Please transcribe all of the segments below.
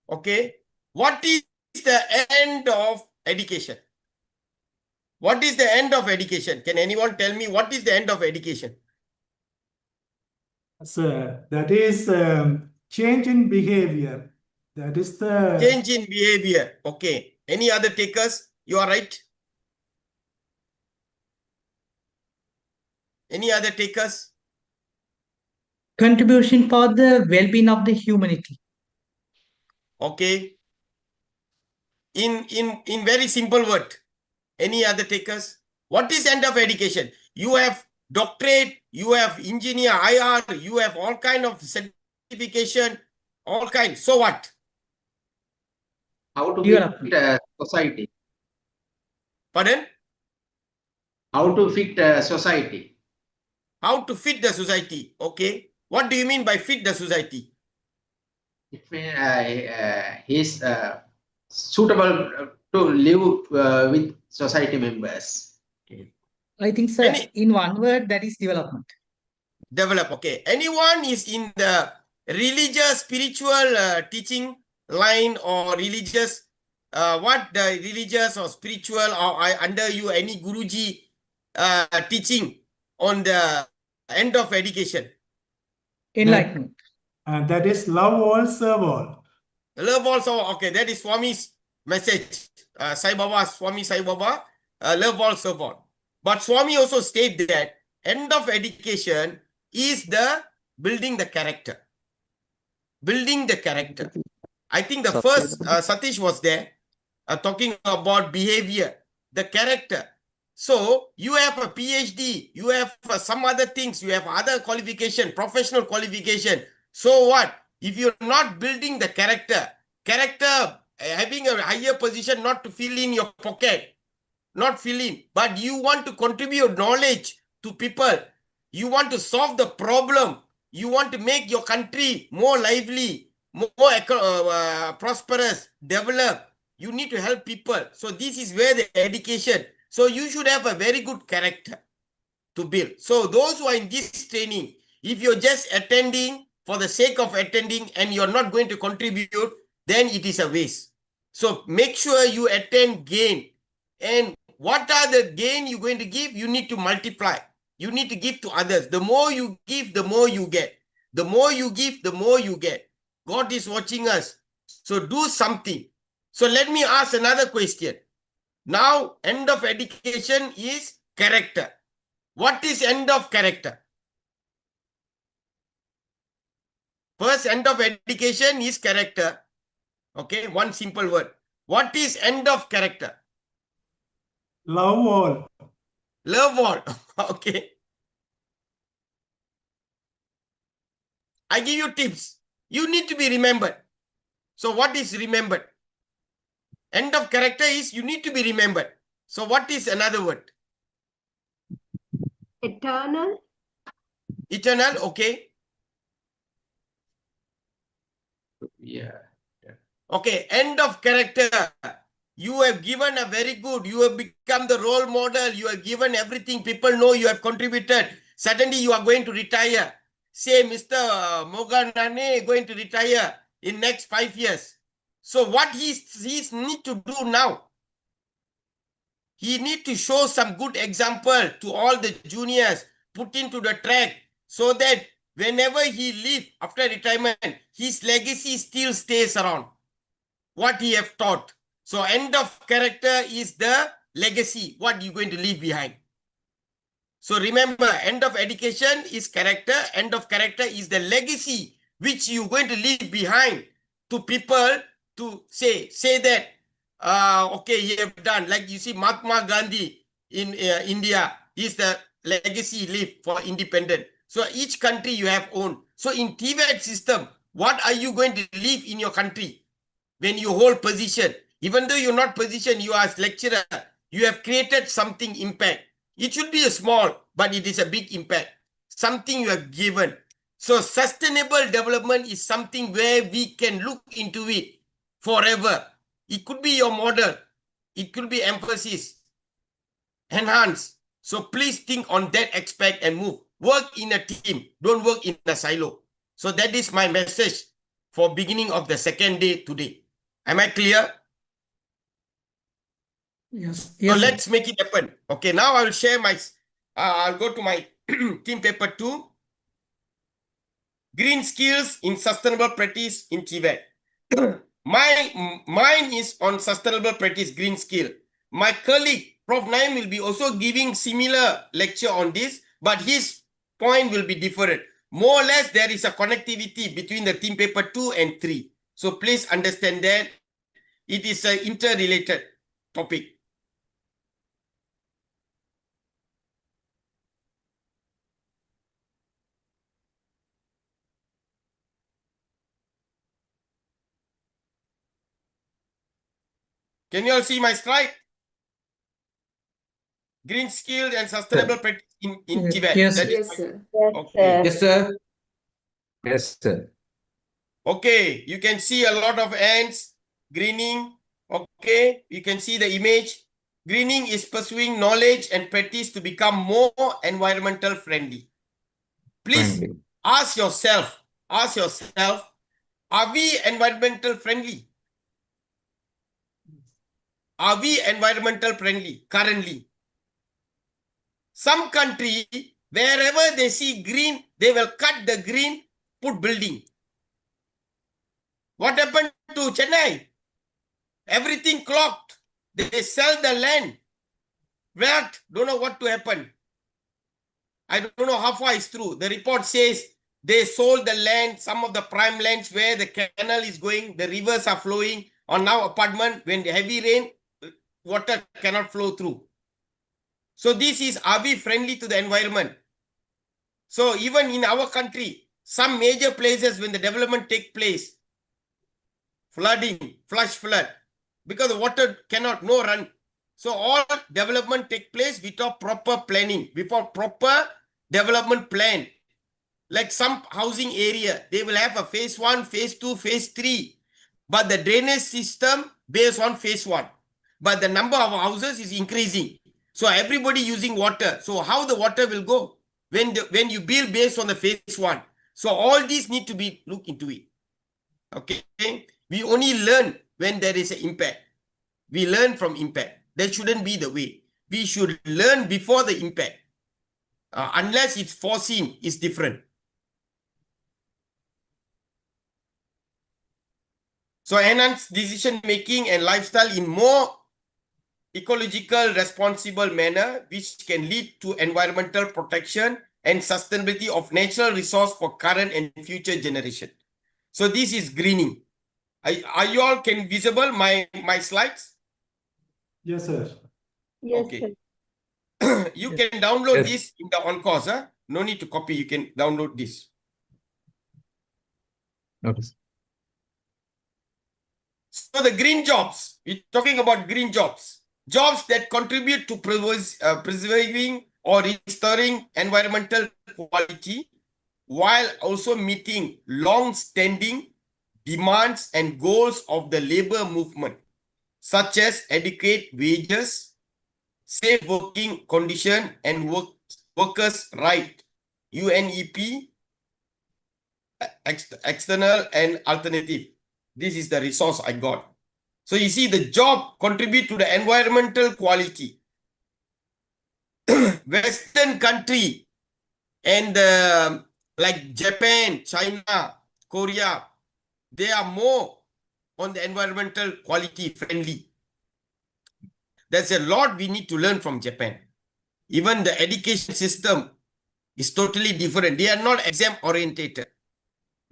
Okay. What is the end of education? What is the end of education? Can anyone tell me what is the end of education? So that is change in behavior. That is the Change in behavior. Okay. Any other takers? You are right. Any other takers? Contribution for the well-being of the humanity. Okay. In very simple word. Any other takers? What is end of education? You have doctorate, you have engineer, IR, you have all kind of certification, all kind. So what? How to Development. fit a society? Pardon? How to fit a society? How to fit the society? Okay. What do you mean by fit the society? It means he's suitable to live with society members. I think, sir, in one word, that is development. Develop. Okay. Anyone is in the religious, spiritual teaching line or religious, what the religious or spiritual or under you any Guruji teaching on the end of education? Enlightenment. that is love all, serve all. Love also. Okay. That is Swami's message. Sai Baba, Swami Sai Baba, love all, serve all. But Swami also stated that end of education is the building the character. Building the character. I think the first Satish was there talking about behavior, the character. So you have a PhD, you have some other things, you have other qualification, professional qualification. So what? If you're not building the character, having a higher position, not to fill in your pocket, not fill in, but you want to contribute knowledge to people. You want to solve the problem. You want to make your country more lively, more prosperous, develop. You need to help people. So this is where the education. So you should have a very good character to build. So those who are in this training, if you're just attending for the sake of attending and you're not going to contribute, then it is a waste. So make sure you attend, gain. And what are the gain you're going to give? You need to multiply. You need to give to others. The more you give, the more you get. The more you give, the more you get. God is watching us. So do something. So let me ask another question. Now, end of education is character. What is end of character? First, end of education is character. Okay, one simple word. What is end of character? Love all. Love all. Okay. I give you tips. You need to be remembered. So what is remembered? End of character is you need to be remembered. So what is another word? Eternal. Eternal, okay. Yeah. Okay, end of character. You have given a very good, you have become the role model, you have given everything, people know you have contributed. Suddenly you are going to retire. Say Mr. Morgan Nane going to retire in next 5 years. So what he need to do now? He need to show some good example to all the juniors, put into the track so that whenever he leave after retirement, his legacy still stays around. What he have taught. So end of character is the legacy, what you're going to leave behind. So remember, end of education is character, end of character is the legacy which you're going to leave behind to people to say that, okay, you have done, like you see Mahatma Gandhi in India, is the legacy leave for independent. So each country you have own. So in TVET system, what are you going to leave in your country? When you hold position, even though you're not position, you are lecturer, you have created something impact. It should be a small, but it is a big impact. Something you have given. So sustainable development is something where we can look into it forever. It could be your model. It could be emphasis, enhance. So please think on that aspect and move. Work in a team. Don't work in a silo. So that is my message for beginning of the second day today. Am I clear? Yes. So Yes, sir. let's make it happen. Okay, now I will share my, I'll go to my team paper 2. Green skills in sustainable practice in TVET. Mine is on sustainable practice green skill. My colleague, Prof. Naeem, will be also giving similar lecture on this, but his point will be different. More or less, there is a connectivity between the team paper 2 and 3. So please understand that it is an interrelated topic. Can you all see my slide? Green skill and sustainable practice in TVET. Yes. That is Yes, sir. okay. Yes, sir. Yes, sir. Okay, you can see a lot of ants greening. Okay, you can see the image. Greening is pursuing knowledge and practice to become more environmental friendly. Please Friendly. ask yourself, are we environmental friendly? Are we environmental friendly currently? Some country, wherever they see green, they will cut the green, put building. What happened to Chennai? Everything clocked. They sell the land. What? Don't know what to happen. I don't know how far it's true. The report says they sold the land, some of the prime lands where the canal is going, the rivers are flowing. On now apartment, when the heavy rain, water cannot flow through. So this is, are we friendly to the environment? So even in our country, some major places when the development take place, flooding, flash flood, because the water cannot, no run. So all development take place without proper planning, without proper development plan. Like some housing area, they will have a phase 1, phase 2, phase 3. But the drainage system based on phase 1. But the number of houses is increasing. So everybody using water. So how the water will go when you build based on the phase 1. So all these need to be looked into it. Okay. We only learn when there is an impact. We learn from impact. That shouldn't be the way. We should learn before the impact. Unless it's foreseen, it's different. So enhance decision making and lifestyle in more ecological responsible manner, which can lead to environmental protection and sustainability of natural resource for current and future generation. So this is greening. Are you all can visible my slides? Yes, sir. Yes, Okay. sir. You can download Yes. this in the on course. Huh? No need to copy. You can download this. Okay. So the green jobs, we're talking about green jobs. Jobs that contribute to preserving or restoring environmental quality while also meeting long-standing demands and goals of the labor movement, such as adequate wages, safe working condition, and workers' right, UNEP, external and alternative. This is the resource I got. So you see the job contribute to the environmental quality. Western country and like Japan, China, Korea, they are more on the environmental quality friendly. There's a lot we need to learn from Japan. Even the education system is totally different. They are not exam orientated.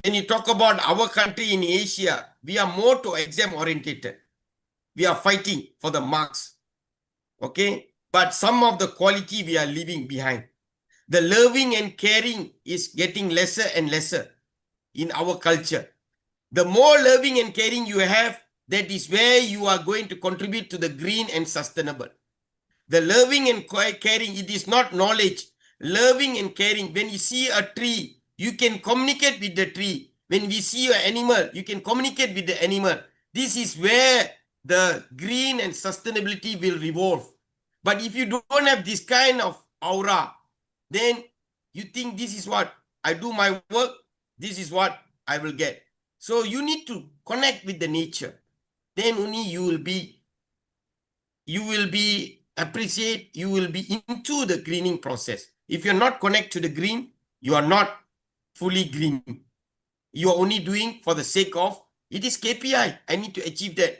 When you talk about our country in Asia, we are more to exam orientated. We are fighting for the marks. Okay? But some of the quality we are leaving behind. The loving and caring is getting lesser and lesser in our culture. The more loving and caring you have, that is where you are going to contribute to the green and sustainable. The loving and caring, it is not knowledge. Loving and caring, when you see a tree, you can communicate with the tree. When we see an animal, you can communicate with the animal. This is where the green and sustainability will revolve. But if you don't have this kind of aura, then you think this is what I do my work, this is what I will get. So you need to connect with the nature. Then only you will be appreciate, you will be into the greening process. If you're not connect to the green, you are not fully green. You are only doing for the sake of, it is KPI. I need to achieve that.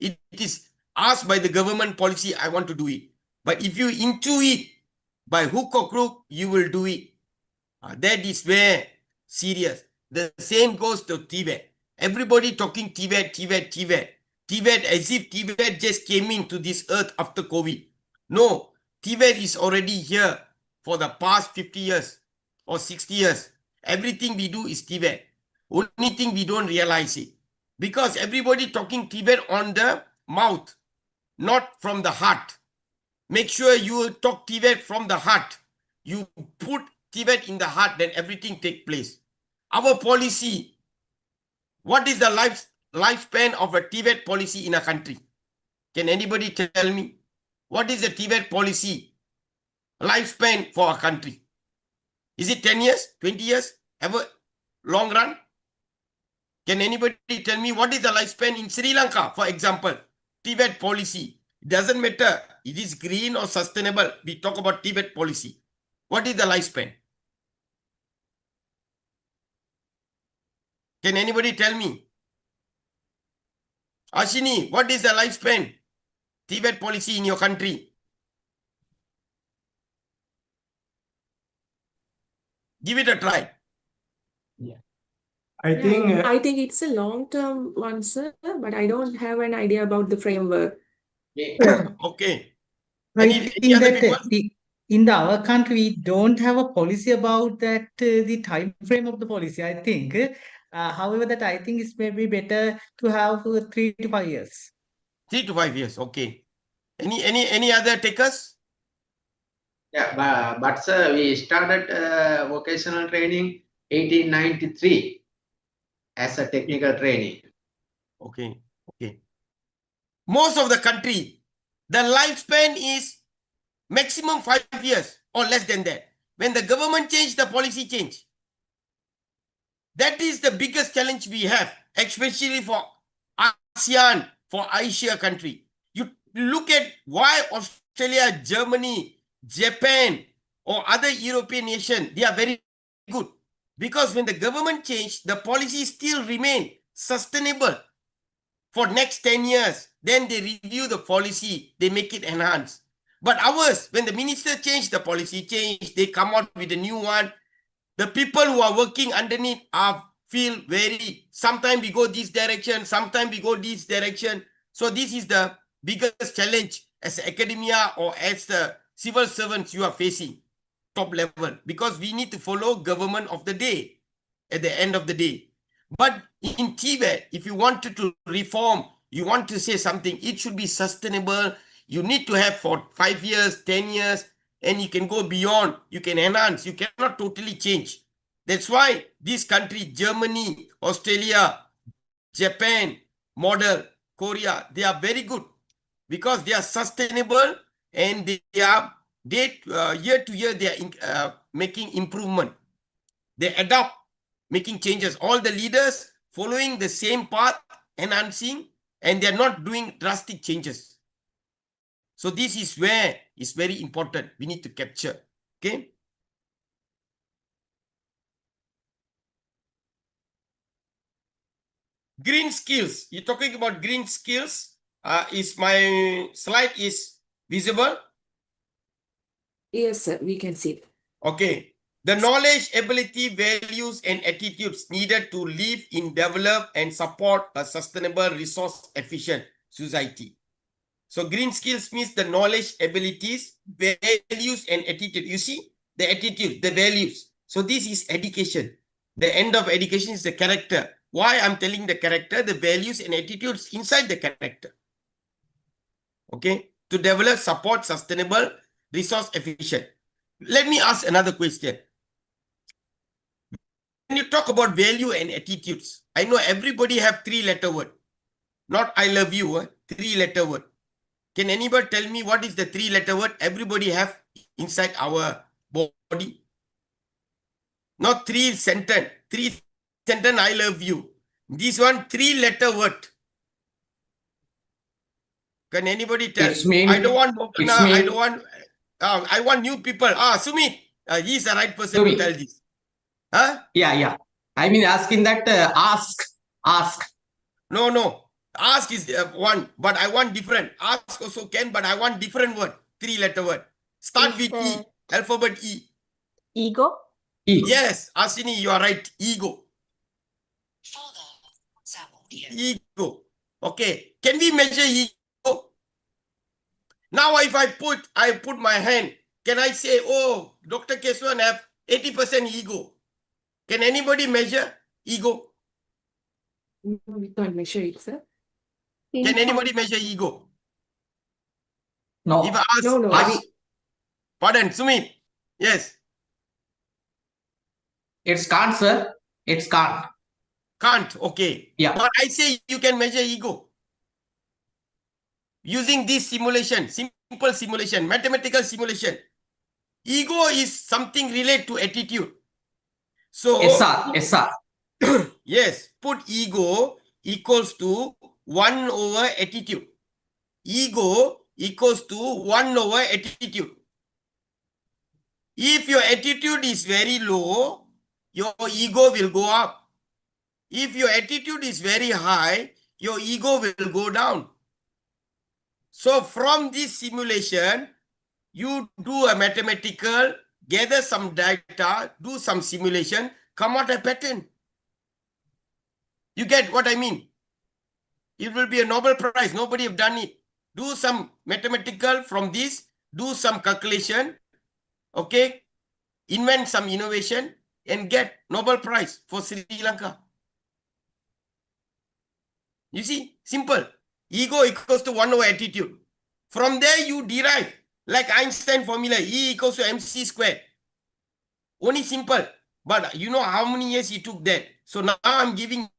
It is asked by the government policy, I want to do it. But if you into it, by hook or crook, you will do it. That is where serious. The same goes to TVET. Everybody talking TVET, TVET, TVET. TVET as if TVET just came into this earth after COVID. No, TVET is already here for the past 50 years or 60 years. Everything we do is TVET. Only thing we don't realize it. Because everybody talking TVET on the mouth, not from the heart. Make sure you talk TVET from the heart. You put TVET in the heart, then everything take place. Our policy, what is the lifespan of a TVET policy in a country? Can anybody tell me? What is the TVET policy lifespan for a country? Is it 10 years, 20 years, ever long run? Can anybody tell me what is the lifespan in Sri Lanka, for example? TVET policy. It doesn't matter. It is green or sustainable. We talk about TVET policy. What is the lifespan? Can anybody tell me? Ashini, what is the lifespan? TVET policy in your country? Give it a try. I think I think it's a long-term one, sir, but I don't have an idea about the framework. Okay. I Any think other that people? in our country, we don't have a policy about that, the time frame of the policy, I think. However, that I think it's maybe better to have 3 to 5 years. 3 to 5 years. Okay. Any other takers? Yeah, but sir, we started vocational training 1893 as a technical training. Okay. Okay. Most of the country, the lifespan is maximum 5 years or less than that. When the government change, the policy change. That is the biggest challenge we have, especially for ASEAN, for Asia country. You look at why Australia, Germany, Japan, or other European nation, they are very good. Because when the government change, the policy still remain sustainable for next 10 years. Then they review the policy, they make it enhanced. But ours, when the minister change, the policy change, they come out with a new one. The people who are working underneath feel very, sometimes we go this direction, sometimes we go this direction. So this is the biggest challenge as academia or as the civil servants you are facing, top level, because we need to follow government of the day at the end of the day. But in TVET, if you wanted to reform, you want to say something, it should be sustainable. You need to have for 5 years, 10 years, and you can go beyond, you can enhance, you cannot totally change. That's why this country, Germany, Australia, Japan, model, Korea, they are very good because they are sustainable and they are year to year, they are making improvement. They adopt, making changes. All the leaders following the same path, enhancing, and they're not doing drastic changes. So this is where it's very important. We need to capture. Okay. Green skills. You're talking about green skills. Is my slide is visible? Yes, sir, we can see. Okay. The knowledge, ability, values, and attitudes needed to live in, develop, and support a sustainable, resource-efficient society. So green skills means the knowledge, abilities, values, and attitude. You see the attitude, the values. So this is education. The end of education is the character. Why I'm telling the character, the values and attitudes inside the character. Okay. To develop, support, sustainable, resource efficient. Let me ask another question. When you talk about value and attitudes, I know everybody have 3-letter word. Not I love you, 3-letter word. Can anybody tell me what is the 3-letter word everybody have inside our body? Not 3 sentence. 3 sentence I love you. This one 3-letter word. Can anybody tell? It's mean. I don't want It's Bopana, I mean. don't want. I want new people. Sumit. He's the right person to Sumit. tell this. Huh? Yeah. I mean asking that ask. No. Ask is one, but I want different. Ask also can, but I want different word. 3-letter word. Start with E. Alphabet E. Ego? E. Yes, Asini, you are right. Ego. Ego. Okay. Can we measure ego? Now if I put my hand, can I say, oh, Dr. Kesavan have 80% ego? Can anybody measure ego? No, we can't measure it, sir. Can anybody measure ego? No. If I ask, No. pardon, Sumit. Yes. It's can't, sir. It's can't. Can't. Okay. Yeah. But I say you can measure ego. Using this simulation, simple simulation, mathematical simulation. Ego is something related to attitude. So, SR. yes, put ego equals to 1 over attitude. Ego equals to 1 over attitude. If your attitude is very low, your ego will go up. If your attitude is very high, your ego will go down. So from this simulation, you do a mathematical, gather some data, do some simulation, come out a pattern. You get what I mean? It will be a Nobel Prize. Nobody have done it. Do some mathematical from this, do some calculation, okay? Invent some innovation and get Nobel Prize for Sri Lanka. You see, simple. Ego equals to 1 over attitude. From there you derive, like Einstein formula, E equals to mc squared. Only simple. But you know how many years he took that. So now I'm giving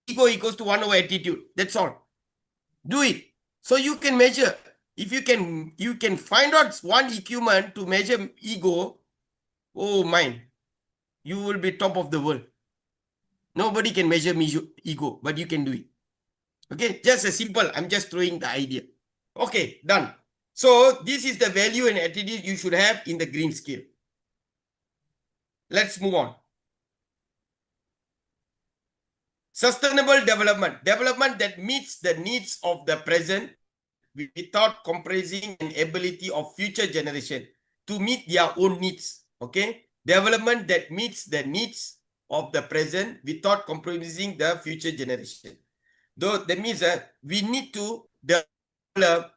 ego equals to 1 over attitude. That's all. Do it. So you can measure. If you can find out one equipment to measure ego, oh mine, you will be top of the world. Nobody can measure ego, but you can do it. Okay, just a simple, I'm just throwing the idea. Okay, done. So this is the value and attitude you should have in the green scale. Let's move on. Sustainable development. Development that meets the needs of the present without compromising an ability of future generation to meet their own needs. Okay. Development that meets the needs of the present without compromising the future generation. Though that means we need to develop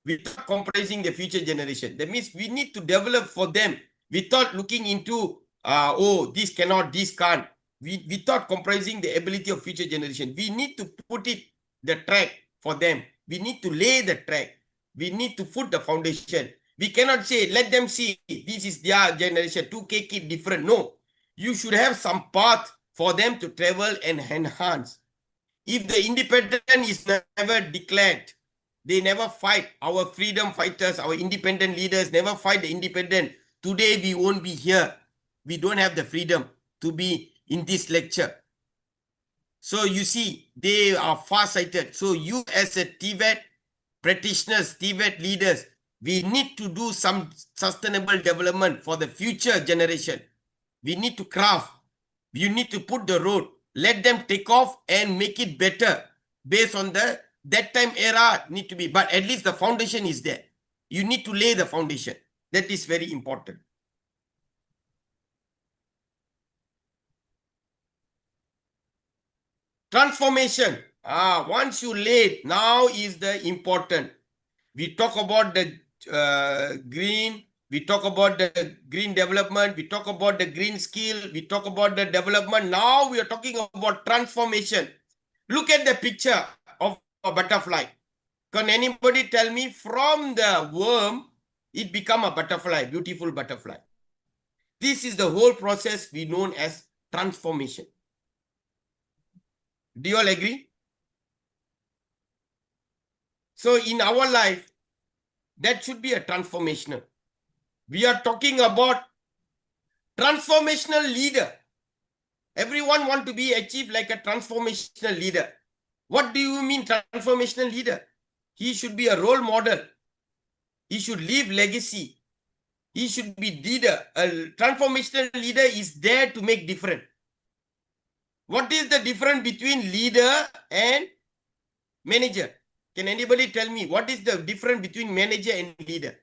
without compromising the future generation. That means we need to develop for them without looking into, oh, this cannot, this can't. Without compromising the ability of future generation. We need to put the track for them. We need to lay the track. We need to put the foundation. We cannot say, let them see, this is their generation, 2K kid different. No, you should have some path for them to travel and enhance. If the independent is never declared, they never fight. Our freedom fighters, our independent leaders never fight the independent. Today we won't be here. We don't have the freedom to be in this lecture. So you see, they are far-sighted. So you as a TVET practitioners, TVET leaders, we need to do some sustainable development for the future generation. We need to craft. You need to put the road. Let them take off and make it better based on that time era need to be. But at least the foundation is there. You need to lay the foundation. That is very important. Transformation. Once you lay, now is the important. We talk about the green. We talk about the green development. We talk about the green skill. We talk about the development. Now we are talking about transformation. Look at the picture of a butterfly. Can anybody tell me from the worm, it become a butterfly, beautiful butterfly? This is the whole process we known as transformation. Do you all agree? So in our life, that should be a transformational. We are talking about transformational leader. Everyone want to be achieved like a transformational leader. What do you mean transformational leader? He should be a role model. He should leave legacy. He should be leader. A transformational leader is there to make difference. What is the difference between leader and manager? Can anybody tell me what is the difference between manager and leader?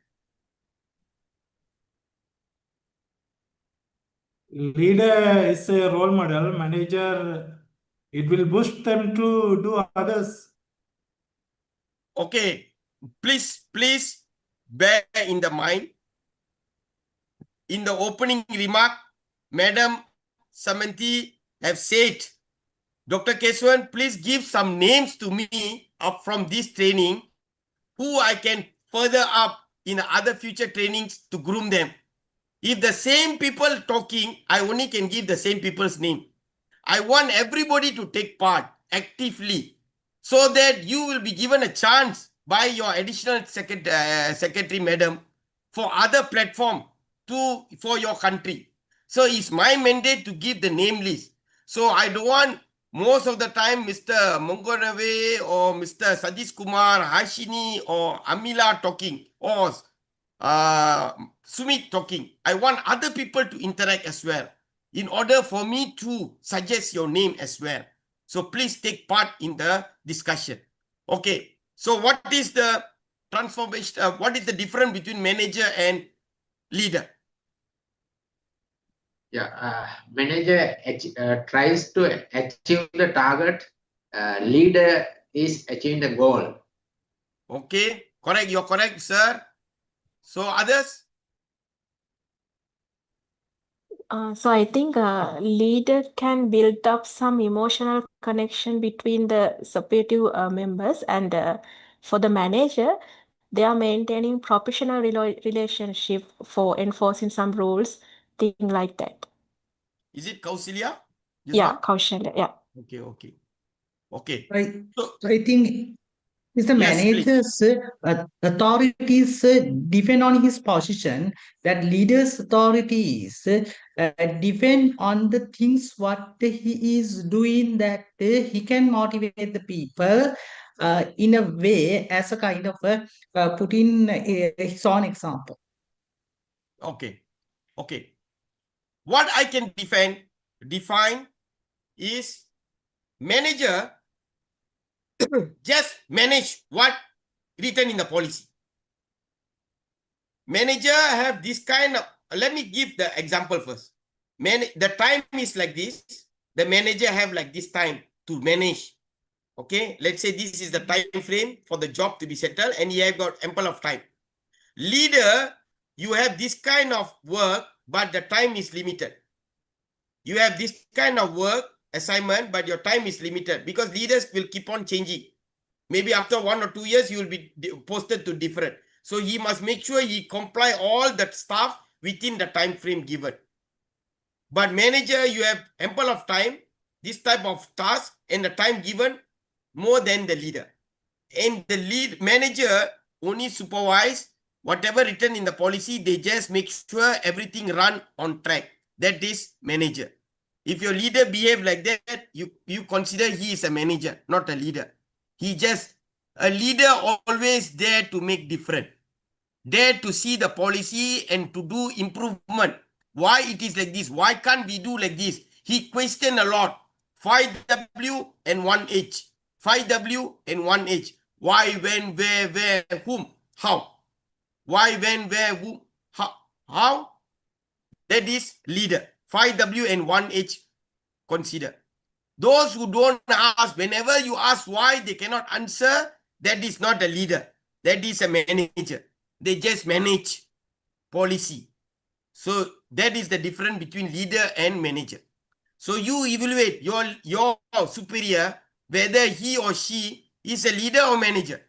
Leader is a role model. Manager, it will push them to do others. Okay, please bear in the mind. In the opening remark, Madam Samanthi have said, Dr. Kesavan, please give some names to me up from this training who I can further up in other future trainings to groom them. If the same people talking, I only can give the same people's name. I want everybody to take part actively so that you will be given a chance by your additional secretary, madam, for other platform for your country. So it's my mandate to give the name list. So I don't want most of the time Mr. Mongonave or Mr. Sadish Kumar, Hashini or Amila talking or Sumit talking. I want other people to interact as well in order for me to suggest your name as well. So please take part in the discussion. Okay. So what is the transformation? What is the difference between manager and leader? Yeah, manager tries to achieve the target. Leader is achieving the goal. Okay, correct. You're correct, sir. So others? So I think leader can build up some emotional connection between the supportive members, and for the manager, they are maintaining professional relationship for enforcing some rules, thing like that. Is it Kausilya? This Yeah, one? Kaushalya. Yeah. Okay, okay. Okay. I, So, I think is the yes, please. manager's authorities depend on his position, that leader's authorities depend on the things what he is doing, that he can motivate the people in a way as a kind of put in his own example. Okay. Okay. What I can define is manager just manage what written in the policy. Manager have this kind of, let me give the example first. The time is like this. The manager have like this time to manage. Okay, let's say this is the time frame for the job to be settled and you have got ample of time. Leader, you have this kind of work, but the time is limited. You have this kind of work assignment, but your time is limited because leaders will keep on changing. Maybe after 1 or 2 years, you will be posted to different. So he must make sure he comply all that stuff within the time frame given. But manager, you have ample of time, this type of task and the time given more than the leader. And the lead manager only supervise whatever written in the policy. They just make sure everything run on track. That is manager. If your leader behave like that, you consider he is a manager, not a leader. He just a leader always there to make difference, there to see the policy and to do improvement. Why it is like this? Why can't we do like this? He questioned a lot. 5W and 1H. 5W and 1H. Why, when, where, whom, how? Why, when, where, whom, how? That is leader. 5W and 1H consider. Those who don't ask, whenever you ask why they cannot answer, that is not a leader. That is a manager. They just manage policy. So that is the difference between leader and manager. So you evaluate your superior, whether he or she is a leader or manager.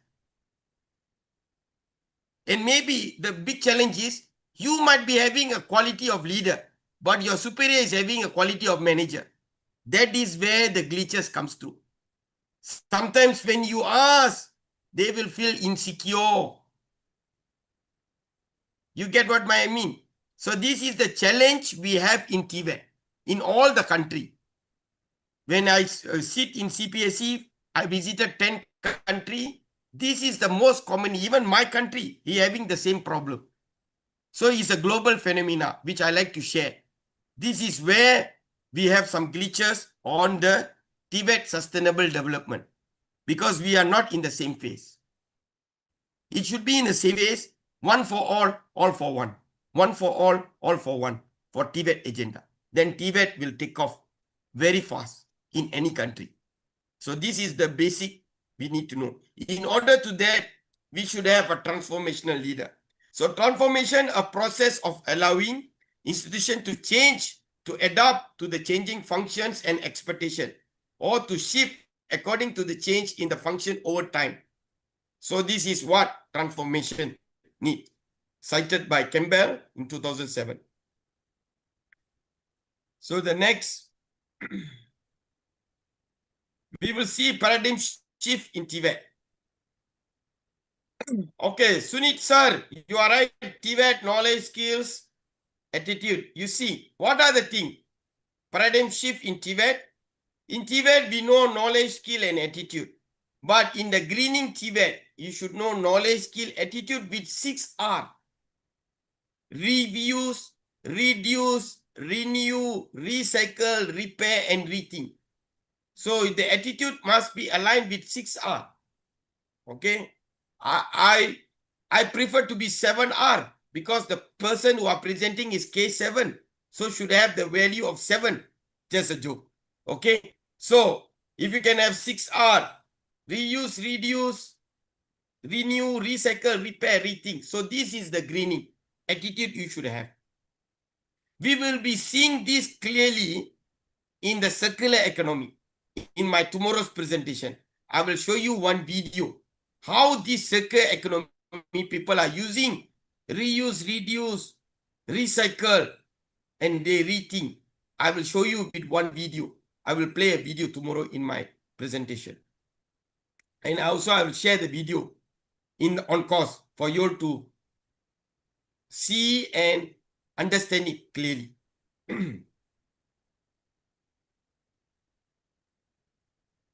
And maybe the big challenge is you might be having a quality of leader, but your superior is having a quality of manager. That is where the glitches comes through. Sometimes when you ask, they will feel insecure. You get what I mean? So this is the challenge we have in TVET, in all the country. when I sit in CPSC, I visited 10 countries. This is the most common, even my country, he having the same problem. So it's a global phenomena, which I like to share. This is where we have some glitches on the TVET sustainable development, because we are not in the same phase. It should be in the same phase, one for all for one. One for all for one for TVET agenda. Then TVET will take off very fast in any country. So this is the basic we need to know. In order to that, we should have a transformational leader. So transformation, a process of allowing institution to change, to adapt to the changing functions and expectation, or to shift according to the change in the function over time. So this is what transformation need, cited by Campbell in 2007. So the next, we will see paradigm shift in TVET. Okay, Sunit sir, you are right. TVET, knowledge, skills, attitude. You see, what are the things? Paradigm shift in TVET. In TVET, we know knowledge, skill, and attitude. But in the greening TVET, you should know knowledge, skill, attitude with 6 R. Reviews, reduce, renew, recycle, repair, and rethink. So the attitude must be aligned with 6 R. Okay. I prefer to be 7 R, because the person who are presenting is K7. So should have the value of 7. Just a joke. Okay. So if you can have 6 R, reuse, reduce, renew, recycle, repair, rethink. So this is the greening attitude you should have. We will be seeing this clearly in the circular economy. In my tomorrow's presentation, I will show you one video how this circular economy people are using reuse, reduce, recycle, and they rethink. I will show you with one video. I will play a video tomorrow in my presentation. And also I will share the video on course for you all to see and understand it clearly.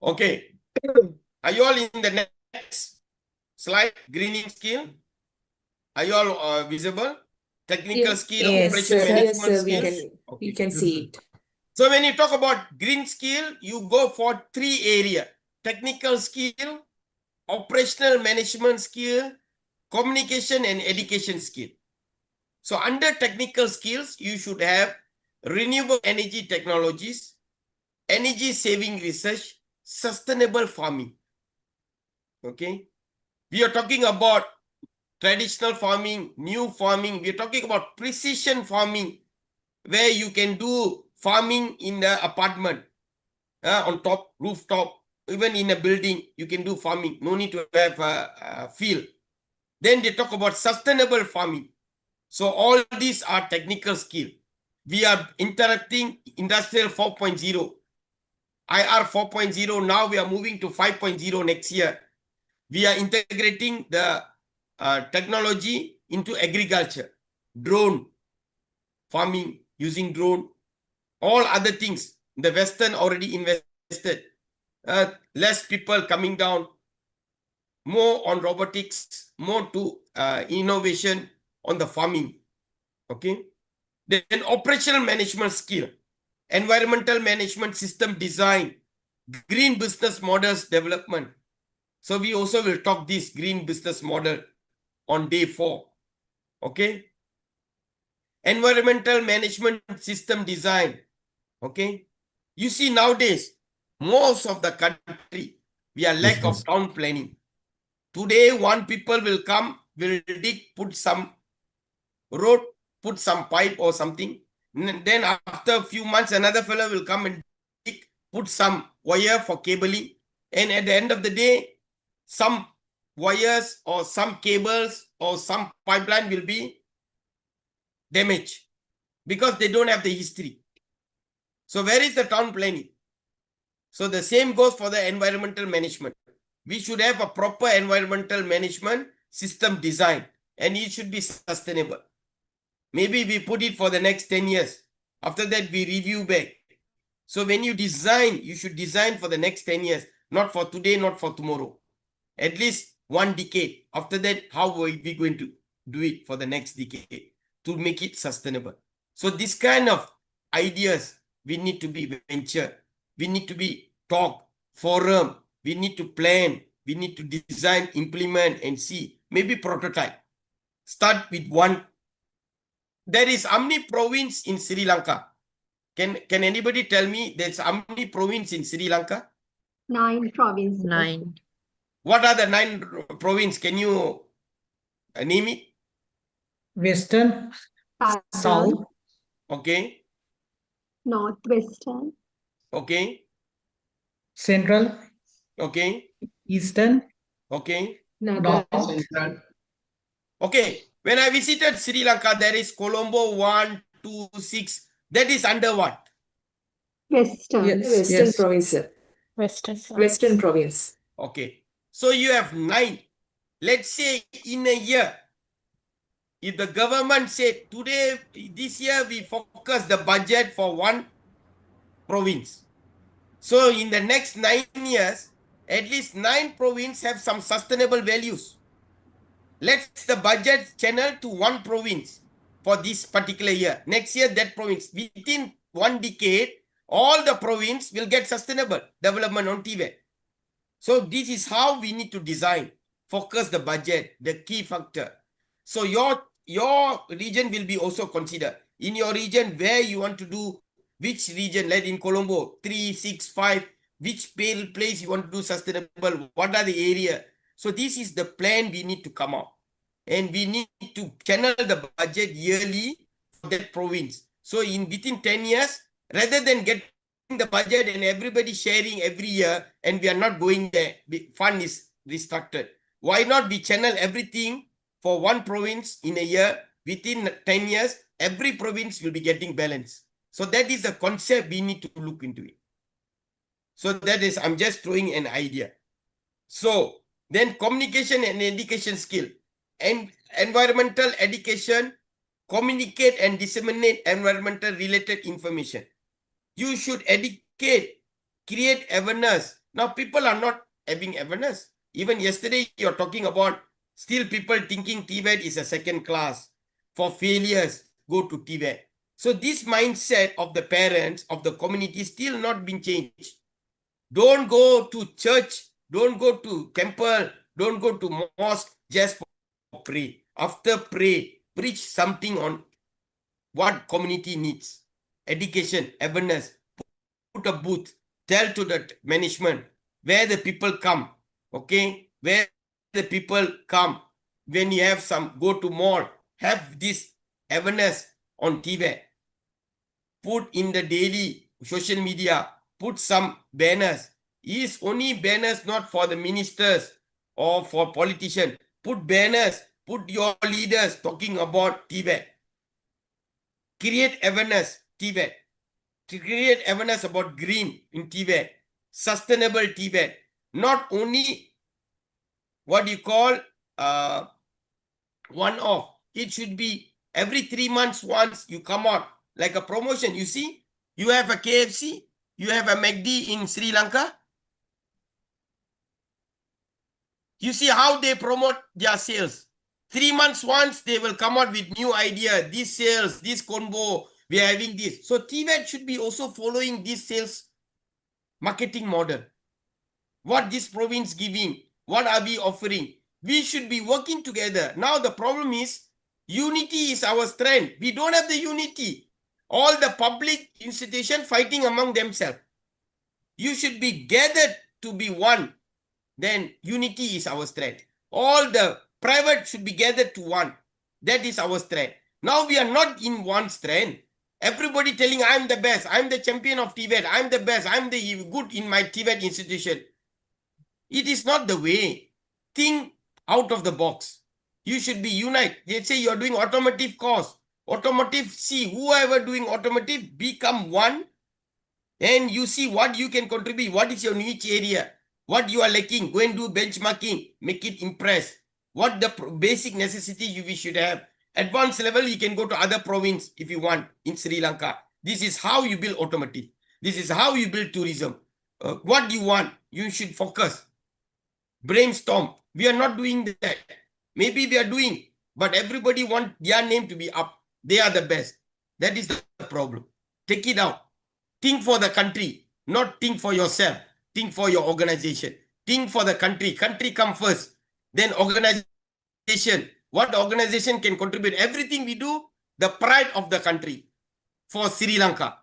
Okay. Are you all in the next slide? Greening skill. Are you all visible? Technical skill, operation management skills. We can see it. So when you talk about green skill, you go for 3 areas: technical skill, operational management skill, communication and education skill. So under technical skills, you should have renewable energy technologies, energy saving research, sustainable farming. Okay. We are talking about traditional farming, new farming. We are talking about precision farming, where you can do farming in the apartment, on top, rooftop, even in a building, you can do farming. No need to have a field. Then they talk about sustainable farming. So all these are technical skill. We are interrupting industrial 4.0, IR 4.0. Now we are moving to 5.0 next year. We are integrating the technology into agriculture, drone farming, using drone, all other things. The Western already invested. Less people coming down, more on robotics, more to innovation on the farming. Okay. Then operational management skill, environmental management system design, green business models development. So we also will talk this green business model on day 4. Okay. Environmental management system design. Okay. You see nowadays, most of the country, we are lack of town planning. Today, one people will come, will dig, put some road, put some pipe or something. Then after a few months, another fellow will come and dig, put some wire for cabling. And at the end of the day, some wires or some cables or some pipeline will be damaged because they don't have the history. So where is the town planning? So the same goes for the environmental management. We should have a proper environmental management system design, and it should be sustainable. Maybe we put it for the next 10 years. After that, we review back. So when you design, you should design for the next 10 years, not for today, not for tomorrow. At least 1 decade. After that, how are we going to do it for the next decade to make it sustainable? So this kind of ideas, we need to be venture. We need to be talk, forum. We need to plan. We need to design, implement, and see. Maybe prototype. Start with one. There is how many province in Sri Lanka? Can anybody tell me there's how many province in Sri Lanka? 9 provinces. 9. What are the 9 province? Can you name it? Western, Southern, South, Okay. Northwestern, Okay. Central, Okay. Eastern, Okay. North. Central. Okay. When I visited Sri Lanka, there is Colombo 1, 2, 6. That is under what? Western. Yes, Western yes. province. Western Western province. province. Okay. So you have 9. Let's say in a year, if the government said today, this year we focus the budget for one province. So in the next 9 years, at least 9 provinces have some sustainable values. Let's the budget channel to one province for this particular year. Next year, that province. Within 1 decade, all the province will get sustainable development on TVET. So this is how we need to design, focus the budget, the key factor. So your region will be also considered. In your region, where you want to do, which region, like in Colombo, 3, 6, 5, which place you want to do sustainable, what are the area. So this is the plan we need to come out. And we need to channel the budget yearly for that province. So within 10 years, rather than getting the budget and everybody sharing every year and we are not going there, the fund is restricted. Why not we channel everything for one province in a year? Within 10 years, every province will be getting balance. So that is the concept we need to look into it. So that is, I'm just throwing an idea. So then communication and education skill. And environmental education, communicate and disseminate environmental related information. You should educate, create awareness. Now people are not having awareness. Even yesterday you're talking about still people thinking TVET is a second class. For failures, go to TVET. So this mindset of the parents, of the community still not been changed. Don't go to church, don't go to temple, don't go to mosque just for pray. After pray, preach something on what community needs. Education, awareness, put a booth, tell to the management where the people come, okay? Where the people come. When you have some, go to mall, have this awareness on TVET. Put in the daily social media, put some banners. Is only banners not for the ministers or for politicians. Put banners, put your leaders talking about TVET. Create awareness, TVET. To create awareness about green in TVET, sustainable TVET. Not only what you call one-off. It should be every 3 months once you come out like a promotion. You see, you have a KFC, you have a McD in Sri Lanka. You see how they promote their sales. 3 months once, they will come out with new idea. This sales, this combo, we are having this. So TVET should be also following this sales marketing model. What this province giving? What are we offering? We should be working together. Now the problem is, unity is our strength. We don't have the unity. All the public institutions fighting among themselves. You should be gathered to be one. Then unity is our strength. All the private should be gathered to one. That is our strength. Now we are not in one strength. Everybody telling I'm the best. I'm the champion of TVET. I'm the best. I'm the good in my TVET institution. It is not the way. Think out of the box. You should be united. They say you're doing automotive course. Automotive, see whoever doing automotive, become one. And you see what you can contribute. What is your niche area? What you are lacking? Go and do benchmarking. Make it impress. What the basic necessity we should have. Advanced level, you can go to other province if you want in Sri Lanka. This is how you build automotive. This is how you build tourism. What do you want? You should focus. Brainstorm. We are not doing that. Maybe we are doing, but everybody wants their name to be up. They are the best. That is the problem. Take it out. Think for the country, not think for yourself. Think for your organization. Think for the country. Country come first. Then organization. What organization can contribute? Everything we do, the pride of the country. For Sri Lanka.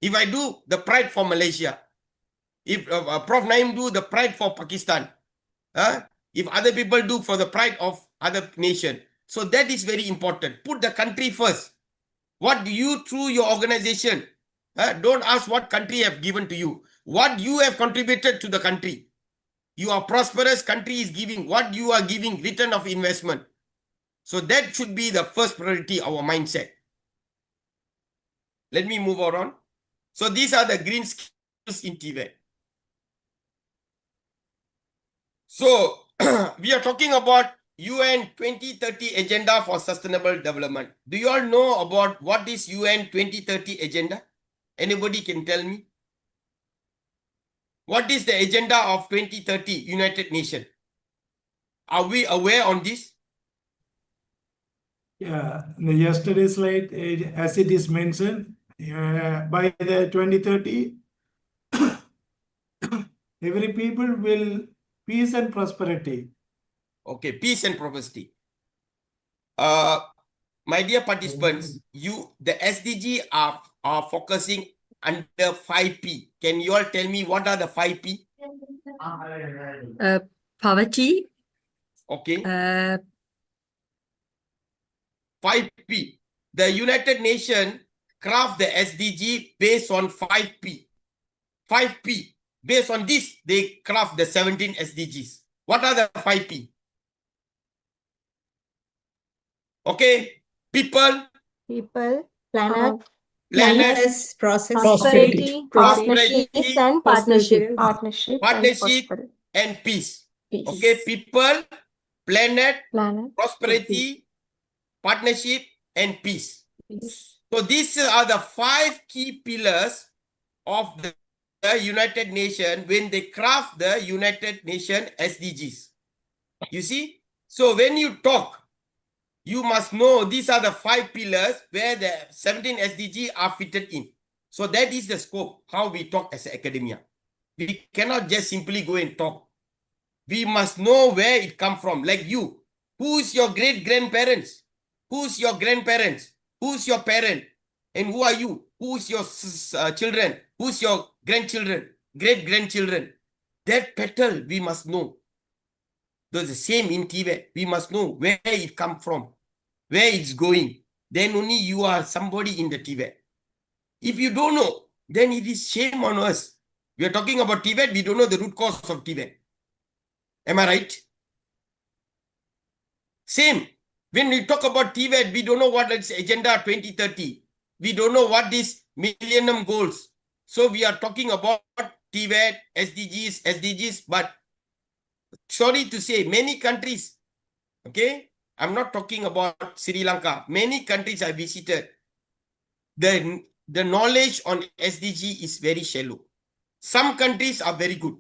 If I do, the pride for Malaysia. If Prof. Naeem do, the pride for Pakistan. If other people do, for the pride of other nation. So that is very important. Put the country first. What do you through your organization? Don't ask what country have given to you. What you have contributed to the country. You are prosperous, country is giving. What you are giving, return of investment. So that should be the first priority, our mindset. Let me move on. So these are the green skills in TVET. So we are talking about UN 2030 Agenda for Sustainable Development. Do you all know about what is UN 2030 Agenda? Anybody can tell me? What is the agenda of 2030 United Nations? Are we aware on this? Yeah, in the yesterday slide, as it is mentioned, by the 2030, every people will peace and prosperity. Okay, peace and prosperity. My dear participants, the SDG are focusing under 5P. Can you all tell me what are the 5P? Poverty. Okay. 5P. The United Nations craft the SDG based on 5P. 5P. Based on this, they craft the 17 SDGs. What are the 5P? Okay. People. People, planet, Planets, prosperity, prosperity, peace and partnership. partnership, and peace. Okay, people, planet, prosperity, partnership, and peace. So these are the 5 key pillars of the United Nations when they craft the United Nations SDGs. You see? So when you talk, you must know these are the 5 pillars where the 17 SDG are fitted in. So that is the scope, how we talk as an academia. We cannot just simply go and talk. We must know where it comes from. Like you, who's your great-grandparents? Who's your grandparents? Who's your parent? And who are you? Who's your children? Who's your grandchildren? Great-grandchildren? That petal we must know. Those the same in TVET. We must know where it comes from, where it's going. Then only you are somebody in the TVET. If you don't know, then it is shame on us. We are talking about TVET, we don't know the root cause of TVET. Am I right? Same. When we talk about TVET, we don't know what is Agenda 2030. We don't know what is Millennium Goals. So we are talking about TVET, SDGs, but sorry to say, many countries, okay, I'm not talking about Sri Lanka. Many countries I visited, the knowledge on SDG is very shallow. Some countries are very good,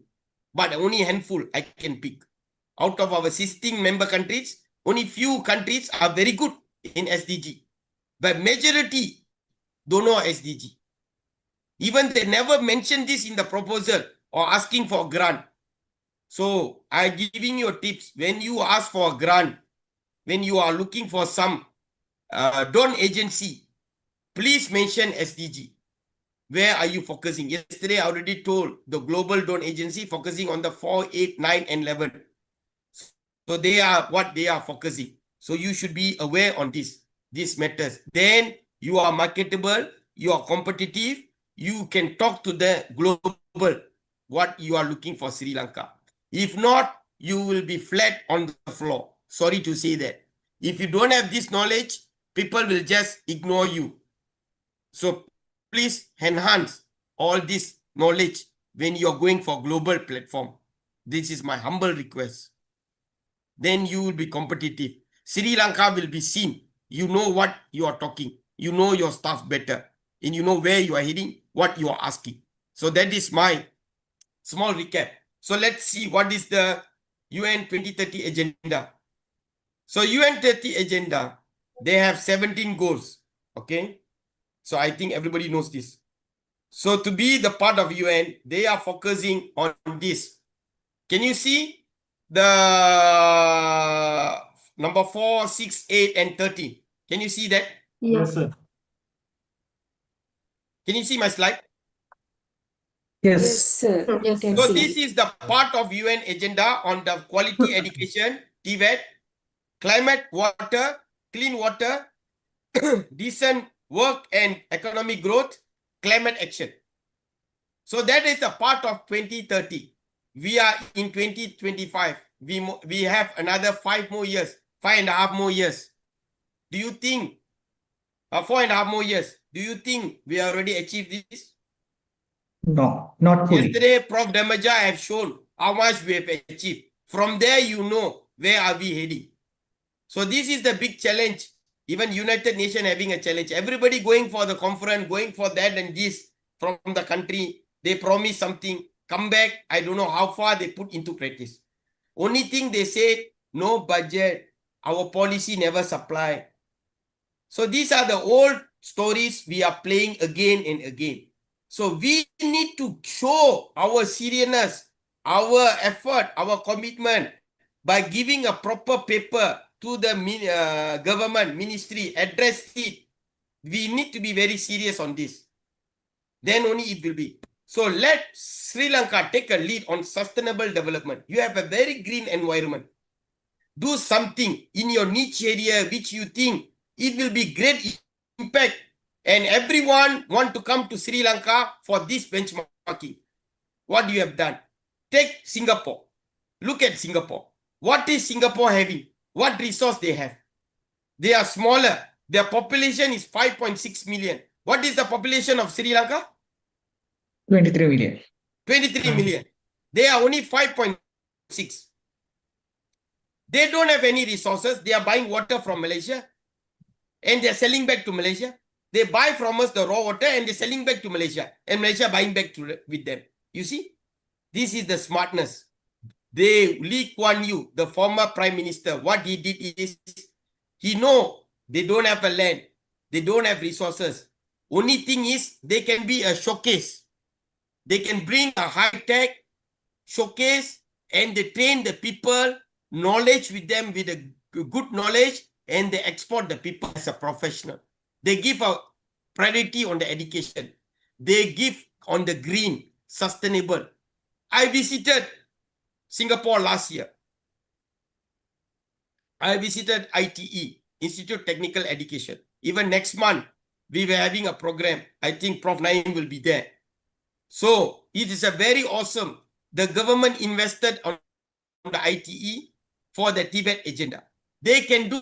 but only a handful I can pick. Out of our 16 member countries, only few countries are very good in SDG. But majority don't know SDG. Even they never mention this in the proposal or asking for a grant. So I'm giving you tips. When you ask for a grant, when you are looking for some donor agency, please mention SDG. Where are you focusing? Yesterday I already told the global donor agency focusing on the 4, 8, 9, and 11. So they are what they are focusing. So you should be aware on this matters. Then you are marketable, you are competitive, you can talk to the global what you are looking for Sri Lanka. If not, you will be flat on the floor. Sorry to say that. If you don't have this knowledge, people will just ignore you. So please enhance all this knowledge when you are going for global platform. This is my humble request. Then you will be competitive. Sri Lanka will be seen. You know what you are talking. You know your stuff better. And you know where you are heading. what you are asking. So that is my small recap. So let's see what is the UN 2030 agenda. So UN 30 agenda, they have 17 goals. Okay. So I think everybody knows this. So to be the part of UN, they are focusing on this. Can you see the number 4, 6, 8, and 13? Can you see that? Yes, sir. Can you see my slide? Yes. sir. Yes, Can So see. this is the part of UN agenda on the quality education, TVET, climate, water, clean water, decent work and economic growth, climate action. So that is a part of 2030. We are in 2025. We have another 5 more years, 5.5 more years. Do you think, 4.5 more years, do you think we already achieved this? No, not fully. Yesterday, Prof. Damaja have shown how much we have achieved. From there, you know where are we heading. So this is the big challenge. Even United Nations having a challenge. Everybody going for the conference, going for that and this from the country. They promise something, come back. I don't know how far they put into practice. Only thing they say, no budget. Our policy never supply. So these are the old stories we are playing again and again. So we need to show our seriousness, our effort, our commitment by giving a proper paper to the government ministry, address it. We need to be very serious on this. Then only it will be. So let Sri Lanka take a lead on sustainable development. You have a very green environment. Do something in your niche area which you think it will be great impact and everyone want to come to Sri Lanka for this benchmarking. What you have done? Take Singapore. Look at Singapore. What is Singapore having? What resource they have? They are smaller. Their population is 5.6 million. What is the population of Sri Lanka? 23 million. 23 million. They are only 5.6. They don't have any resources. They are buying water from Malaysia and they're selling back to Malaysia. They buy from us the raw water and they're selling back to Malaysia and Malaysia buying back with them. You see, this is the smartness. Lee Kuan Yew, the former prime minister, what he did is he know they don't have a land. They don't have resources. Only thing is they can be a showcase. They can bring a high-tech showcase and they train the people, knowledge with them with a good knowledge, and they export the people as a professional. They give a priority on the education. They give on the green, sustainable. I visited Singapore last year. I visited ITE, Institute Technical Education. Even next month, we were having a program. I think Prof. Naeem will be there. So it is a very awesome. The government invested on the ITE for the TVET agenda. They can do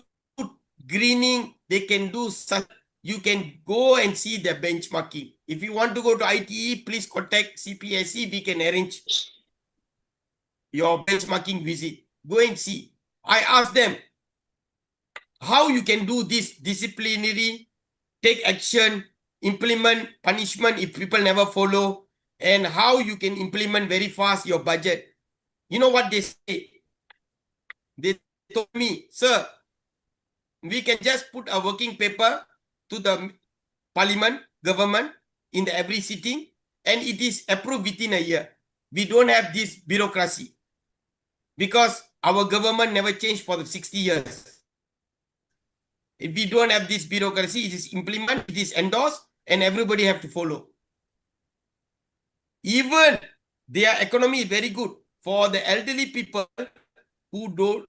greening. They can do such. You can go and see the benchmarking. If you want to go to ITE, please contact CPSC. We can arrange your benchmarking visit. Go and see. I asked them how you can do this disciplinary, take action, implement punishment if people never follow, and how you can implement very fast your budget. You know what they say? They told me, sir, we can just put a working paper to the parliament, government in every sitting, and it is approved within a year. We don't have this bureaucracy because our government never changed for the 60 years. If we don't have this bureaucracy, it is implemented, it is endorsed, and everybody have to follow. Even their economy is very good for the elderly people who don't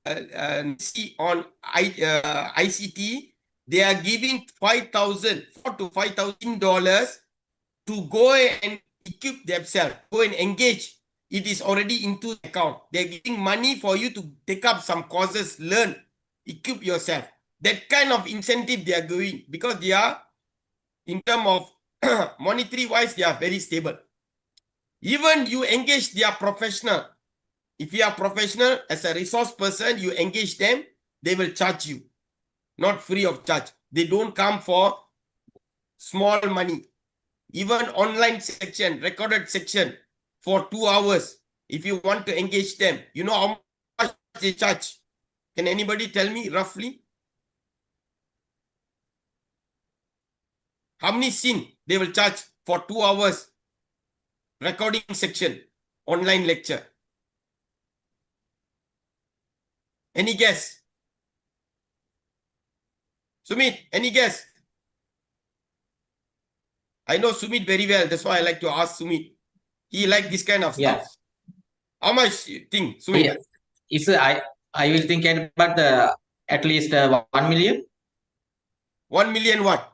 see on ICT. They are giving $4,000 to $5,000 to go and equip themselves, go and engage. It is already into the account. They're giving money for you to take up some courses, learn, equip yourself. That kind of incentive they are going because they are, in terms of monetary wise, they are very stable. Even you engage their professional. If you are professional as a resource person, you engage them, they will charge you. Not free of charge. They don't come for small money. even online section, recorded section for 2 hours. If you want to engage them, you know how much they charge? Can anybody tell me roughly? How many sin they will charge for 2 hours recording section, online lecture? Any guess? Sumit, any guess? I know Sumit very well. That's why I like to ask Sumit. He like this kind of Yeah. stuff. How much you think, Sumit? Yeah. It's I will think about at least 1 million. 1 million what?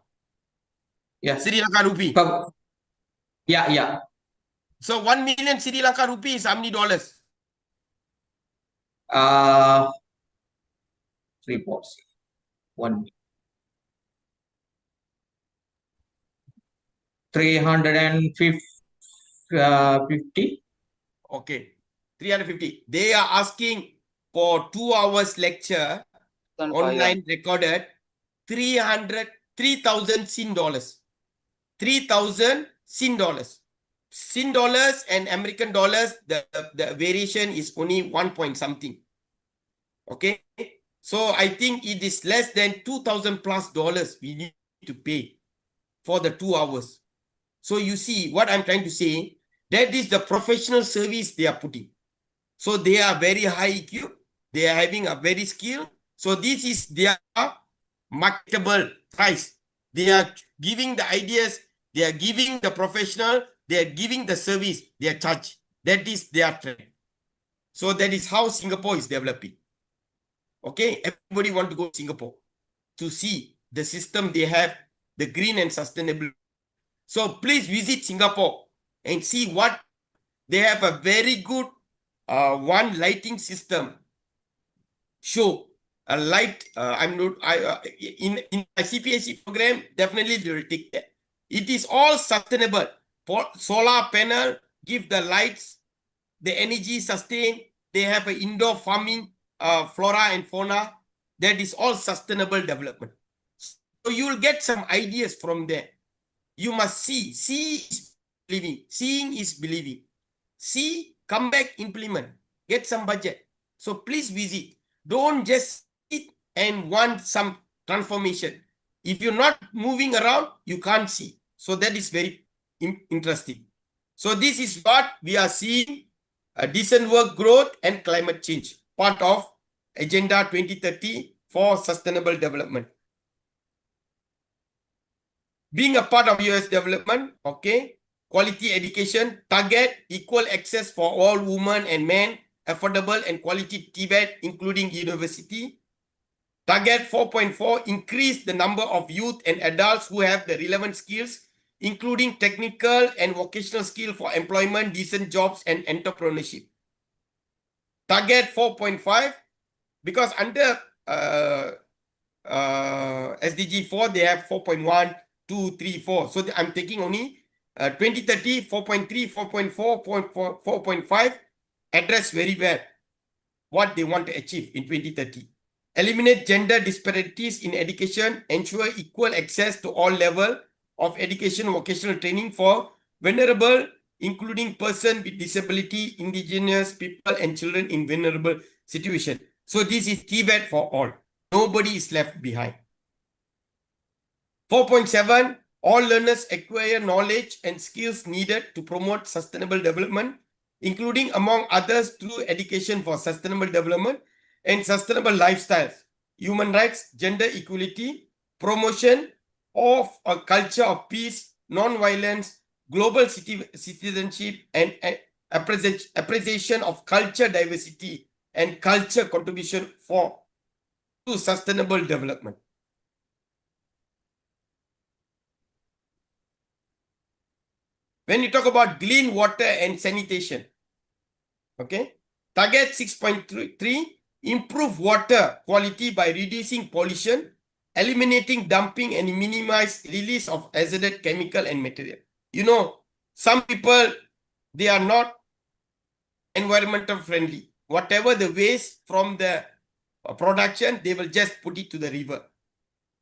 Yeah. Sri Lanka rupee. Yeah. So 1 million Sri Lanka rupee is how many dollars? 3 pots. 1. 350. Okay. 350. They are asking for 2 hours lecture, online recorded, 3,000 Sin dollars. 3,000 Sin dollars. Sin dollars and American dollars, the variation is only 1 point something. Okay. So I think it is less than 2,000 plus dollars we need to pay for the 2 hours. So you see what I'm trying to say, that is the professional service they are putting. So they are very high EQ. They are having a very skill. So this is their marketable price. They are giving the ideas. They are giving the professional. They are giving the service. They are charged. That is their trend. So that is how Singapore is developing. Okay, everybody want to go to Singapore to see the system they have, the green and sustainable. So please visit Singapore and see what they have. A very good one lighting system. Show a light. In ICP program, definitely they will take that. It is all sustainable. Solar panel give the lights, the energy sustain. They have an indoor farming, flora and fauna. That is all sustainable development. So you will get some ideas from there. You must see. See is believing. Seeing is believing. See, come back, implement. Get some budget. So please visit. Don't just sit and want some transformation. If you're not moving around, you can't see. So that is very interesting. So this is what we are seeing. A decent work growth and climate change. Part of Agenda 2030 for sustainable development. Being a part of US development, okay, quality education, target equal access for all women and men, affordable and quality TVET, including university. Target 4.4, increase the number of youth and adults who have the relevant skills, including technical and vocational skill for employment, decent jobs, and entrepreneurship. Target 4.5, because under SDG 4, they have 4.1, 2, 3, 4. So I'm taking only 2030, 4.3, 4.4, 4.5, address very well what they want to achieve in 2030. Eliminate gender disparities in education, ensure equal access to all levels of education, vocational training for vulnerable, including persons with disability, indigenous people, and children in vulnerable situation. So this is TVET for all. Nobody is left behind. 4.7, all learners acquire knowledge and skills needed to promote sustainable development, including among others through education for sustainable development and sustainable lifestyles, human rights, gender equality, promotion of a culture of peace, non-violence, global citizenship, and appreciation of culture diversity and culture contribution to sustainable development. When you talk about clean water and sanitation, okay, target 6.3, improve water quality by reducing pollution, eliminating dumping, and minimize release of hazardous chemical and material. You know, some people, they are not environmental friendly. Whatever the waste from the production, they will just put it to the river.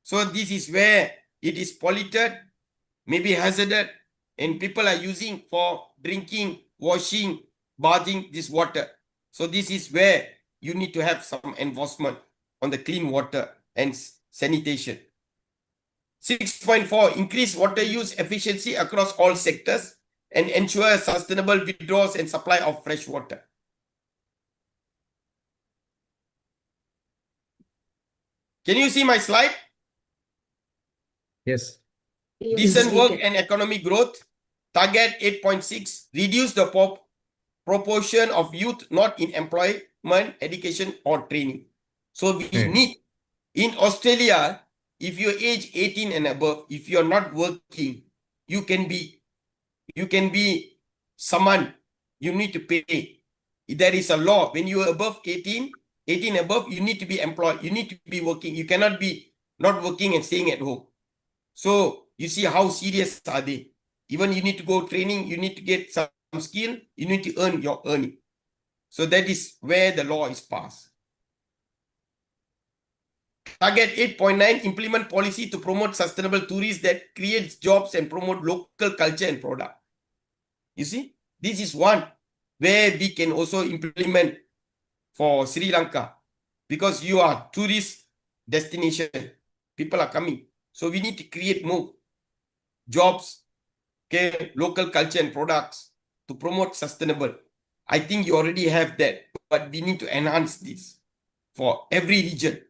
So this is where it is polluted, maybe hazardous, and people are using for drinking, washing, bathing this water. So this is where you need to have some enforcement on the clean water and sanitation. 6.4, increase water use efficiency across all sectors and ensure sustainable withdrawals and supply of fresh water. Can you see my slide? Yes. Decent work and economic growth. Target 8.6, reduce the proportion of youth not in employment, education or training. So we need, in Australia, if you're age 18 and above, if you're not working, you can be someone you need to pay. There is a law, when you are above 18 above, you need to be employed, you need to be working. You cannot be not working and staying at home. So you see how serious are they? Even you need to go training, you need to get some skill, you need to earn your earning. So that is where the law is passed. Target 8.9, implement policy to promote sustainable tourism that creates jobs and promote local culture and product. You see, this is one where we can also implement for Sri Lanka, because you are tourist destination. People are coming. So we need to create more jobs, okay, local culture and products to promote sustainable. I think you already have that, but we need to enhance this for every region.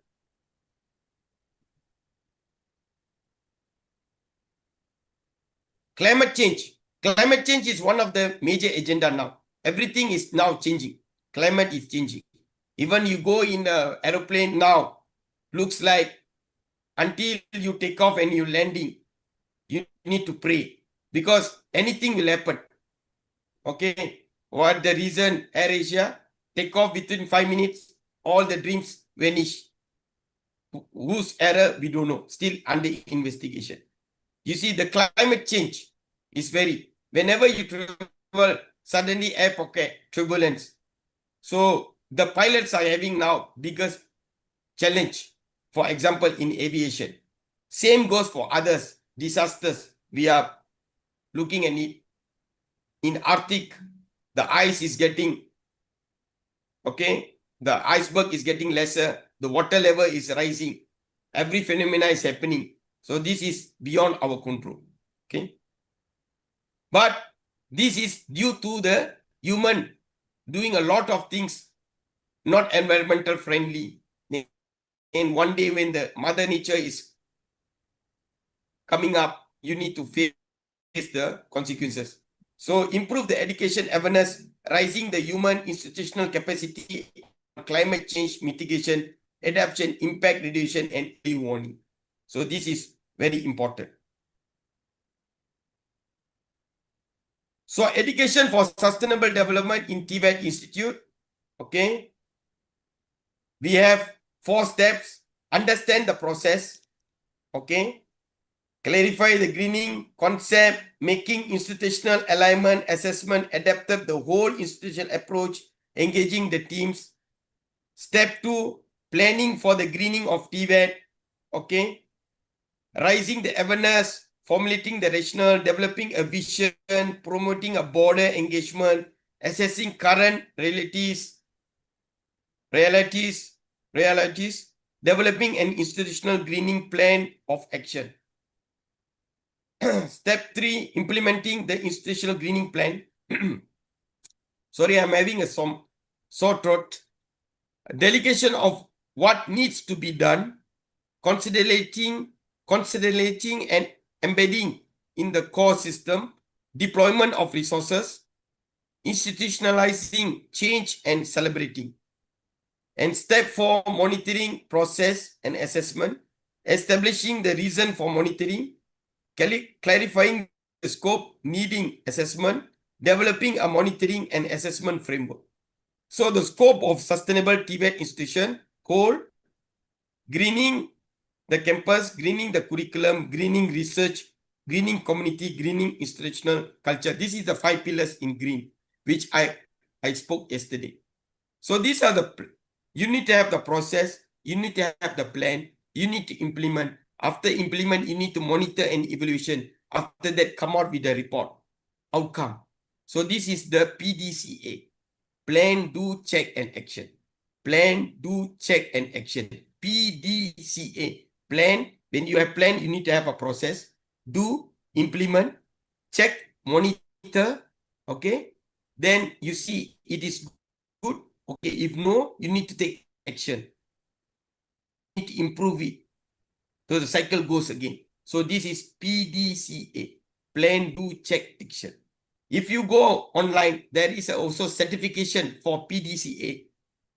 Climate change. Climate change is one of the major agenda now. Everything is now changing. Climate is changing. Even you go in an aeroplane now, looks like until you take off and you're landing, you need to pray because anything will happen. Okay. What the reason? Air Asia, take off within 5 minutes, all the dreams vanish. Whose error? We don't know. Still under investigation. You see, the climate change is very, whenever you travel, suddenly air pocket, turbulence. So the pilots are having now biggest challenge, for example, in aviation. Same goes for others, disasters. We are looking at it. In Arctic, the ice is getting, okay, the iceberg is getting lesser, the water level is rising. Every phenomena is happening. So this is beyond our control, okay? But this is due to the human doing a lot of things not environmental friendly. And one day when the mother nature is coming up, you need to face the consequences. So improve the education awareness, rising the human institutional capacity, climate change mitigation, adaptation, impact reduction, and early warning. So this is very important. So education for sustainable development in TVET Institute. Okay. We have 4 steps. Understand the process. Okay. Clarify the greening concept, making institutional alignment, assessment, adaptive the whole institutional approach, engaging the teams. Step 2, planning for the greening of TVET. Okay. Rising the awareness, formulating the rationale, developing a vision, promoting a broader engagement, assessing current realities, developing an institutional greening plan of action. Step 3, implementing the institutional greening plan. Sorry, I'm having a sore throat. Delegation of what needs to be done, considerating and embedding in the core system, deployment of resources, institutionalizing change and celebrating. And step 4, monitoring process and assessment, establishing the reason for monitoring, clarifying the scope needing assessment, developing a monitoring and assessment framework. So the scope of sustainable TVET institution, hold, greening the campus, greening the curriculum, greening research, greening community, greening institutional culture. This is the 5 pillars in green, which I spoke yesterday. So these are you need to have the process, you need to have the plan, you need to implement. After implement, you need to monitor and evaluation. After that, come out with a report. outcome. So this is the PDCA. Plan, do, check, and action. Plan, do, check, and action. PDCA. Plan. When you have plan, you need to have a process. Do, implement, check, monitor. Okay. Then you see it is good. Okay. If no, you need to take action. You need to improve it. So the cycle goes again. So this is PDCA. Plan, do, check, action. If you go online, there is also certification for PDCA.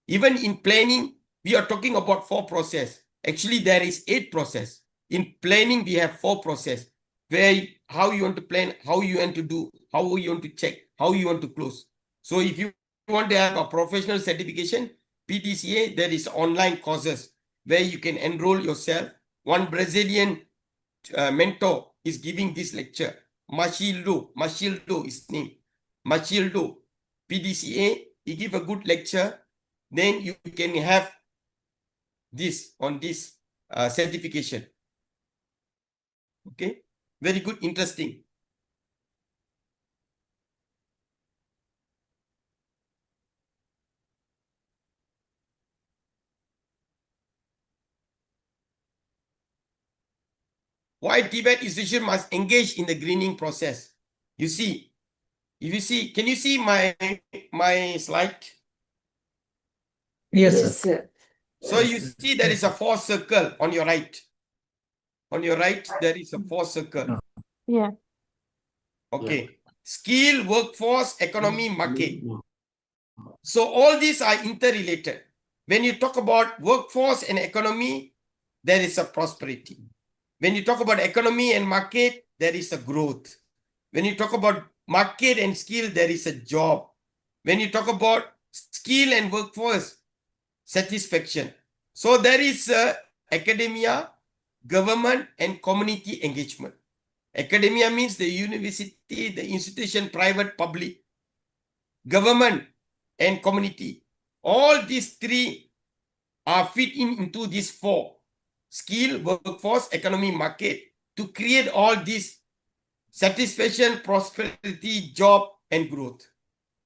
Even in planning, we are talking about 4 process. Actually, there is 8 process. In planning, we have 4 process. Where how you want to plan, how you want to do, how you want to check, how you want to close. So if you want to have a professional certification, PDCA, there is online courses where you can enroll yourself. One Brazilian mentor is giving this lecture. Machildo is his name. Machildo, PDCA, he give a good lecture. Then you can have this on this certification. Okay, very good, interesting. Why TVET institution must engage in the greening process? You see, if you see, can you see my slide? Yes, sir. So you see there is a 4 circle on your right. On your right, there is a 4 circle. Yeah. Okay. Skill, workforce, economy, market. So all these are interrelated. When you talk about workforce and economy, there is a prosperity. When you talk about economy and market, there is a growth. When you talk about market and skill, there is a job. When you talk about skill and workforce, satisfaction. So there is academia, government, and community engagement. Academia means the university, the institution, private, public, government, and community. All these 3 are fit into these 4: skill, workforce, economy, market, to create all these satisfaction, prosperity, job, and growth.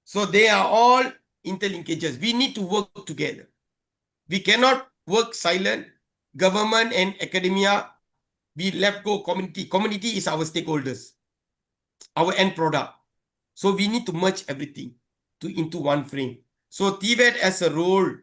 So they are all interlinkages. We need to work together. We cannot work silent. Government and academia, we left go community. Community is our stakeholders, our end product. So we need to merge everything into one frame. So TVET as a role,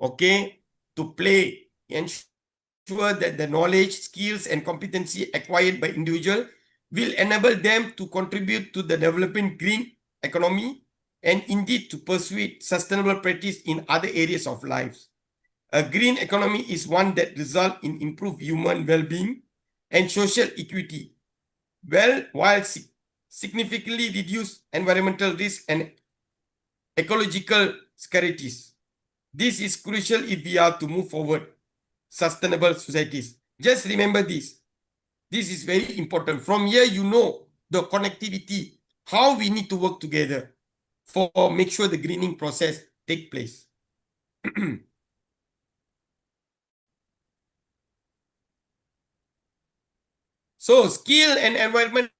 okay, to play, ensure that the knowledge, skills, and competency acquired by individual will enable them to contribute to the developing green economy and indeed to pursue sustainable practice in other areas of life. A green economy is one that results in improved human well-being and social equity, while significantly reduce environmental risk and ecological scarcities. This is crucial if we are to move forward sustainable societies. Just remember this. This is very important. From here, you know the connectivity, how we need to work together for make sure the greening process take place. So skill and environment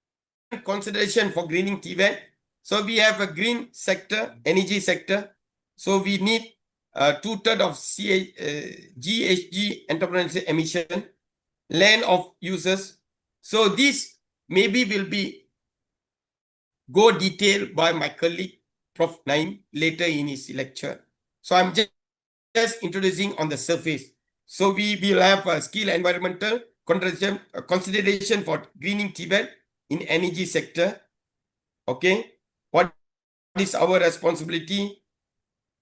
consideration for greening TVET. So we have a green sector, energy sector. So we need 2/3 of GHG entrepreneurship emission, land of users. So this maybe will be go detailed by my colleague, Prof. Naeem, later in his lecture. So I'm just introducing on the surface. So we will have a skill environmental consideration for greening TVET in energy sector. Okay. What is our responsibility?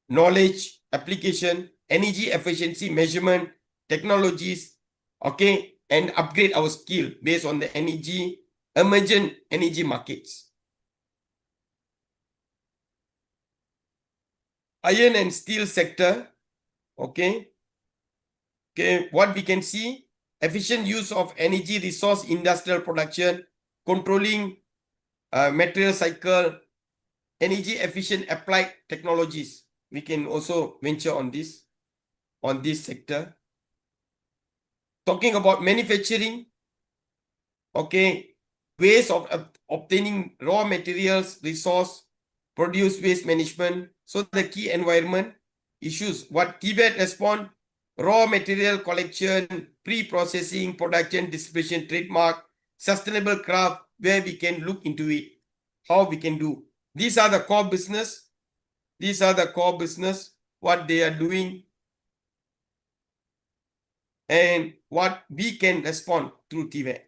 Knowledge, application, energy efficiency measurement, technologies, okay, and upgrade our skill based on the emergent energy markets. Iron and steel sector, okay. Okay, what we can see, efficient use of energy resource industrial production, controlling material cycle, energy efficient applied technologies. We can also venture on this sector. Talking about manufacturing, okay, ways of obtaining raw materials, resource, produce waste management. So the key environment issues, what TVET respond, raw material collection, pre-processing, production, distribution, trademark, sustainable craft, where we can look into it, how we can do. These are the core business. These are the core business, what they are doing, and what we can respond through TVET.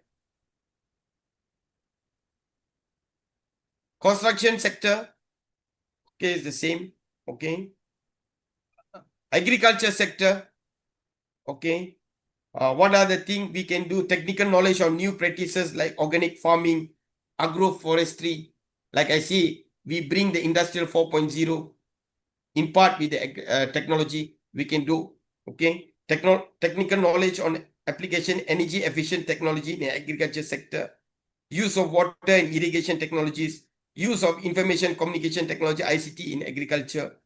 Construction sector, okay, is the same, okay. Agriculture sector, okay. What are the things we can do? Technical knowledge of new practices like organic farming, agroforestry. Like I see, we bring the industrial 4.0 in part with the technology we can do, okay. Technical knowledge on application energy efficient technology in the agriculture sector, use of water and irrigation technologies, use of information communication technology, ICT in agriculture.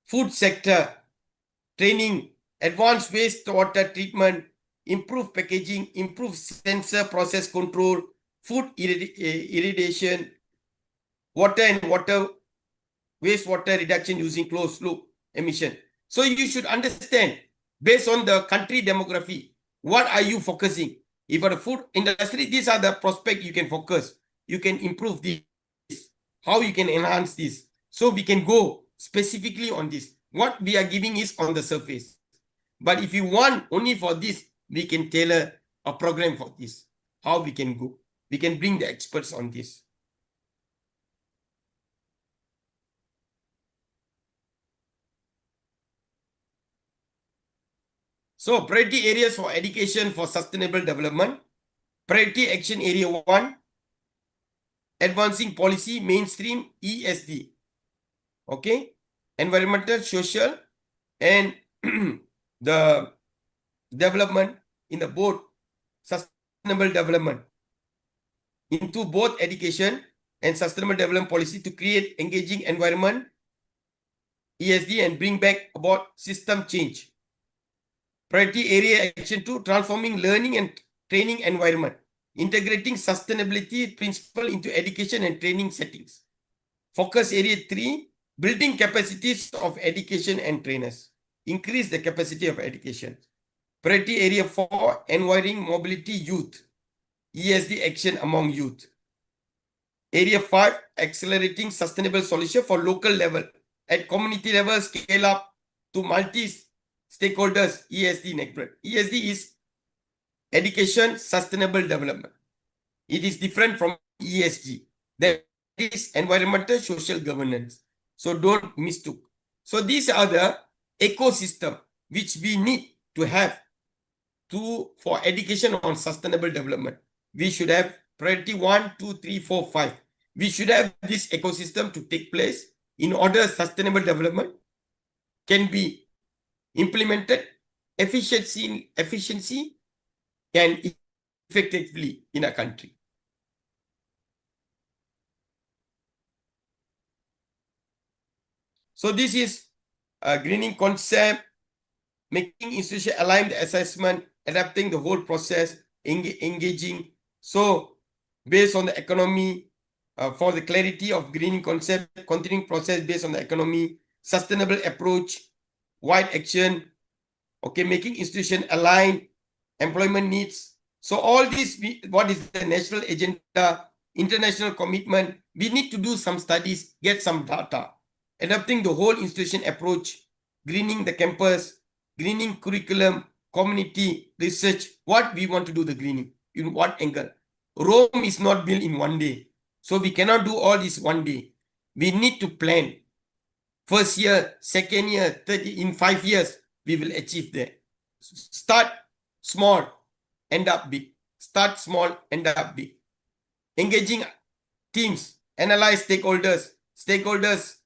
Food sector, training, advanced wastewater treatment, improve packaging, improve sensor process control, food irradiation, water and wastewater reduction using closed loop emission. So you should understand, based on the country demography, what are you focusing? If for the food industry, these are the prospects you can focus. You can improve this. How you can enhance this. So we can go specifically on this. What we are giving is on the surface. But if you want only for this, we can tailor a program for this. How we can go. We can bring the experts on this. So priority areas for education for sustainable development. Priority action area 1, advancing policy mainstream ESD. Okay, environmental, social, and the development in the both sustainable development into both education and sustainable development policy to create engaging environment ESD and bring back about system change. Priority area action 2, transforming learning and training environment, integrating sustainability principle into education and training settings. Focus area 3, building capacities of education and trainers, increase the capacity of education. Priority area 4, environment mobility youth, ESD action among youth. Area 5, accelerating sustainable solution for local level, at community level, scale up to multi-stakeholders, ESD network. ESD is education sustainable development. It is different from ESG. That is environmental social governance. So don't mistook. So these are the ecosystem which we need to have for education on sustainable development. We should have priority 1, 2, 3, 4, 5. We should have this ecosystem to take place in order sustainable development can be implemented efficiency and effectively in a country. So this is a greening concept, making institution align the assessment, adapting the whole process, engaging. So based on the economy, for the clarity of greening concept, continuing process based on the economy, sustainable approach, wide action, okay, making institution align, employment needs. So all this, what is the national agenda, international commitment, we need to do some studies, get some data, adapting the whole institution approach, greening the campus, greening curriculum, community, research, what we want to do the greening, in what angle. Rome is not built in one day. So we cannot do all this one day. We need to plan. First year, second year, third year, in 5 years, we will achieve that. Start small, end up big. Start small, end up big. Engaging teams, analyze stakeholders,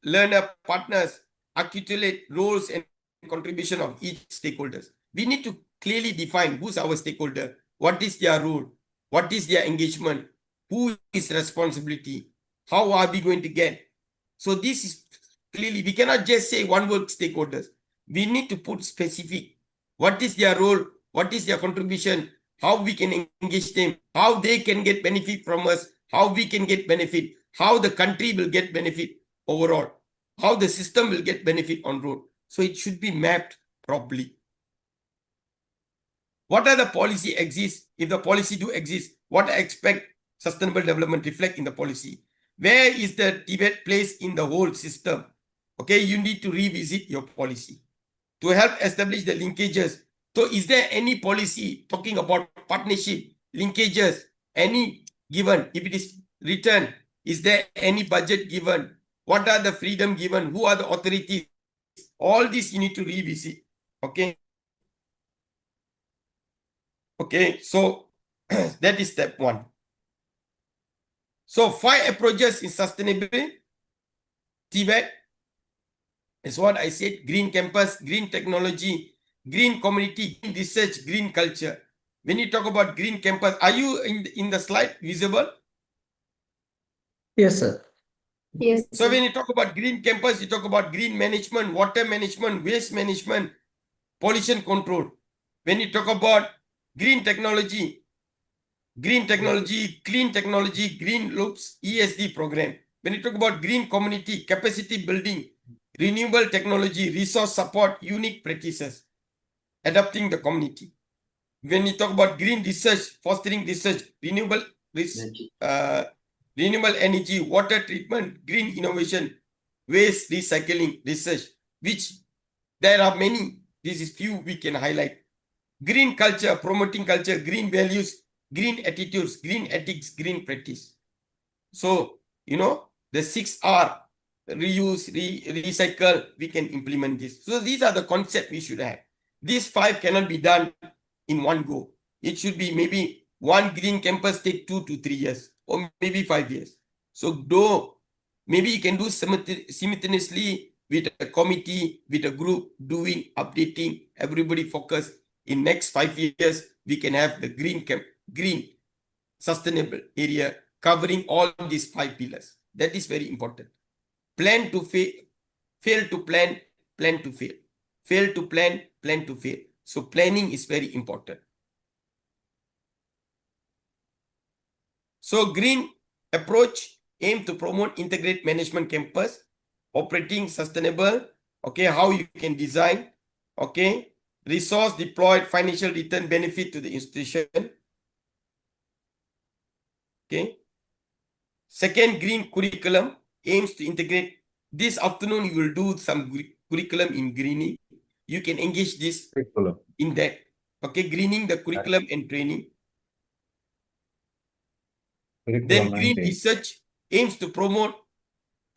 learner, partners, articulate roles and contribution of each stakeholders. We need to clearly define who's our stakeholder, what is their role, what is their engagement, who is responsibility, how are we going to get. So this is clearly, we cannot just say one word stakeholders. We need to put specific, what is their role, what is their contribution, how we can engage them, how they can get benefit from us, how we can get benefit, how the country will get benefit overall, how the system will get benefit on road. So it should be mapped properly. What are the policy exist? If the policy do exist, what I expect sustainable development reflect in the policy? Where is the TVET place in the whole system? Okay, you need to revisit your policy to help establish the linkages. So is there any policy talking about partnership, linkages, any given? If it is written, is there any budget given? What are the freedom given? Who are the authorities? All this you need to revisit. Okay. Okay, so that is step one. So 5 approaches in sustainability. TVET is what I said: green campus, green technology, green community, green research, green culture. When you talk about green campus, are you in the slide visible? Yes, sir. Yes, So sir. when you talk about green campus, you talk about green management, water management, waste management, pollution control. When you talk about green technology, clean technology, green loops, ESD program. When you talk about green community, capacity building, renewable technology, resource support, unique practices, adapting the community. When you talk about green research, fostering research, renewable energy, water treatment, green innovation, waste recycling research, which there are many. This is few we can highlight. Green culture, promoting culture, green values, green attitudes, green ethics, green practice. So, you know, the 6R, reuse, recycle, we can implement this. So these are the concepts we should have. These 5 cannot be done in one go. It should be maybe one green campus take 2 to 3 years, or maybe 5 years. So though maybe you can do simultaneously with a committee, with a group, doing, updating, everybody focus. In next 5 years, we can have the green sustainable area covering all these 5 pillars. That is very important. Plan to fail, fail to plan, plan to fail. Fail to plan, plan to fail. So planning is very important. So green approach aim to promote integrate management campus, operating sustainable, okay, how you can design, okay, resource deployed, financial return benefit to the institution. Okay. Second, green curriculum aims to integrate. This afternoon, you will do some curriculum in greening. You can engage this in that. Okay, greening the curriculum and training. Then green research aims to promote,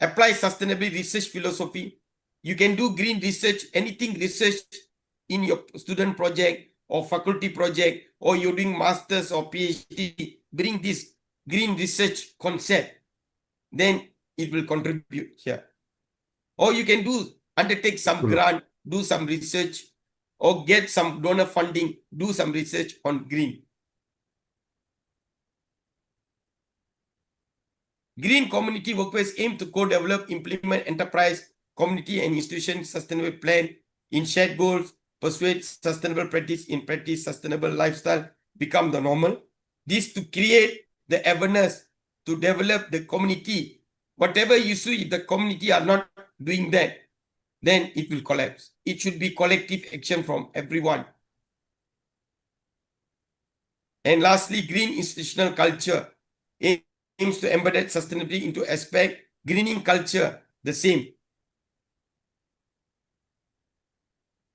apply sustainability research philosophy. You can do green research, anything research in your student project or faculty project, or you're doing masters or PhD, bring this green research concept, then it will contribute here. Or you can undertake some grant, do some research, or get some donor funding, do some research on green. Green community workplace aim to co-develop, implement enterprise, community and institution sustainable plan in shared goals, persuade sustainable practice in practice, sustainable lifestyle become the normal. This to create the awareness to develop the community. Whatever you see, if the community are not doing that, then it will collapse. It should be collective action from everyone. And lastly, green institutional culture aims to embed sustainability into aspect, greening culture, the same.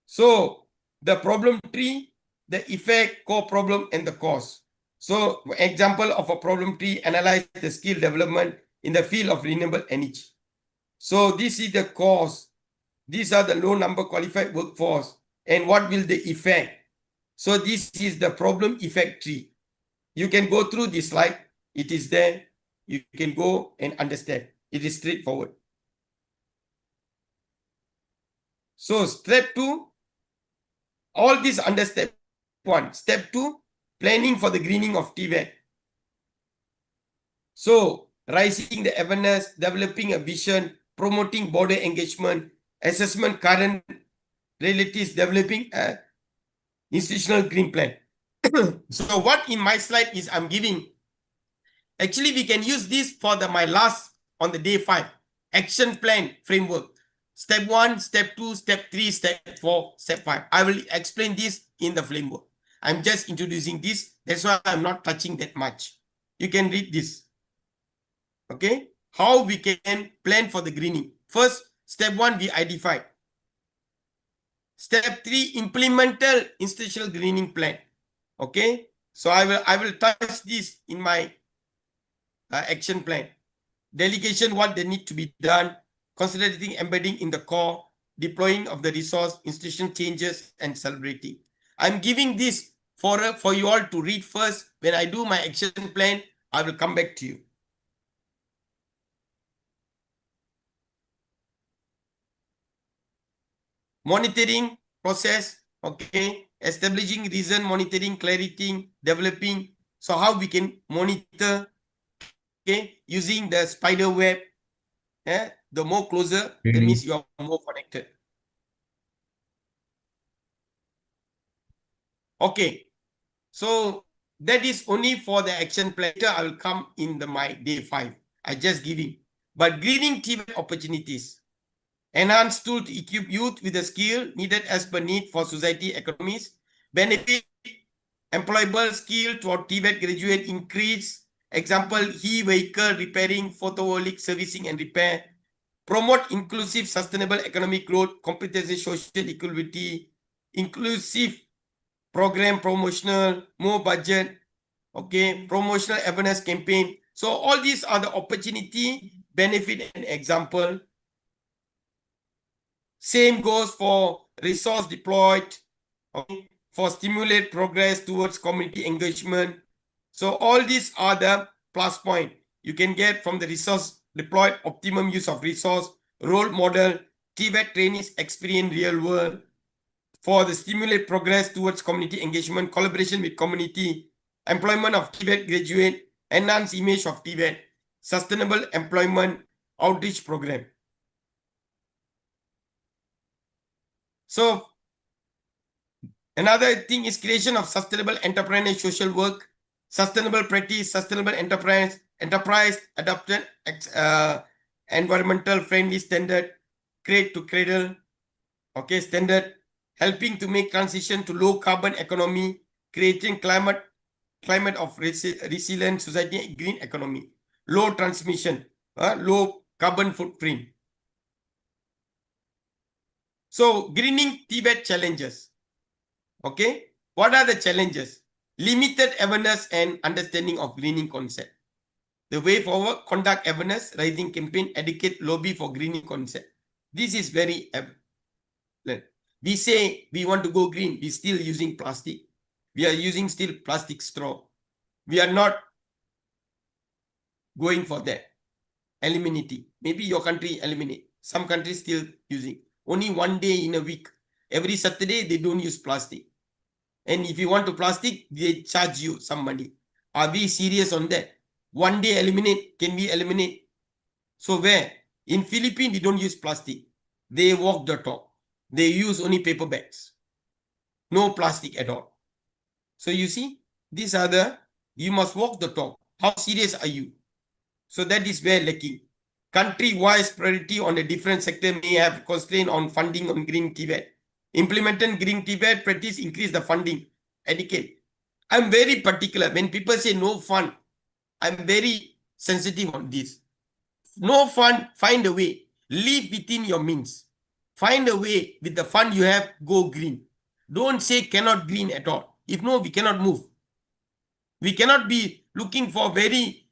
So the problem tree, the effect, core problem, and the cause. So example of a problem tree, analyze the skill development in the field of renewable energy. So this is the cause. These are the low number qualified workforce. And what will the effect? So this is the problem effect tree. You can go through this slide. It is there. You can go and understand. It is straightforward. So step 2, all this under step 1. Step 2, planning for the greening of TVET. So raising the awareness, developing a vision, promoting border engagement, assessment current realities, developing a institutional green plan. So what in my slide is I'm giving, actually we can use this for my last on the day 5 action plan framework. Step 1, step 2, step 3, step 4, step 5. I will explain this in the framework. I'm just introducing this. That's why I'm not touching that much. You can read this. Okay. How we can plan for the greening. First, step 1, we identify. Step 3, implemental institutional greening plan. Okay. So I will touch this in my action plan. Delegation, what they need to be done, considering embedding in the core, deploying of the resource, institution changes, and celebrating. I'm giving this for you all to read first. When I do my action plan, I will come back to you. Monitoring process, okay, establishing reason, monitoring, clarity, developing. So how we can monitor, okay, using the spider web. The more closer, that means you are more connected. Okay, so that is only for the action plan. Later I will come in my day 5. I just giving. But greening TVET opportunities. Enhanced tool to equip youth with the skill needed as per need for society economies. Benefit employable skill to our TVET graduate increase. Example, e-vehicle repairing, photovoltaic servicing and repair. Promote inclusive sustainable economic growth, competency, social equality, inclusive program, promotional, more budget, okay, promotional awareness campaign. So all these are the opportunity, benefit, and example. Same goes for resource deployed, okay, for stimulate progress towards community engagement. So all these are the plus point you can get from the resource deployed, optimum use of resource, role model, TVET trainees experience real world. For the stimulate progress towards community engagement, collaboration with community, employment of TVET graduate, enhance image of TVET, sustainable employment outreach program. So another thing is creation of sustainable enterprise social work, sustainable practice, sustainable enterprise adoption, environmental friendly standard, create to cradle, okay, standard, helping to make transition to low carbon economy, creating climate of resilient society, green economy, low transmission, low carbon footprint. So greening TVET challenges. Okay, what are the challenges? Limited awareness and understanding of greening concept. The way forward, conduct awareness, raising campaign, educate, lobby for greening concept. This is very we say we want to go green, we're still using plastic. We are using still plastic straw. We are not going for that. Eliminating. Maybe your country eliminate. Some countries still using. Only one day in a week. Every Saturday, they don't use plastic. And if you want to plastic, they charge you some money. Are we serious on that? One day eliminate, can we eliminate? So where? In Philippines, they don't use plastic. They walk the talk. They use only paper bags. No plastic at all. So you see, these are you must walk the talk. How serious are you? So that is where lacking. Country-wise priority on a different sector may have constraint on funding on green TVET. Implementing green TVET practice increase the funding. Educate. I'm very particular. When people say no fund, I'm very sensitive on this. No fund, find a way. Live within your means. Find a way with the fund you have, go green. Don't say cannot green at all. If no, we cannot move. We cannot be looking for very,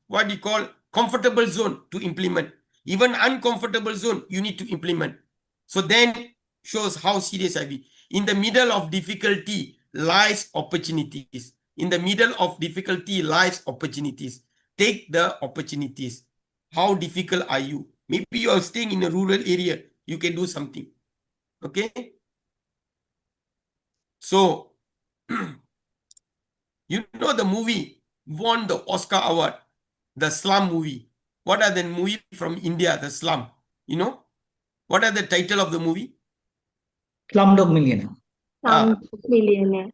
what do you call, comfortable zone to implement. Even uncomfortable zone, you need to implement. So then shows how serious are we. In the middle of difficulty lies opportunities. In the middle of difficulty lies opportunities. Take the opportunities. How difficult are you? Maybe you are staying in a rural area. You can do something. Okay. So, you know the movie won the Oscar award, the Slum movie. What are the movie from India, the Slum? You know? What are the title of the movie? Slumdog Millionaire. Some millionaire.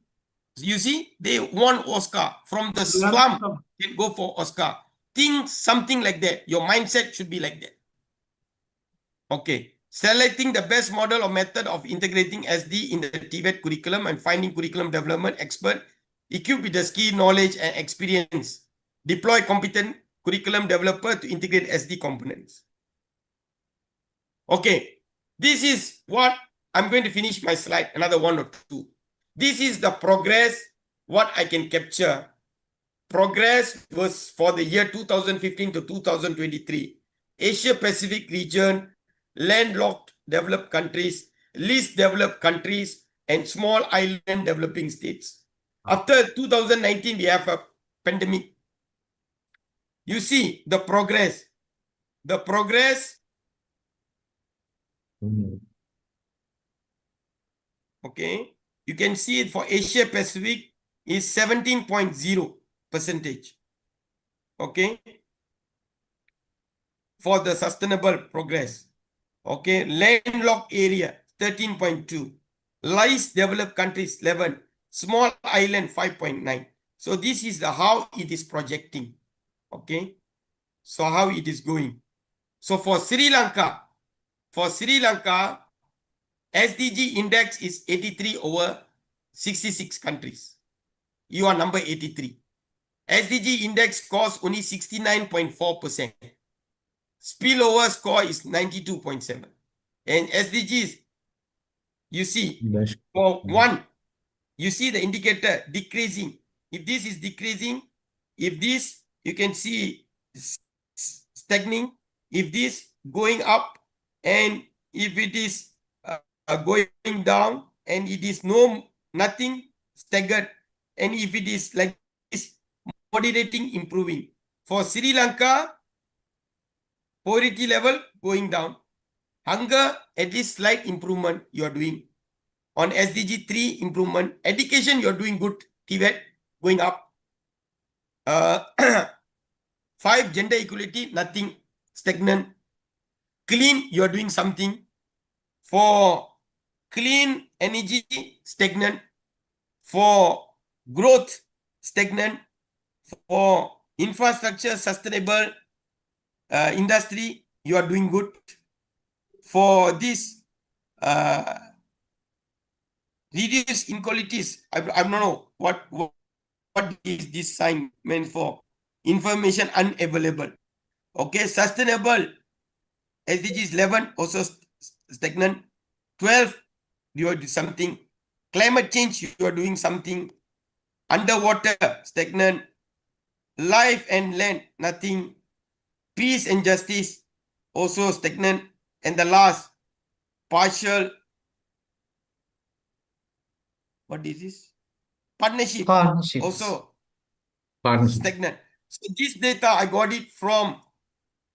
You see, they won Oscar. From the slum, they go for Oscar. Think something like that. Your mindset should be like that. Okay. Selecting the best model or method of integrating SD in the TVET curriculum and finding curriculum development expert equipped with the skill, knowledge, and experience. Deploy competent curriculum developer to integrate SD components. Okay. This is what I'm going to finish my slide, another one or two. This is the progress, what I can capture. Progress was for the year 2015 to 2023. Asia Pacific region, landlocked developed countries, least developed countries, and small island developing states. After 2019, we have a pandemic. You see the progress. The progress. Okay. You can see it for Asia Pacific is 17.0%. Okay. For the sustainable progress. Okay. Landlocked area 13.2. Least developed countries 11. Small island 5.9. So this is the how it is projecting. Okay. So how it is going. So for Sri Lanka, SDG index is 83 over 66 countries. You are number 83. SDG index scores only 69.4%. Spillover score is 92.7. And SDGs, you see, for one, you see the indicator decreasing. If this is decreasing, if this, you can see stagnating. If this going up, and if it is going down, and it is nothing staggered, and if it is like this, moderating, improving. For Sri Lanka, poverty level going down. Hunger, at least slight improvement you are doing. On SDG 3, improvement. Education, you are doing good. TVET, going up. 5, gender equality, nothing, stagnant. Clean, you are doing something. For clean energy, stagnant. For growth, stagnant. For infrastructure, sustainable industry, you are doing good. For this reduce inequalities, I don't know what is this sign meant for. Information unavailable. Okay, sustainable SDGs 11 also stagnant. 12, you are doing something. Climate change, you are doing something. Underwater, stagnant. Life and land, nothing. Peace and justice, also stagnant. And the last, partial, what is this? Partnership, also stagnant. So this data, I got it from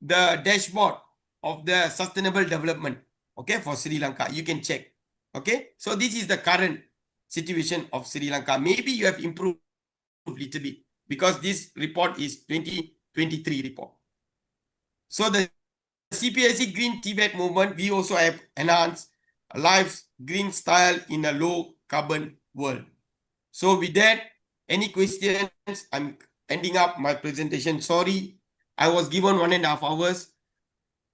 the dashboard of the sustainable development, okay, for Sri Lanka. You can check, okay. So this is the current situation of Sri Lanka. Maybe you have improved a little bit because this report is 2023 report. So the CPIC Green TVET movement, we also have enhanced life's green style in a low carbon world. So with that, any questions? I'm ending up my presentation. Sorry, I was given 1.5 hours.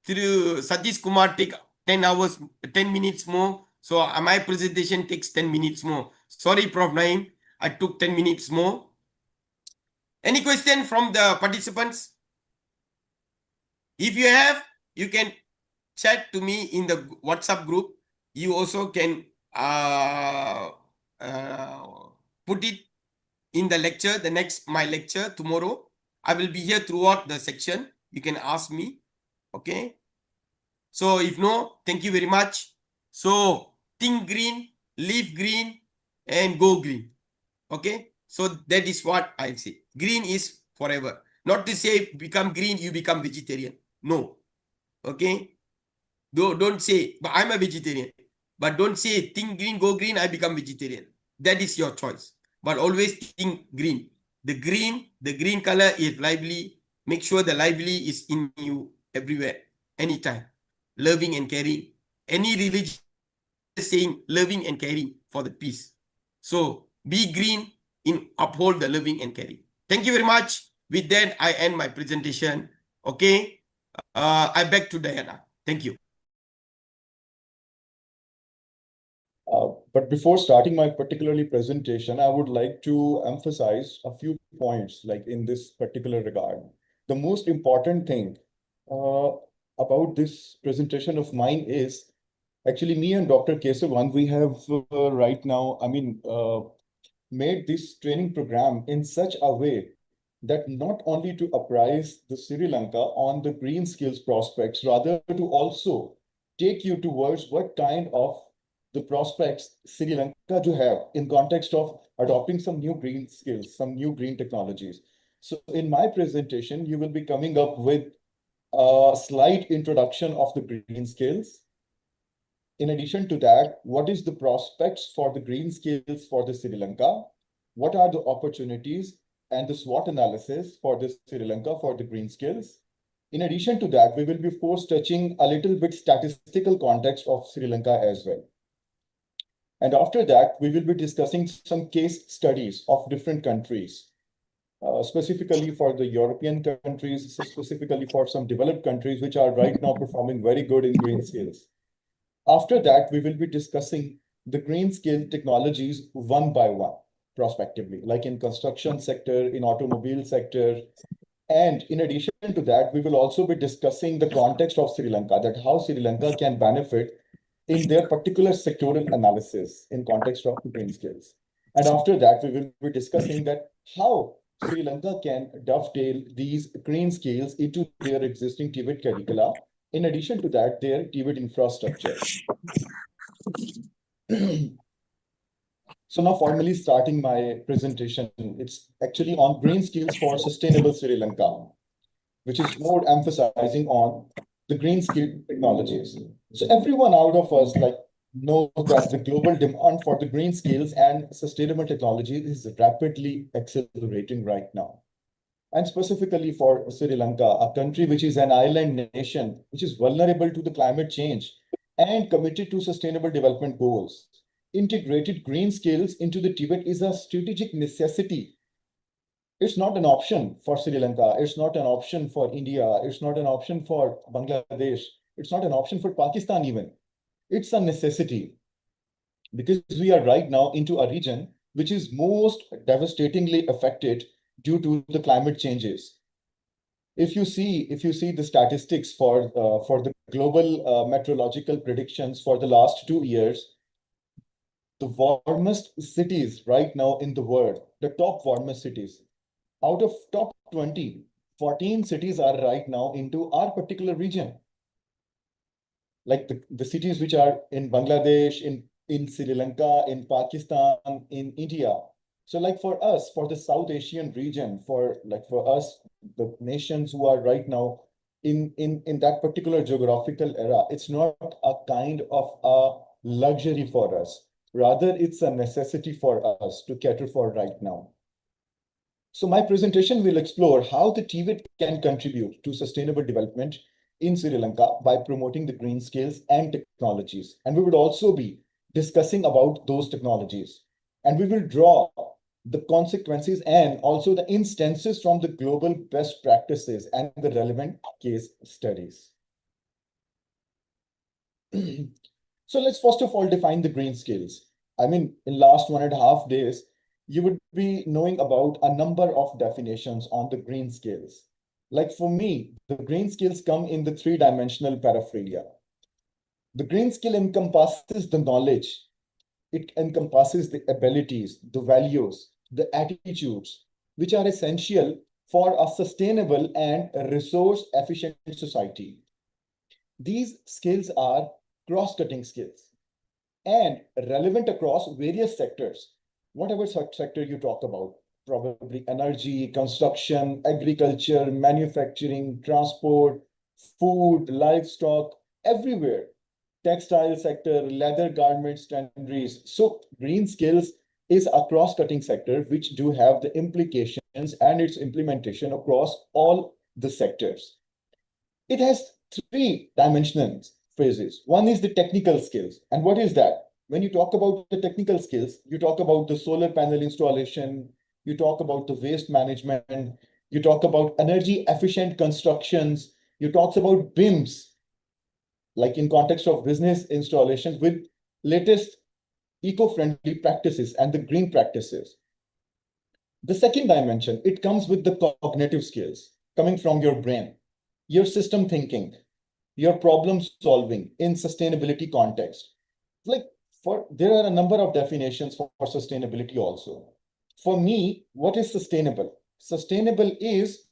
Through Satish Kumar take 10 minutes more. So my presentation takes 10 minutes more. Sorry, Prof. Naeem, I took 10 minutes more. Any question from the participants? If you have, you can chat to me in the WhatsApp group. You also can put it in the lecture, my lecture tomorrow. I will be here throughout the section. You can ask me. Okay. So if no, thank you very much. So think green, live green, and go green. Okay. So that is what I say. Green is forever. Not to say become green, you become vegetarian. No. Okay. Don't say, but I'm a vegetarian. But don't say think green, go green, I become vegetarian. That is your choice. But always think green. The green color is lively. Make sure the lively is in you everywhere, anytime. Loving and caring. Any religion saying loving and caring for the peace. So be green in uphold the loving and caring. Thank you very much. With that, I end my presentation. Okay. I back to Diana. Thank you. But before starting my particularly presentation, I would like to emphasize a few points like in this particular regard. The most important thing about this presentation of mine is actually me and Dr. Kesavan, we have right now, made this training program in such a way that not only to apprise the Sri Lanka on the green skills prospects, rather to also take you towards what kind of the prospects Sri Lanka to have in context of adopting some new green skills, some new green technologies. So in my presentation, you will be coming up with a slight introduction of the green skills. In addition to that, what is the prospects for the green skills for the Sri Lanka? What are the opportunities and the SWOT analysis for the Sri Lanka for the green skills? In addition to that, we will be, of course, touching a little bit statistical context of Sri Lanka as well. And after that, we will be discussing some case studies of different countries, specifically for the European countries, specifically for some developed countries, which are right now performing very good in green skills. After that, we will be discussing the green skill technologies one by one, prospectively, like in construction sector, in automobile sector. And in addition to that, we will also be discussing the context of Sri Lanka, that how Sri Lanka can benefit in their particular sectoral analysis in context of green skills. And after that, we will be discussing that how Sri Lanka can dovetail these green skills into their existing TVET curricula. In addition to that, their TVET infrastructure. So now formally starting my presentation, it's actually on green skills for sustainable Sri Lanka, which is more emphasizing on the green skill technologies. So everyone out of us knows that the global demand for the green skills and sustainable technology is rapidly accelerating right now. And specifically for Sri Lanka, a country which is an island nation, which is vulnerable to the climate change and committed to sustainable development goals. Integrated green skills into the TVET is a strategic necessity. It's not an option for Sri Lanka. It's not an option for India. It's not an option for Bangladesh. It's not an option for Pakistan even. It's a necessity because we are right now into a region which is most devastatingly affected due to the climate changes. If you see the statistics for the global meteorological predictions for the last 2 years, the warmest cities right now in the world, the top warmest cities, out of top 20, 14 cities are right now into our particular region. Like the cities which are in Bangladesh, in Sri Lanka, in Pakistan, in India. So like for us, for the South Asian region, for us, the nations who are right now in that particular geographical era, it's not a kind of a luxury for us. Rather, it's a necessity for us to cater for right now. So my presentation will explore how the TVET can contribute to sustainable development in Sri Lanka by promoting the green skills and technologies. And we would also be discussing about those technologies. And we will draw the consequences and also the instances from the global best practices and the relevant case studies. So let's first of all define the green skills. I mean, in last 1.5 days, you would be knowing about a number of definitions on the green skills. Like for me, the green skills come in the 3-dimensional paraphernalia. The green skill encompasses the knowledge. It encompasses the abilities, the values, the attitudes, which are essential for a sustainable and resource-efficient society. These skills are cross-cutting skills and relevant across various sectors. Whatever sector you talk about, probably energy, construction, agriculture, manufacturing, transport, food, livestock, everywhere. Textile sector, leather garments, tanneries. So green skills is a cross-cutting sector which do have the implications and its implementation across all the sectors. It has 3 dimensional phases. One is the technical skills. And what is that? when you talk about the technical skills, you talk about the solar panel installation, you talk about the waste management, you talk about energy efficient constructions, you talk about BIMs, like in context of business installations with latest eco-friendly practices and the green practices. The second dimension, it comes with the cognitive skills coming from your brain, your system thinking, your problem solving in sustainability context. Like there are a number of definitions for sustainability also. For me, what is sustainable? Sustainable is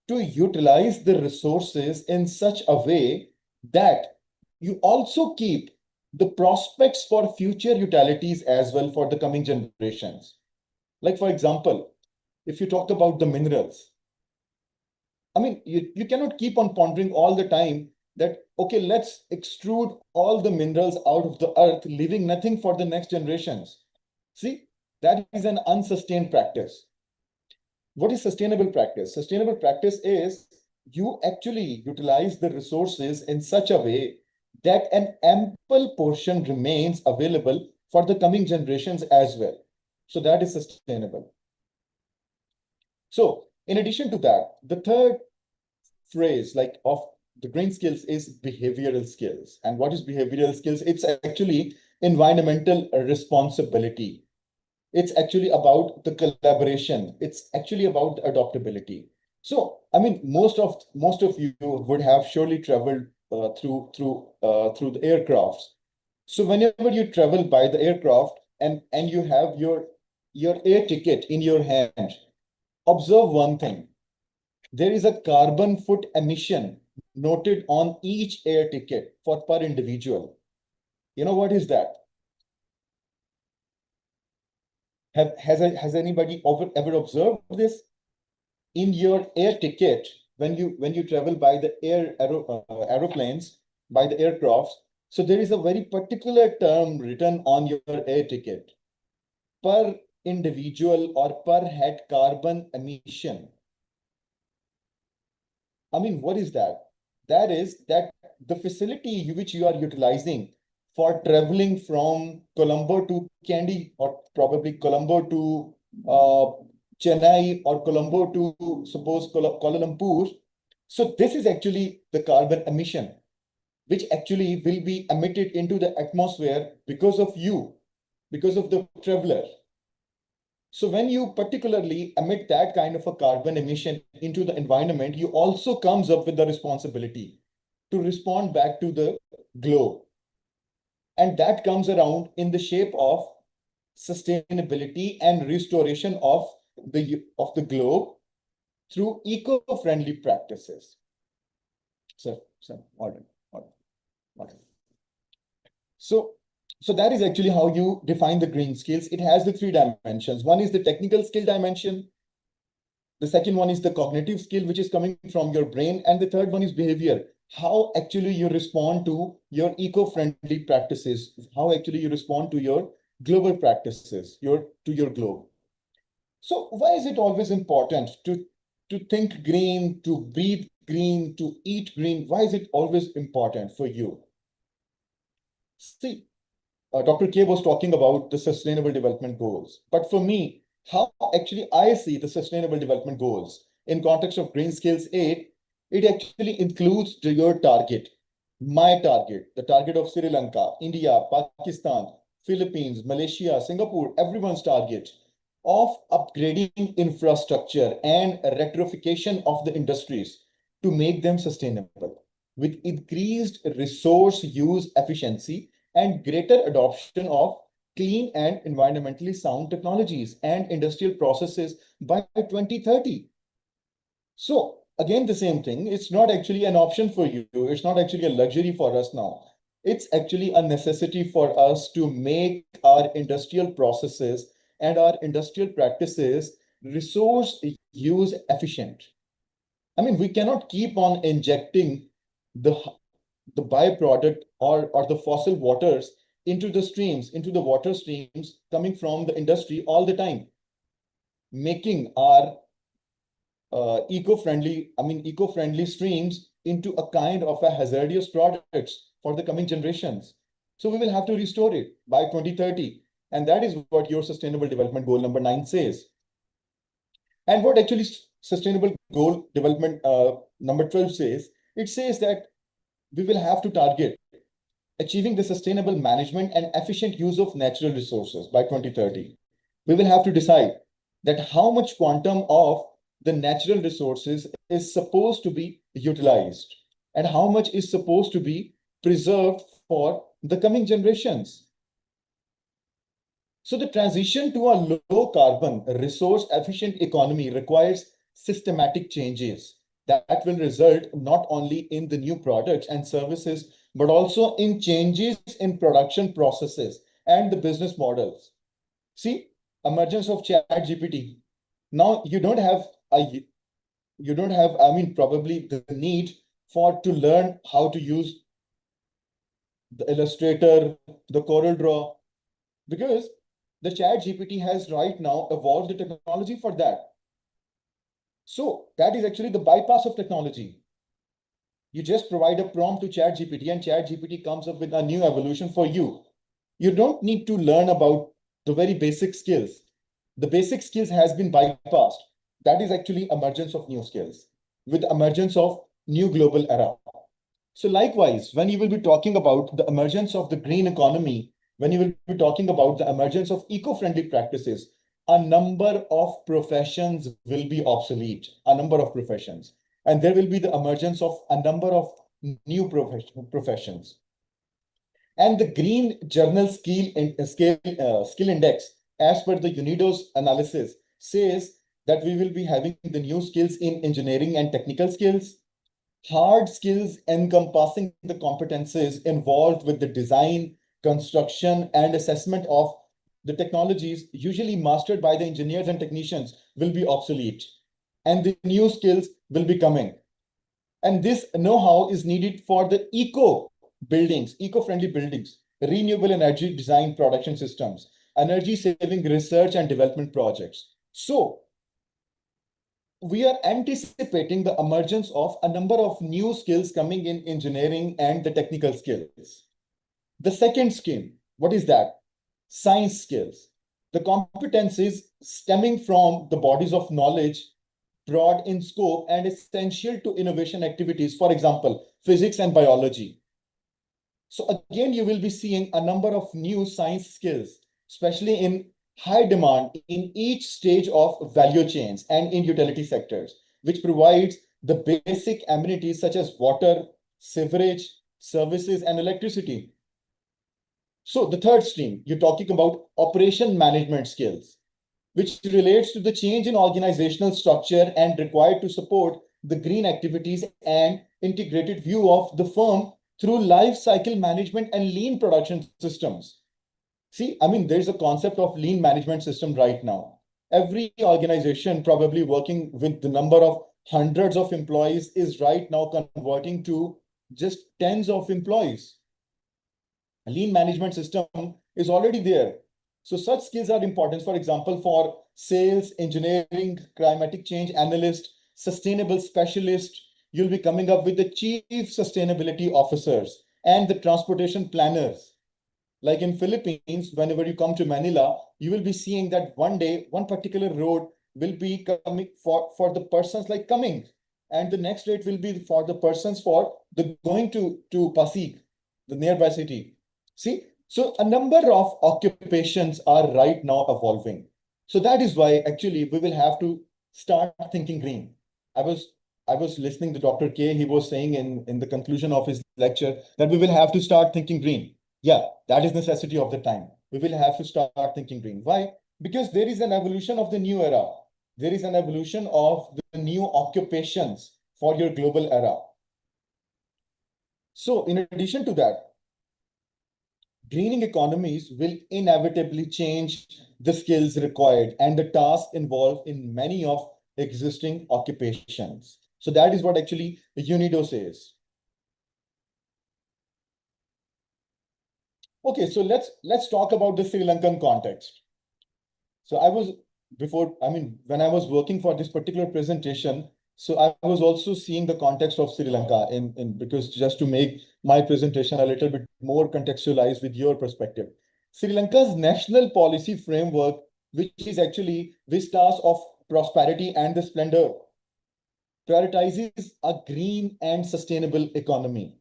to utilize the resources in such a way that you also keep the prospects for future utilities as well for the coming generations. Like, for example, if you talk about the minerals, I mean, you cannot keep on pondering all the time that, okay, let's extrude all the minerals out of the earth, leaving nothing for the next generations. See, that is an unsustained practice. What is sustainable practice? Sustainable practice is you actually utilize the resources in such a way that an ample portion remains available for the coming generations as well. So that is sustainable. So in addition to that, the third phrase like of the green skills is behavioral skills. And what is behavioral skills? It's actually environmental responsibility. It's actually about the collaboration. It's actually about the adaptability. So, I mean, most of you would have surely traveled through the aircrafts. So whenever you travel by the aircraft and you have your air ticket in your hand, observe one thing. There is a carbon foot emission noted on each air ticket for per individual. You know what is that? Has anybody ever observed this? In your air ticket, when you travel by the aeroplanes, by the aircrafts, so there is a very particular term written on your air ticket. Per individual or per head carbon emission. I mean, what is that? That is that the facility which you are utilizing for traveling from Colombo to Kandy, or probably Colombo to Chennai, or Colombo to suppose Kuala Lumpur. So this is actually the carbon emission, which actually will be emitted into the atmosphere because of you, because of the traveler. So when you particularly emit that kind of a carbon emission into the environment, you also comes up with the responsibility to respond back to the globe. And that comes around in the shape of sustainability and restoration of the globe through eco-friendly practices. Order. So that is actually how you define the green skills. It has the three dimensions. One is the technical skill dimension. The second one is the cognitive skill, which is coming from your brain. And the third one is behavior. How actually you respond to your eco-friendly practices, how actually you respond to your global practices, to your globe. So why is it always important to think green, to breathe green, to eat green? Why is it always important for you? See, Dr. K was talking about the Sustainable Development Goals. But for me, how actually I see the Sustainable Development Goals in context of Green Skills 8, it actually includes your target, my target, the target of Sri Lanka, India, Pakistan, Philippines, Malaysia, Singapore, everyone's target of upgrading infrastructure and retrofittation of the industries to make them sustainable with increased resource use efficiency and greater adoption of clean and environmentally sound technologies and industrial processes by 2030. So again, the same thing, it's not actually an option for you. It's not actually a luxury for us now. It's actually a necessity for us to make our industrial processes and our industrial practices resource use efficient. I mean, we cannot keep on injecting the byproduct or the fossil waters into the water streams coming from the industry all the time, making our eco-friendly streams into a kind of a hazardous products for the coming generations. So we will have to restore it by 2030. And that is what your Sustainable Development Goal number 9 says. And what actually Sustainable Goal Development number 12 says, it says that we will have to target achieving the sustainable management and efficient use of natural resources by 2030. We will have to decide that how much quantum of the natural resources is supposed to be utilized and how much is supposed to be preserved for the coming generations. So the transition to a low carbon, resource efficient economy requires systematic changes that will result not only in the new products and services, but also in changes in production processes and the business models. See, emergence of ChatGPT. Now you don't have, I mean, probably the need to learn how to use the Illustrator, the CorelDRAW, because the ChatGPT has right now evolved the technology for that. So that is actually the bypass of technology. You just provide a prompt to ChatGPT and ChatGPT comes up with a new evolution for you. You don't need to learn about the very basic skills. The basic skills has been bypassed. That is actually emergence of new skills with emergence of new global era. So likewise, when you will be talking about the emergence of the green economy, when you will be talking about the emergence of eco-friendly practices, a number of professions will be obsolete, a number of professions. And there will be the emergence of a number of new professions. And the Green Journal Skill Index, as per the UNIDO's analysis, says that we will be having the new skills in engineering and technical skills, hard skills encompassing the competences involved with the design, construction, and assessment of the technologies usually mastered by the engineers and technicians will be obsolete. And the new skills will be coming. And this know-how is needed for the eco-friendly buildings, renewable energy design production systems, energy-saving research and development projects. So we are anticipating the emergence of a number of new skills coming in engineering and the technical skills. The second skill, what is that? Science skills. The competencies stemming from the bodies of knowledge, broad in scope and essential to innovation activities, for example, physics and biology. So again, you will be seeing a number of new science skills, especially in high demand in each stage of value chains and in utility sectors, which provides the basic amenities such as water, sewerage, services, and electricity. So the third stream, you're talking about operation management skills, which relates to the change in organizational structure and required to support the green activities and integrated view of the firm through life cycle management and lean production systems. See, I mean, there's a concept of lean management system right now. Every organization probably working with the number of hundreds of employees is right now converting to just tens of employees. A lean management system is already there. So such skills are important, for example, for sales, engineering, climatic change analyst, sustainable specialist. You'll be coming up with the chief sustainability officers and the transportation planners. Like in Philippines, whenever you come to Manila, you will be seeing that one day, one particular road will be coming for the persons like coming. And the next day it will be for the persons for the going to Pasig, the nearby city. See, so a number of occupations are right now evolving. So that is why actually we will have to start thinking green. I was listening to Dr. K. He was saying in the conclusion of his lecture that we will have to start thinking green. Yeah, that is necessity of the time. We will have to start thinking green. Why? Because there is an evolution of the new era. There is an evolution of the new occupations for your global era. So in addition to that, greening economies will inevitably change the skills required and the tasks involved in many of existing occupations. So that is what actually UNIDO says. Okay, so let's talk about the Sri Lankan context. So when I was working for this particular presentation, So I was also seeing the context of Sri Lanka because just to make my presentation a little bit more contextualized with your perspective. Sri Lanka's national policy framework, which is actually Vistas of Prosperity and the Splendor, prioritizes a green and sustainable economy.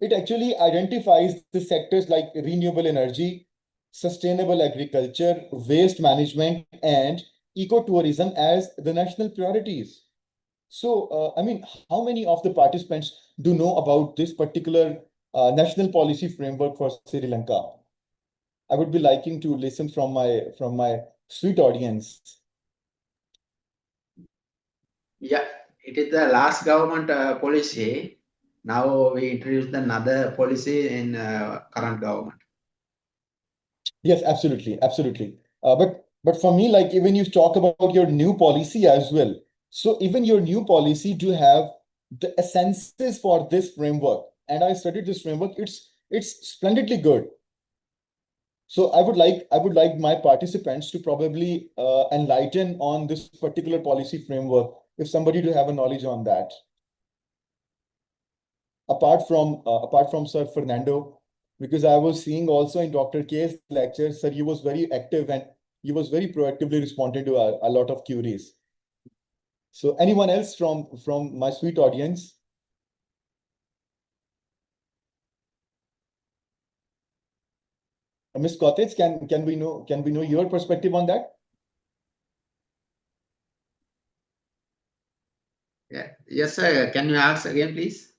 It actually identifies the sectors like renewable energy, sustainable agriculture, waste management, and ecotourism as the national priorities. So, I mean, how many of the participants do know about this particular national policy framework for Sri Lanka? I would be liking to listen from my sweet audience. Yeah, it is the last government policy. Now we introduced another policy in current government. Yes, absolutely, absolutely. But for me, like even you talk about your new policy as well. So even your new policy do have the essences for this framework, and I studied this framework. It's splendidly good. So I would like my participants to probably enlighten on this particular policy framework if somebody do have a knowledge on that. Apart from Sir Fernando, because I was seeing also in Dr. K's lecture, sir, he was very active and he was very proactively responding to a lot of queries. So anyone else from my sweet audience? Ms. Cottage, can we know your perspective on that? Yeah. Yes, sir. Can you ask again, please?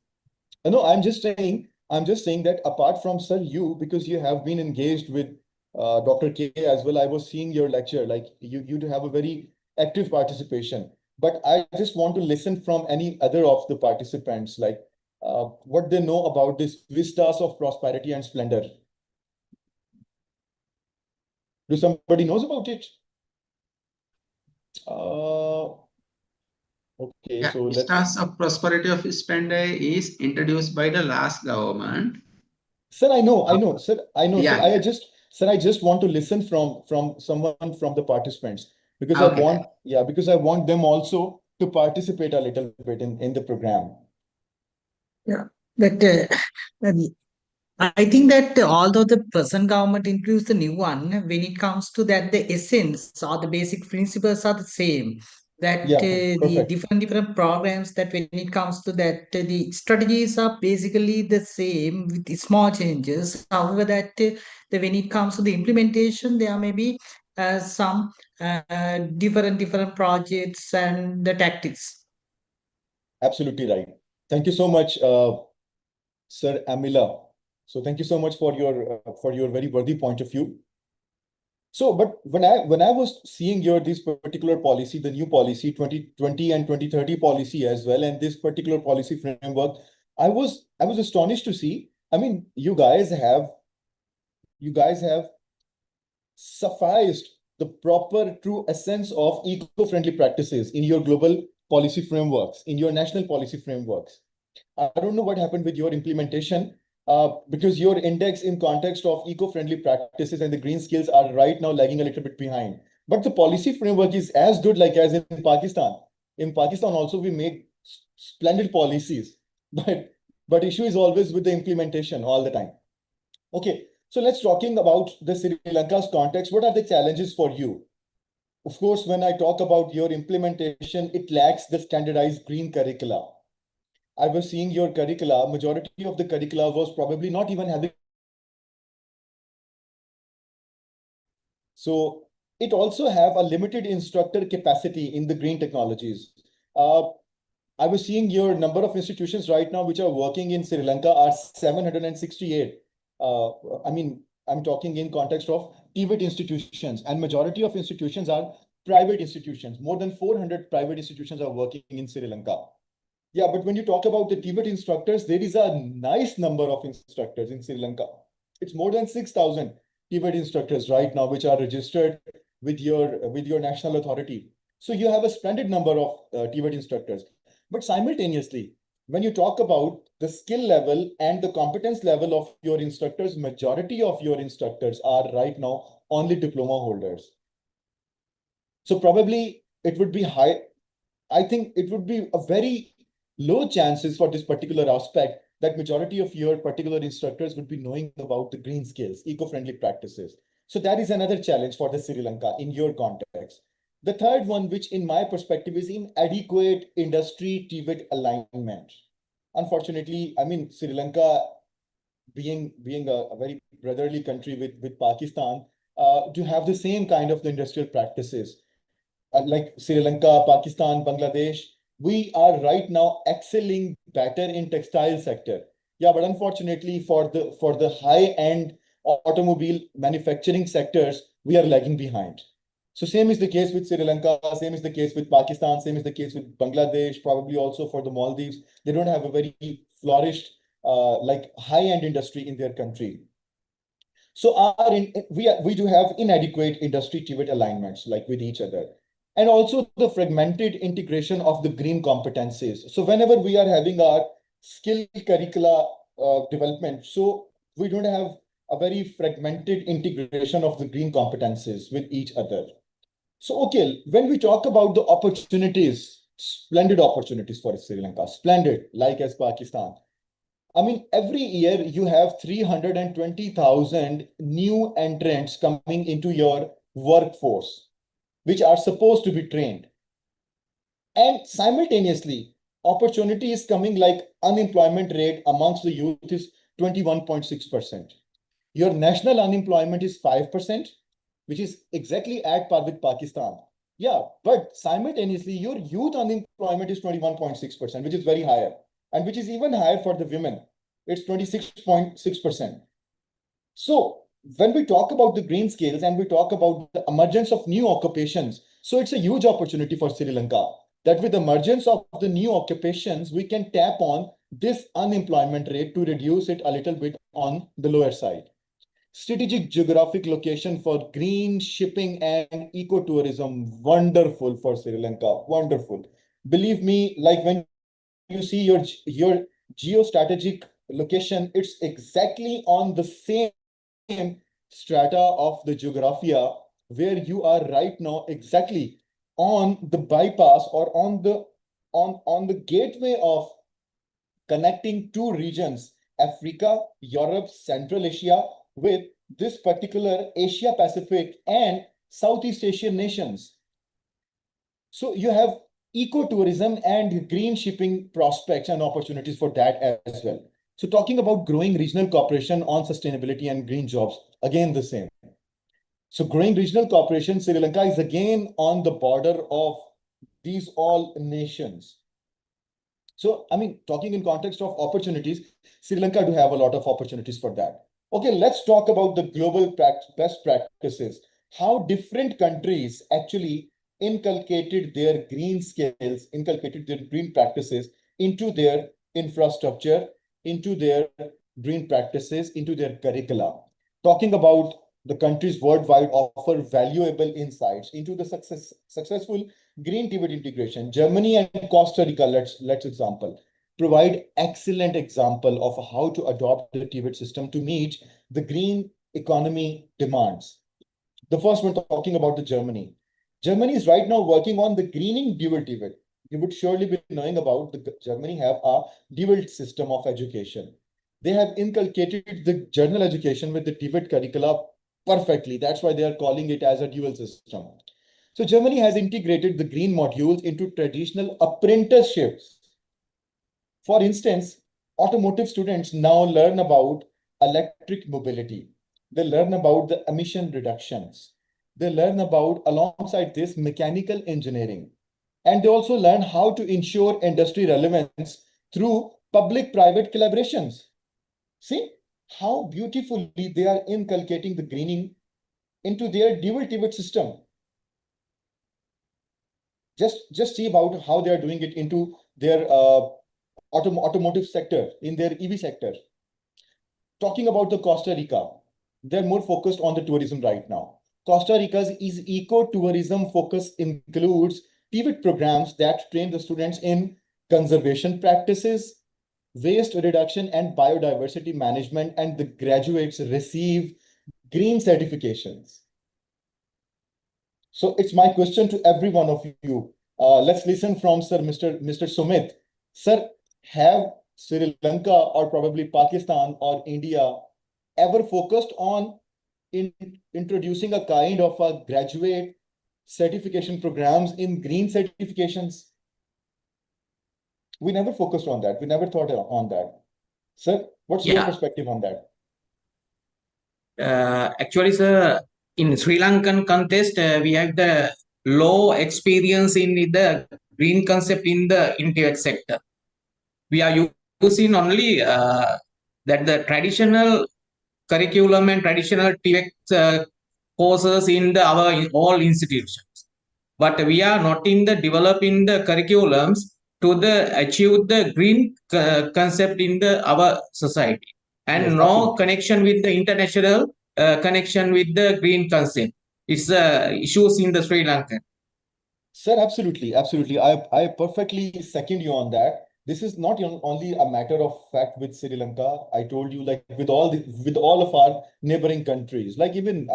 No, I'm just saying that apart from sir, you, because you have been engaged with Dr. K as well, I was seeing your lecture, like you do have a very active participation. But I just want to listen from any other of the participants, like what they know about this vistas of prosperity and splendor. Do somebody knows about it? Okay, Yeah, so Stars of Prosperity of Spender is introduced by the last government. Sir, I know, sir, I know, Yeah, sir, I just want to listen from someone from the participants because Okay. because I want them also to participate a little bit in the program. Yeah, but I think that although the present government includes the new one, when it comes to that, the essence or the basic principles are the same. That Yeah, the perfect. different programs, that when it comes to that, the strategies are basically the same with the small changes. However, that when it comes to the implementation, there may be some different projects and the tactics. Absolutely right. Thank you so much, Sir Amila. So thank you so much for your very worthy point of view. So, but when I was seeing your this particular policy, the new policy 2020 and 2030 policy as well, and this particular policy framework, I was astonished to see. I mean, you guys have sufficed the proper true essence of eco-friendly practices in your global policy frameworks, in your national policy frameworks. I don't know what happened with your implementation, because your index in context of eco-friendly practices and the green skills are right now lagging a little bit behind. But the policy framework is as good like as in Pakistan. In Pakistan also we make splendid policies, but issue is always with the implementation all the time. Okay, so let's talking about the Sri Lanka's context. What are the challenges for you? Of course, when I talk about your implementation, it lacks the standardized green curricula. I was seeing your curricula, majority of the curricula was probably not even having. So it also have a limited instructor capacity in the green technologies. I was seeing your number of institutions right now which are working in Sri Lanka are 768. I mean, I'm talking in context of TVET institutions, and majority of institutions are private institutions. More than 400 private institutions are working in Sri Lanka. Yeah, but when you talk about the TVET instructors, there is a nice number of instructors in Sri Lanka. It's more than 6,000 TVET instructors right now, which are registered with your national authority. So you have a splendid number of TVET instructors. But simultaneously, when you talk about the skill level and the competence level of your instructors, majority of your instructors are right now only diploma holders. So probably it would be I think it would be a very low chances for this particular aspect that majority of your particular instructors would be knowing about the green skills, eco-friendly practices. So that is another challenge for the Sri Lanka in your context. The third one, which in my perspective is inadequate industry TVET alignment. Unfortunately, I mean, Sri Lanka being a very brotherly country with Pakistan, to have the same kind of the industrial practices. Like Sri Lanka, Pakistan, Bangladesh, we are right now excelling better in textile sector. Yeah, but unfortunately for the high-end automobile manufacturing sectors, we are lagging behind. So same is the case with Sri Lanka, same is the case with Pakistan, same is the case with Bangladesh, probably also for the Maldives. They don't have a very flourished like high-end industry in their country. So we do have inadequate industry TVET alignments like with each other. And also the fragmented integration of the green competencies. So whenever we are having our skill curricula development, so we don't have a very fragmented integration of the green competencies with each other. So, okay, when we talk about the opportunities, splendid opportunities for Sri Lanka, splendid, like as Pakistan. I mean, every year you have 320,000 new entrants coming into your workforce, which are supposed to be trained. And simultaneously, opportunity is coming like unemployment rate amongst the youth is 21.6%. Your national unemployment is 5%, which is exactly at par with Pakistan. Yeah, but simultaneously, your youth unemployment is 21.6%, which is very higher, and which is even higher for the women. It's 26.6%. So when we talk about the green skills and we talk about the emergence of new occupations, so it's a huge opportunity for Sri Lanka that with the emergence of the new occupations, we can tap on this unemployment rate to reduce it a little bit on the lower side. Strategic geographic location for green shipping and ecotourism, wonderful for Sri Lanka, wonderful. Believe me, like when you see your geostrategic location, it's exactly on the same strata of the geographia where you are right now, exactly on the bypass or on the gateway of connecting two regions, Africa, Europe, Central Asia, with this particular Asia Pacific and Southeast Asian nations. So you have ecotourism and green shipping prospects and opportunities for that as well. So talking about growing regional cooperation on sustainability and green jobs, again the same. So growing regional cooperation, Sri Lanka is again on the border of these all nations. So, I mean, talking in context of opportunities, Sri Lanka do have a lot of opportunities for that. Okay, let's talk about the global best practices. How different countries actually inculcated their green skills, inculcated their green practices into their infrastructure, into their green practices, into their curricula. Talking about the countries worldwide offer valuable insights into the successful green TVET integration. Germany and Costa Rica, let's example, provide excellent example of how to adopt the TVET system to meet the green economy demands. The first one talking about the Germany. Germany is right now working on the greening dual TVET. You would surely be knowing about the Germany have a dual system of education. They have inculcated the general education with the TVET curricula perfectly. That's why they are calling it as a dual system. So Germany has integrated the green modules into traditional apprenticeships. For instance, automotive students now learn about electric mobility. They learn about the emission reductions. They learn about, alongside this, mechanical engineering. And they also learn how to ensure industry relevance through public-private collaborations. See how beautifully they are inculcating the greening into their dual TVET system. Just see about how they are doing it into their automotive sector, in their EV sector. Talking about the Costa Rica, they're more focused on the tourism right now. Costa Rica's eco-tourism focus includes TVET programs that train the students in conservation practices, waste reduction, and biodiversity management, and the graduates receive green certifications. So it's my question to every one of you. Let's listen from Sir Mr. Sumit. Sir, have Sri Lanka or probably Pakistan or India ever focused on introducing a kind of a graduate certification programs in green certifications? We never focused on that. We never thought on that. Sir, what's your Yeah. perspective on that? Actually, sir, in Sri Lankan context, we have the low experience in the green concept in the TVET sector. We are using only that the traditional curriculum and traditional TVET courses in our all institutions. But we are not in the developing the curriculums to achieve the green concept in our society. And Yes, no absolutely. connection with the international connection with the green concept. It's issues in the Sri Lanka. Sir, absolutely, absolutely. I perfectly second you on that. This is not only a matter of fact with Sri Lanka. I told you, like with all of our neighboring countries. Like even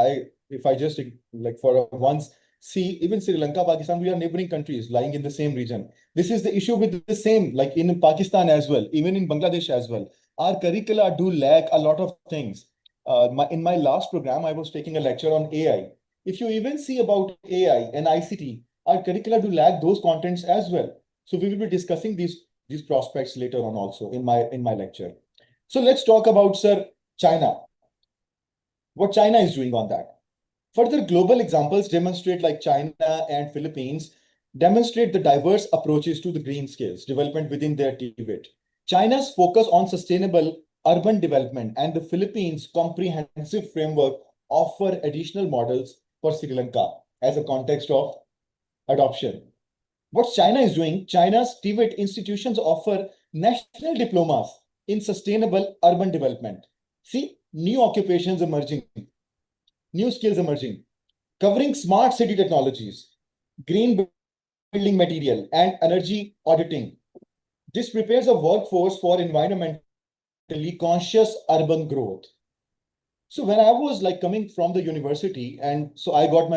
if I just like for once see even Sri Lanka, Pakistan, we are neighboring countries lying in the same region. This is the issue with the same, like in Pakistan as well, even in Bangladesh as well. Our curricula do lack a lot of things. In my last program, I was taking a lecture on AI. If you even see about AI and ICT, our curricula do lack those contents as well. So we will be discussing these prospects later on also in my lecture. So let's talk about, sir, China. What China is doing on that. Further global examples demonstrate, like China and Philippines, demonstrate the diverse approaches to the green skills development within their TVET. China's focus on sustainable urban development and the Philippines' comprehensive framework offer additional models for Sri Lanka as a context of adoption. What China is doing, China's TVET institutions offer national diplomas in sustainable urban development. See, new occupations emerging, new skills emerging, covering smart city technologies, green building material, and energy auditing. This prepares a workforce for environmentally conscious urban growth. So when I was like coming from the university, and so I got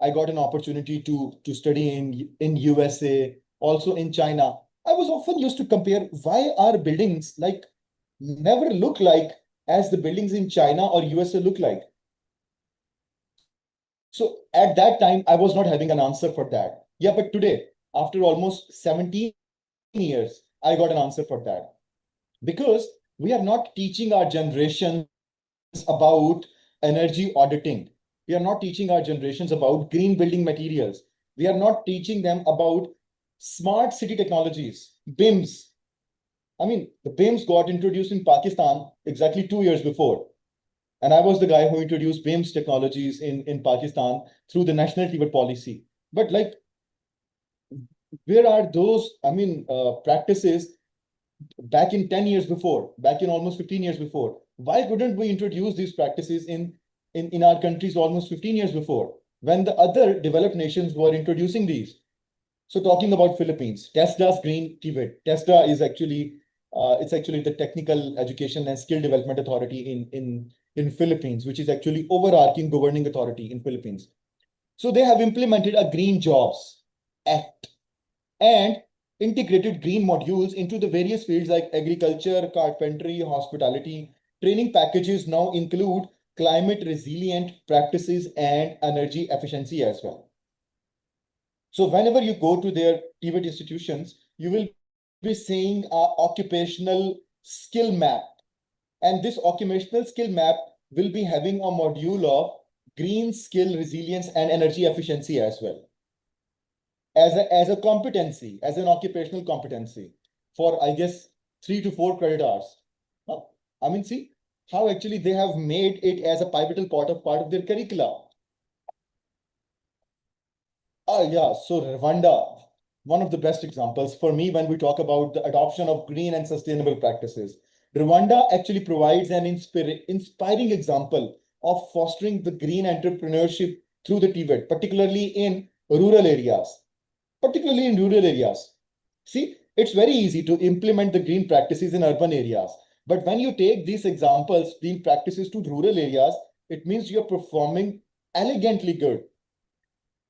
I got an opportunity to study in USA, also in China. I was often used to compare why our buildings like never look like as the buildings in China or USA look like. So at that time, I was not having an answer for that. Yeah, but today, after almost 17 years, I got an answer for that. Because we are not teaching our generations about energy auditing. We are not teaching our generations about green building materials. We are not teaching them about smart city technologies, BIMs. I mean, the BIMs got introduced in Pakistan exactly 2 years before. And I was the guy who introduced BIMs technologies in Pakistan through the national TVET policy. But like, where are those, practices back in 10 years before, back in almost 15 years before? Why couldn't we introduce these practices in our countries almost 15 years before, when the other developed nations were introducing these? So talking about Philippines, TESDA's Green TVET. TESDA is actually, it's actually the Technical Education and Skill Development Authority in Philippines, which is actually overarching governing authority in Philippines. So they have implemented a Green Jobs Act and integrated green modules into the various fields like agriculture, carpentry, hospitality. Training packages now include climate resilient practices and energy efficiency as well. So whenever you go to their TVET institutions, you will be seeing an occupational skill map. And this occupational skill map will be having a module of green skill resilience and energy efficiency as well. As a competency, as an occupational competency for, I guess, 3 to 4 credit hours. I mean, see how actually they have made it as a pivotal part of their curricula. Yeah, so Rwanda, one of the best examples for me when we talk about the adoption of green and sustainable practices. Rwanda actually provides an inspiring example of fostering the green entrepreneurship through the TVET, particularly in rural areas. See, it's very easy to implement the green practices in urban areas. But when you take these examples, green practices to rural areas, it means you're performing elegantly good.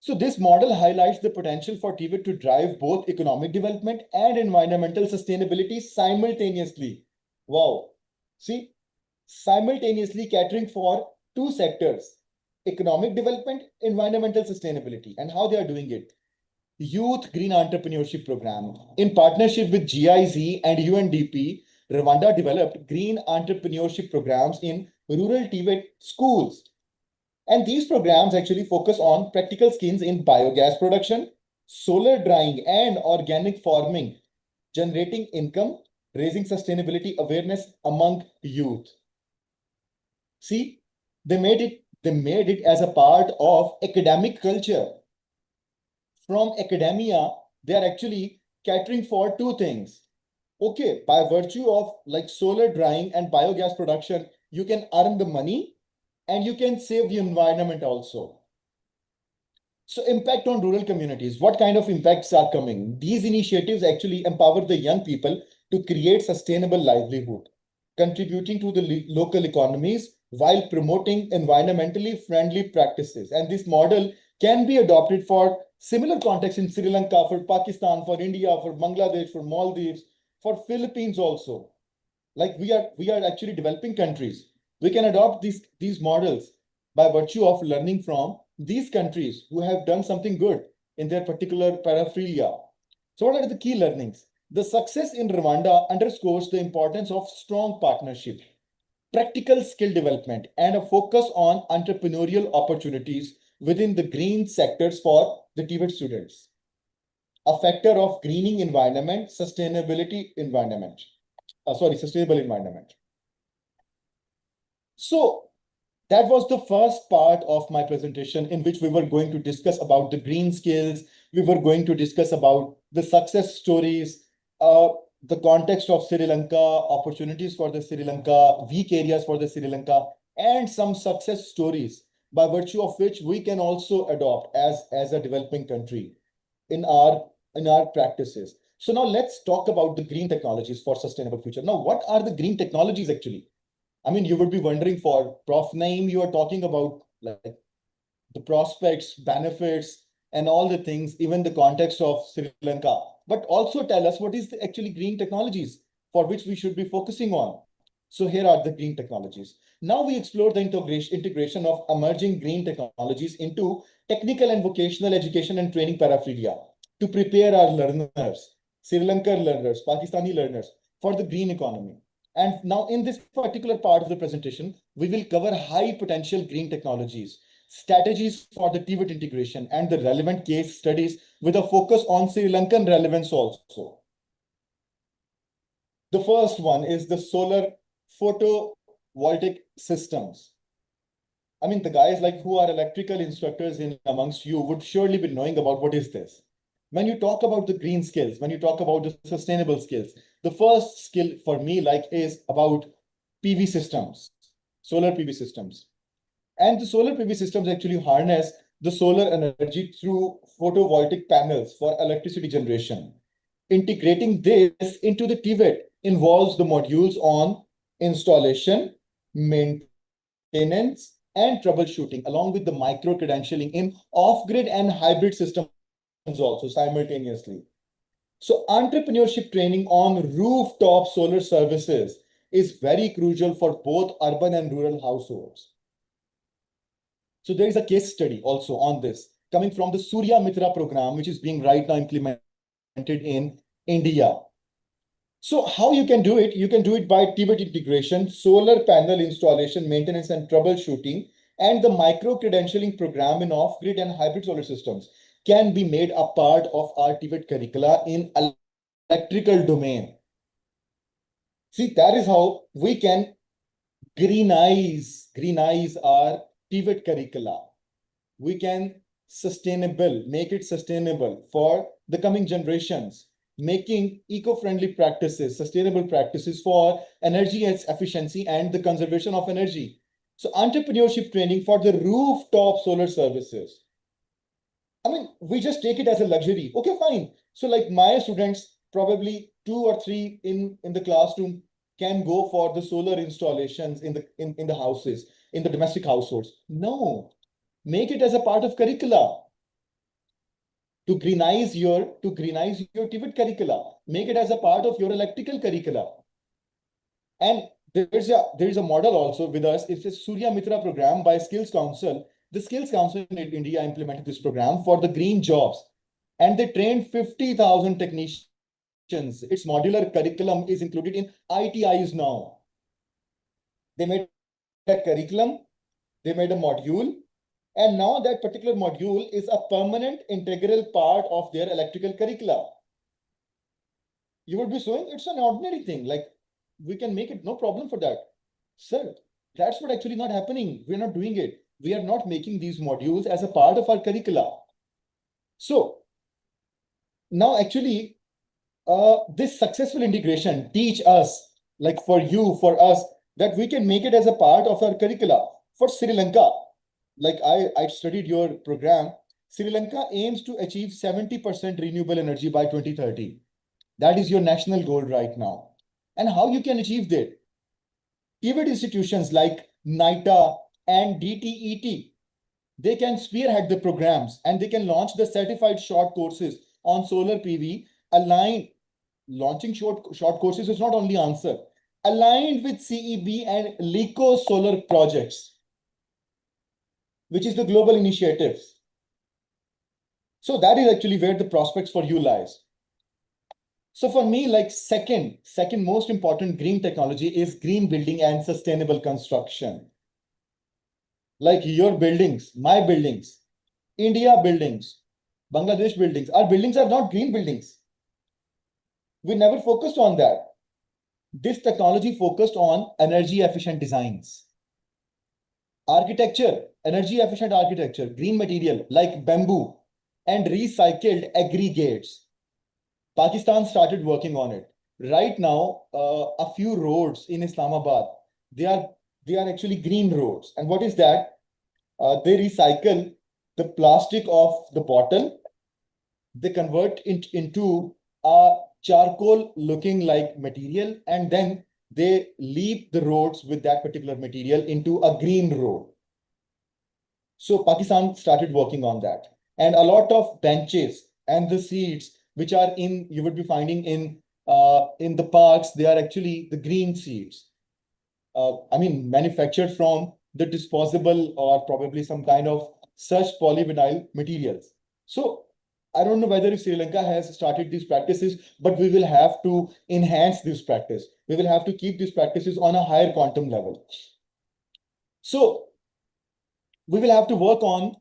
So this model highlights the potential for TVET to drive both economic development and environmental sustainability simultaneously. Wow. See, simultaneously catering for two sectors, economic development, environmental sustainability, and how they are doing it. Youth Green Entrepreneurship Program. In partnership with GIZ and UNDP, Rwanda developed green entrepreneurship programs in rural TVET schools. And these programs actually focus on practical skills in biogas production, solar drying, and organic farming, generating income, raising sustainability awareness among youth. See, they made it as a part of academic culture. From academia, they are actually catering for two things. Okay, by virtue of like solar drying and biogas production, you can earn the money and you can save the environment also. So impact on rural communities, what kind of impacts are coming? These initiatives actually empower the young people to create sustainable livelihood, contributing to the local economies while promoting environmentally friendly practices. And this model can be adopted for similar contexts in Sri Lanka, for Pakistan, for India, for Bangladesh, for Maldives, for Philippines also. Like we are actually developing countries. We can adopt these models by virtue of learning from these countries who have done something good in their particular paraphernalia. So what are the key learnings? The success in Rwanda underscores the importance of strong partnership, practical skill development, and a focus on entrepreneurial opportunities within the green sectors for the TVET students. A factor of greening environment, sustainable environment. So that was the first part of my presentation in which we were going to discuss about the green skills. We were going to discuss about the success stories, the context of Sri Lanka, opportunities for the Sri Lanka, weak areas for the Sri Lanka, and some success stories by virtue of which we can also adopt as a developing country in our practices. So now let's talk about the green technologies for sustainable future. Now, what are the green technologies actually? I mean, you would be wondering for Prof. Naeem, you are talking about like the prospects, benefits, and all the things, even the context of Sri Lanka. But also tell us what is the actually green technologies for which we should be focusing on. So here are the green technologies. Now we explore the integration of emerging green technologies into technical and vocational education and training paraphernalia to prepare our learners, Sri Lankan learners, Pakistani learners for the green economy. And now in this particular part of the presentation, we will cover high potential green technologies, strategies for the TVET integration, and the relevant case studies with a focus on Sri Lankan relevance also. The first one is the solar photovoltaic systems. I mean, the guys like who are electrical instructors in amongst you would surely be knowing about what is this. When you talk about the green skills, when you talk about the sustainable skills, the first skill for me is about PV systems, solar PV systems. And the solar PV systems actually harness the solar energy through photovoltaic panels for electricity generation. Integrating this into the TVET involves the modules on installation, maintenance, and troubleshooting, along with the micro-credentialing in off-grid and hybrid systems also simultaneously. So entrepreneurship training on rooftop solar services is very crucial for both urban and rural households. So there is a case study also on this coming from the Surya Mitra program, which is being right now implemented in India. So how you can do it? You can do it by TVET integration, solar panel installation, maintenance and troubleshooting, and the micro-credentialing program in off-grid and hybrid solar systems can be made a part of our TVET curricula in electrical domain. See, that is how we can greenize our TVET curricula. We can make it sustainable for the coming generations, making eco-friendly practices, sustainable practices for energy efficiency and the conservation of energy. So entrepreneurship training for the rooftop solar services. I mean, we just take it as a luxury. Okay, fine. So like my students, probably 2 or 3 in the classroom can go for the solar installations in the houses, in the domestic households. No, make it as a part of curricula. to greenize your TVET curricula. Make it as a part of your electrical curricula. And there is a model also with us. It's a Surya Mitra program by Skills Council. The Skills Council in India implemented this program for the green jobs, and they trained 50,000 technicians. Its modular curriculum is included in ITIs now. They made a curriculum, they made a module, and now that particular module is a permanent integral part of their electrical curricula. You would be saying it's an ordinary thing, like we can make it, no problem for that. Sir, that's what actually not happening. We're not doing it. We are not making these modules as a part of our curricula. So now actually, this successful integration teach us, like for you, for us, that we can make it as a part of our curricula. For Sri Lanka, like I studied your program, Sri Lanka aims to achieve 70% renewable energy by 2030. That is your national goal right now. And how you can achieve that? TVET institutions like NITA and DTET, they can spearhead the programs and they can launch the certified short courses on solar PV. Launching short courses is not only answer. Aligned with CEB and LICO solar projects, which is the global initiatives. So that is actually where the prospects for you lies. So for me, like second most important green technology is green building and sustainable construction. Like your buildings, my buildings, India buildings, Bangladesh buildings. Our buildings are not green buildings. We never focused on that. This technology focused on energy efficient designs. Architecture, energy efficient architecture, green material like bamboo and recycled aggregates. Pakistan started working on it. Right now, a few roads in Islamabad, they are actually green roads. And what is that? They recycle the plastic of the bottle. They convert it into a charcoal looking like material, and then they leave the roads with that particular material into a green road. So Pakistan started working on that. And a lot of benches and the seats which are you would be finding in the parks, they are actually the green seats. Manufactured from the disposable or probably some kind of such polyvinyl materials. So I don't know whether Sri Lanka has started these practices, but we will have to enhance this practice. We will have to keep these practices on a higher quantum level. So we will have to work on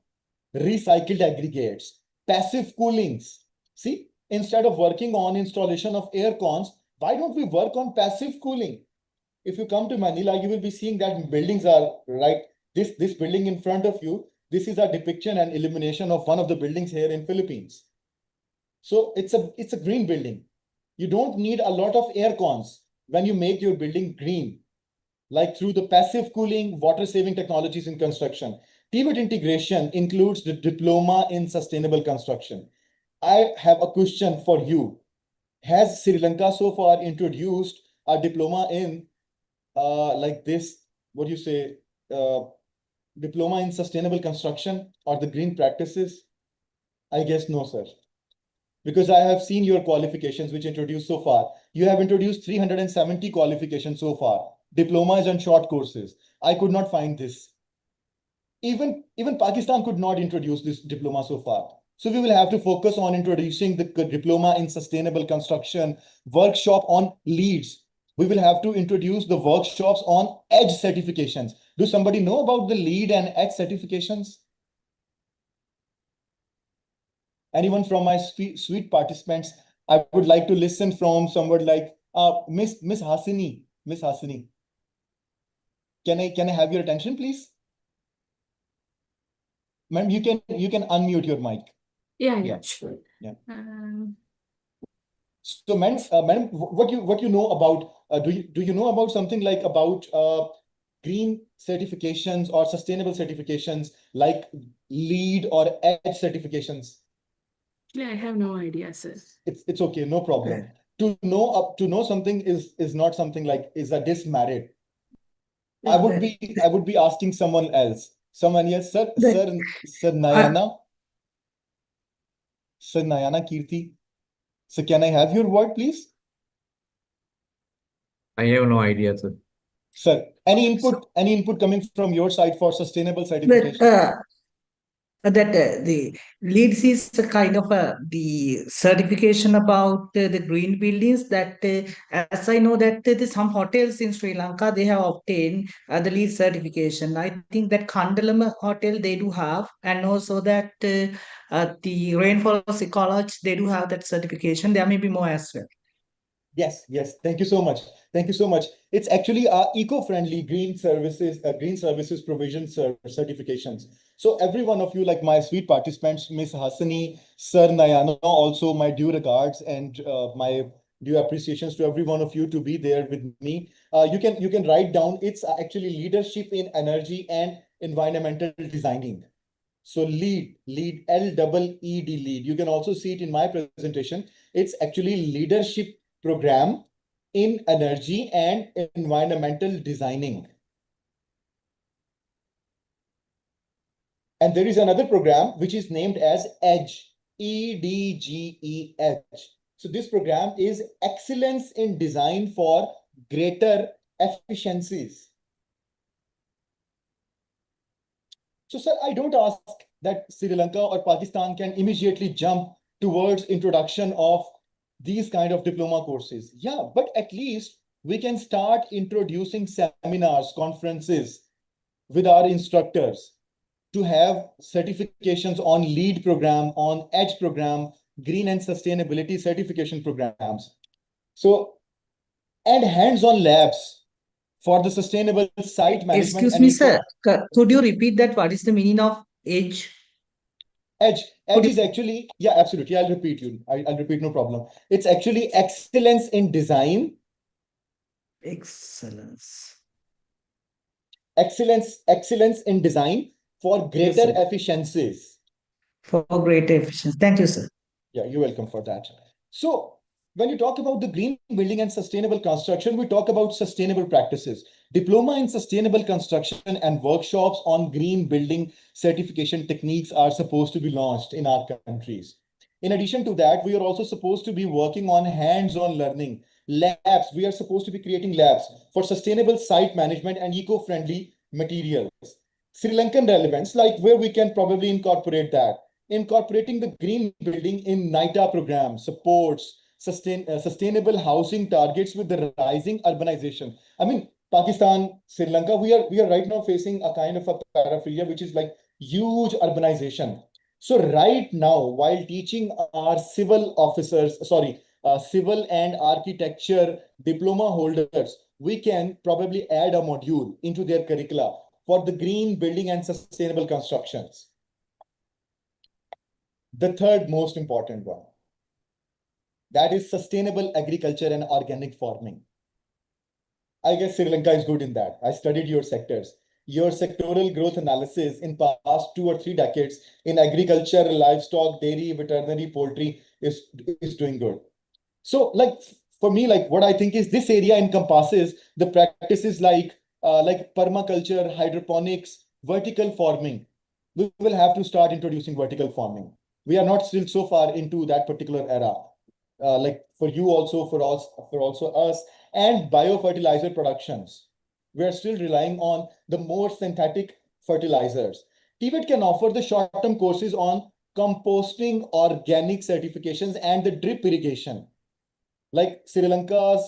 recycled aggregates, passive coolings. See, instead of working on installation of air cons, why don't we work on passive cooling? If you come to Manila, you will be seeing that buildings are right. This building in front of you, this is a depiction and illumination of one of the buildings here in Philippines. So it's a green building. You don't need a lot of air cons when you make your building green, like through the passive cooling, water saving technologies in construction. TVET integration includes the diploma in sustainable construction. I have a question for you. Has Sri Lanka so far introduced a diploma in like this, what do you say, diploma in sustainable construction or the green practices? I guess no, sir. Because I have seen your qualifications which introduced so far. You have introduced 370 qualifications so far. Diplomas and short courses. I could not find this. Even Pakistan could not introduce this diploma so far. So we will have to focus on introducing the diploma in sustainable construction, workshop on leads. We will have to introduce the workshops on EDGE certifications. Do somebody know about the LEED and EDGE certifications? Anyone from my sweet participants? I would like to listen from someone like Miss Hasini. Miss Hasini. Can I have your attention, please? Ma'am, you can unmute your mic. Yeah, sure. Yeah. So, madam, what you know about? Do you know about something like about green certifications or sustainable certifications like LEED or EDGE certifications? Yeah, I have no idea, sir. It's okay, no problem. To know something is not something like is a dismerit. I would be asking someone else. Someone else, sir Nayana. Sir Nayana Kirti. So can I have your word, please? I have no idea, sir. Sir, any input coming from your side for sustainable But certification? the leads is a kind of the certification about the green buildings that as I know that some hotels in Sri Lanka they have obtained the LEED certification. I think that Kandalama hotel they do have, and also that the rainforest ecology they do have that certification. There may be more as well. Yes, yes. Thank you so much. Thank you so much. It's actually eco-friendly green services provision certifications. So every one of you, like my sweet participants, Miss Hassani, Sir Nayana, also my due regards and my due appreciations to every one of you to be there with me. You can write down. It's actually leadership in energy and environmental designing. So lead, L-E-E-D, lead. You can also see it in my presentation. It's actually leadership program in energy and environmental designing. And there is another program which is named as EDGE, E-D-G-E-H. So this program is excellence in design for greater efficiencies. So, sir, I don't ask that Sri Lanka or Pakistan can immediately jump towards introduction of these kind of diploma courses. Yeah, but at least we can start introducing seminars, conferences with our instructors to have certifications on LEED program, on EDGE program, green and sustainability certification programs. So, and hands-on labs for the sustainable site management. Excuse me, sir. Could you repeat that? What is the meaning of EDGE? EDGE is actually, yeah, absolutely. I'll repeat you. I'll repeat, no problem. It's actually excellence in design. Excellence in design for greater efficiencies. For greater efficiency. Thank you, sir. Yeah, you're welcome for that. So when you talk about the green building and sustainable construction, we talk about sustainable practices. Diploma in sustainable construction and workshops on green building certification techniques are supposed to be launched in our countries. In addition to that, we are also supposed to be working on hands-on learning, labs. We are supposed to be creating labs for sustainable site management and eco-friendly materials. Sri Lankan relevance, like where we can probably incorporate that. Incorporating the green building in NITA program supports sustainable housing targets with the rising urbanization. I mean, Pakistan, Sri Lanka, we are right now facing a kind of a paraphilia, which is like huge urbanization. So right now, while teaching our civil and architecture diploma holders, we can probably add a module into their curricula for the green building and sustainable constructions. The third most important one, that is sustainable agriculture and organic farming. I guess Sri Lanka is good in that. I studied your sectors. Your sectoral growth analysis in past 2 or 3 decades in agriculture, livestock, dairy, veterinary, poultry is doing good. So like for me, like what I think is this area encompasses the practices like permaculture, hydroponics, vertical farming. We will have to start introducing vertical farming. We are not still so far into that particular era. Like for you also, for also us, and biofertilizer productions. We are still relying on the more synthetic fertilizers. TVET can offer the short-term courses on composting, organic certifications, and the drip irrigation. Like Sri Lanka,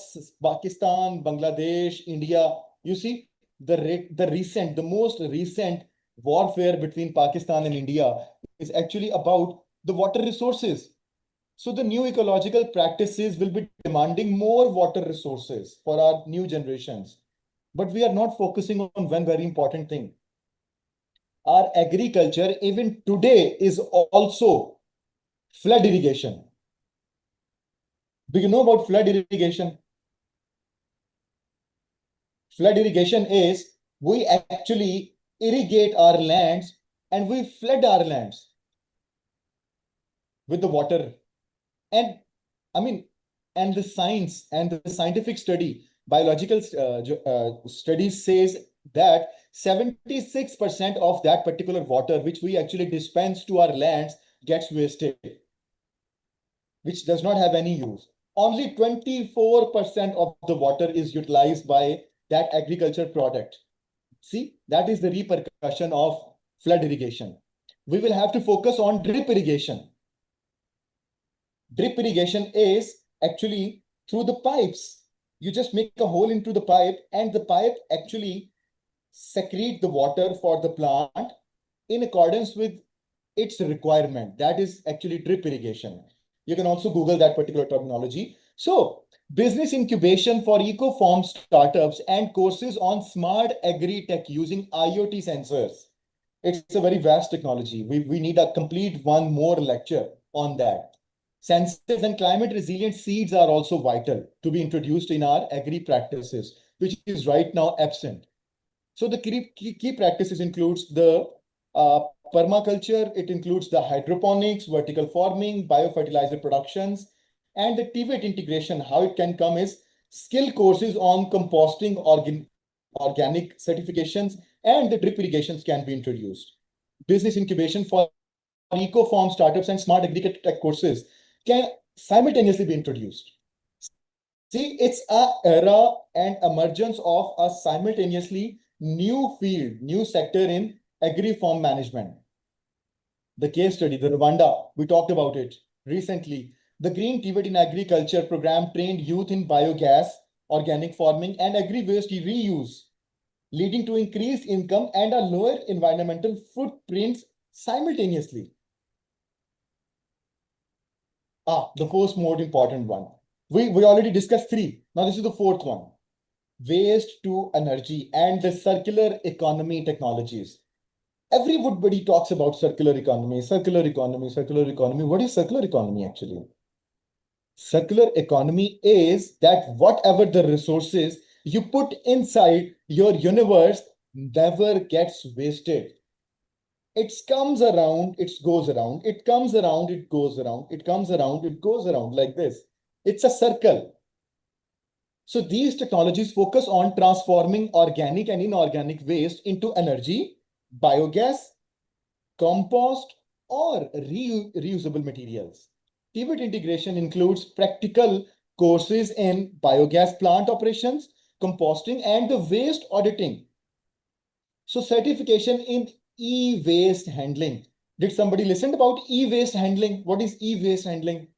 Pakistan, Bangladesh, India, you see the most recent warfare between Pakistan and India is actually about the water resources. So the new ecological practices will be demanding more water resources for our new generations. But we are not focusing on one very important thing. Our agriculture, even today, is also flood irrigation. Do you know about flood irrigation? Flood irrigation is we actually irrigate our lands and we flood our lands with the water. And I mean, and the science and the scientific study, biological studies says that 76% of that particular water which we actually dispense to our lands gets wasted. which does not have any use. Only 24% of the water is utilized by that agriculture product. See, that is the repercussion of flood irrigation. We will have to focus on drip irrigation. Drip irrigation is actually through the pipes. You just make a hole into the pipe and the pipe actually secrete the water for the plant in accordance with its requirement. That is actually drip irrigation. You can also Google that particular terminology. So, business incubation for eco-farm startups and courses on smart agri-tech using IoT sensors. It's a very vast technology. We need a complete one more lecture on that. Sensors and climate resilient seeds are also vital to be introduced in our agri practices, which is right now absent. So the key practices includes the permaculture, it includes the hydroponics, vertical farming, biofertilizer productions, and the TVET integration. How it can come is skill courses on composting, organic certifications, and the drip irrigations can be introduced. Business incubation for eco-farm startups and smart agri-tech courses can simultaneously be introduced. See, it's an era and emergence of a simultaneously new field, new sector in agri-farm management. The case study, the Rwanda, we talked about it recently. The Green TVET in Agriculture program trained youth in biogas, organic farming, and agri-waste reuse, leading to increased income and a lower environmental footprints simultaneously. The first most important one. We already discussed three. Now this is the fourth one. Waste to energy and the circular economy technologies. Everybody talks about circular economy, circular economy, circular economy. What is circular economy actually? Circular economy is that whatever the resources you put inside your universe never gets wasted. It comes around, it goes around, it comes around, it goes around, it comes around, it goes around like this. It's a circle. So these technologies focus on transforming organic and inorganic waste into energy, biogas, compost, or reusable materials. TVET integration includes practical courses in biogas plant operations, composting, and the waste auditing. So certification in e-waste handling. Did somebody listen about e-waste handling? What is e-waste handling?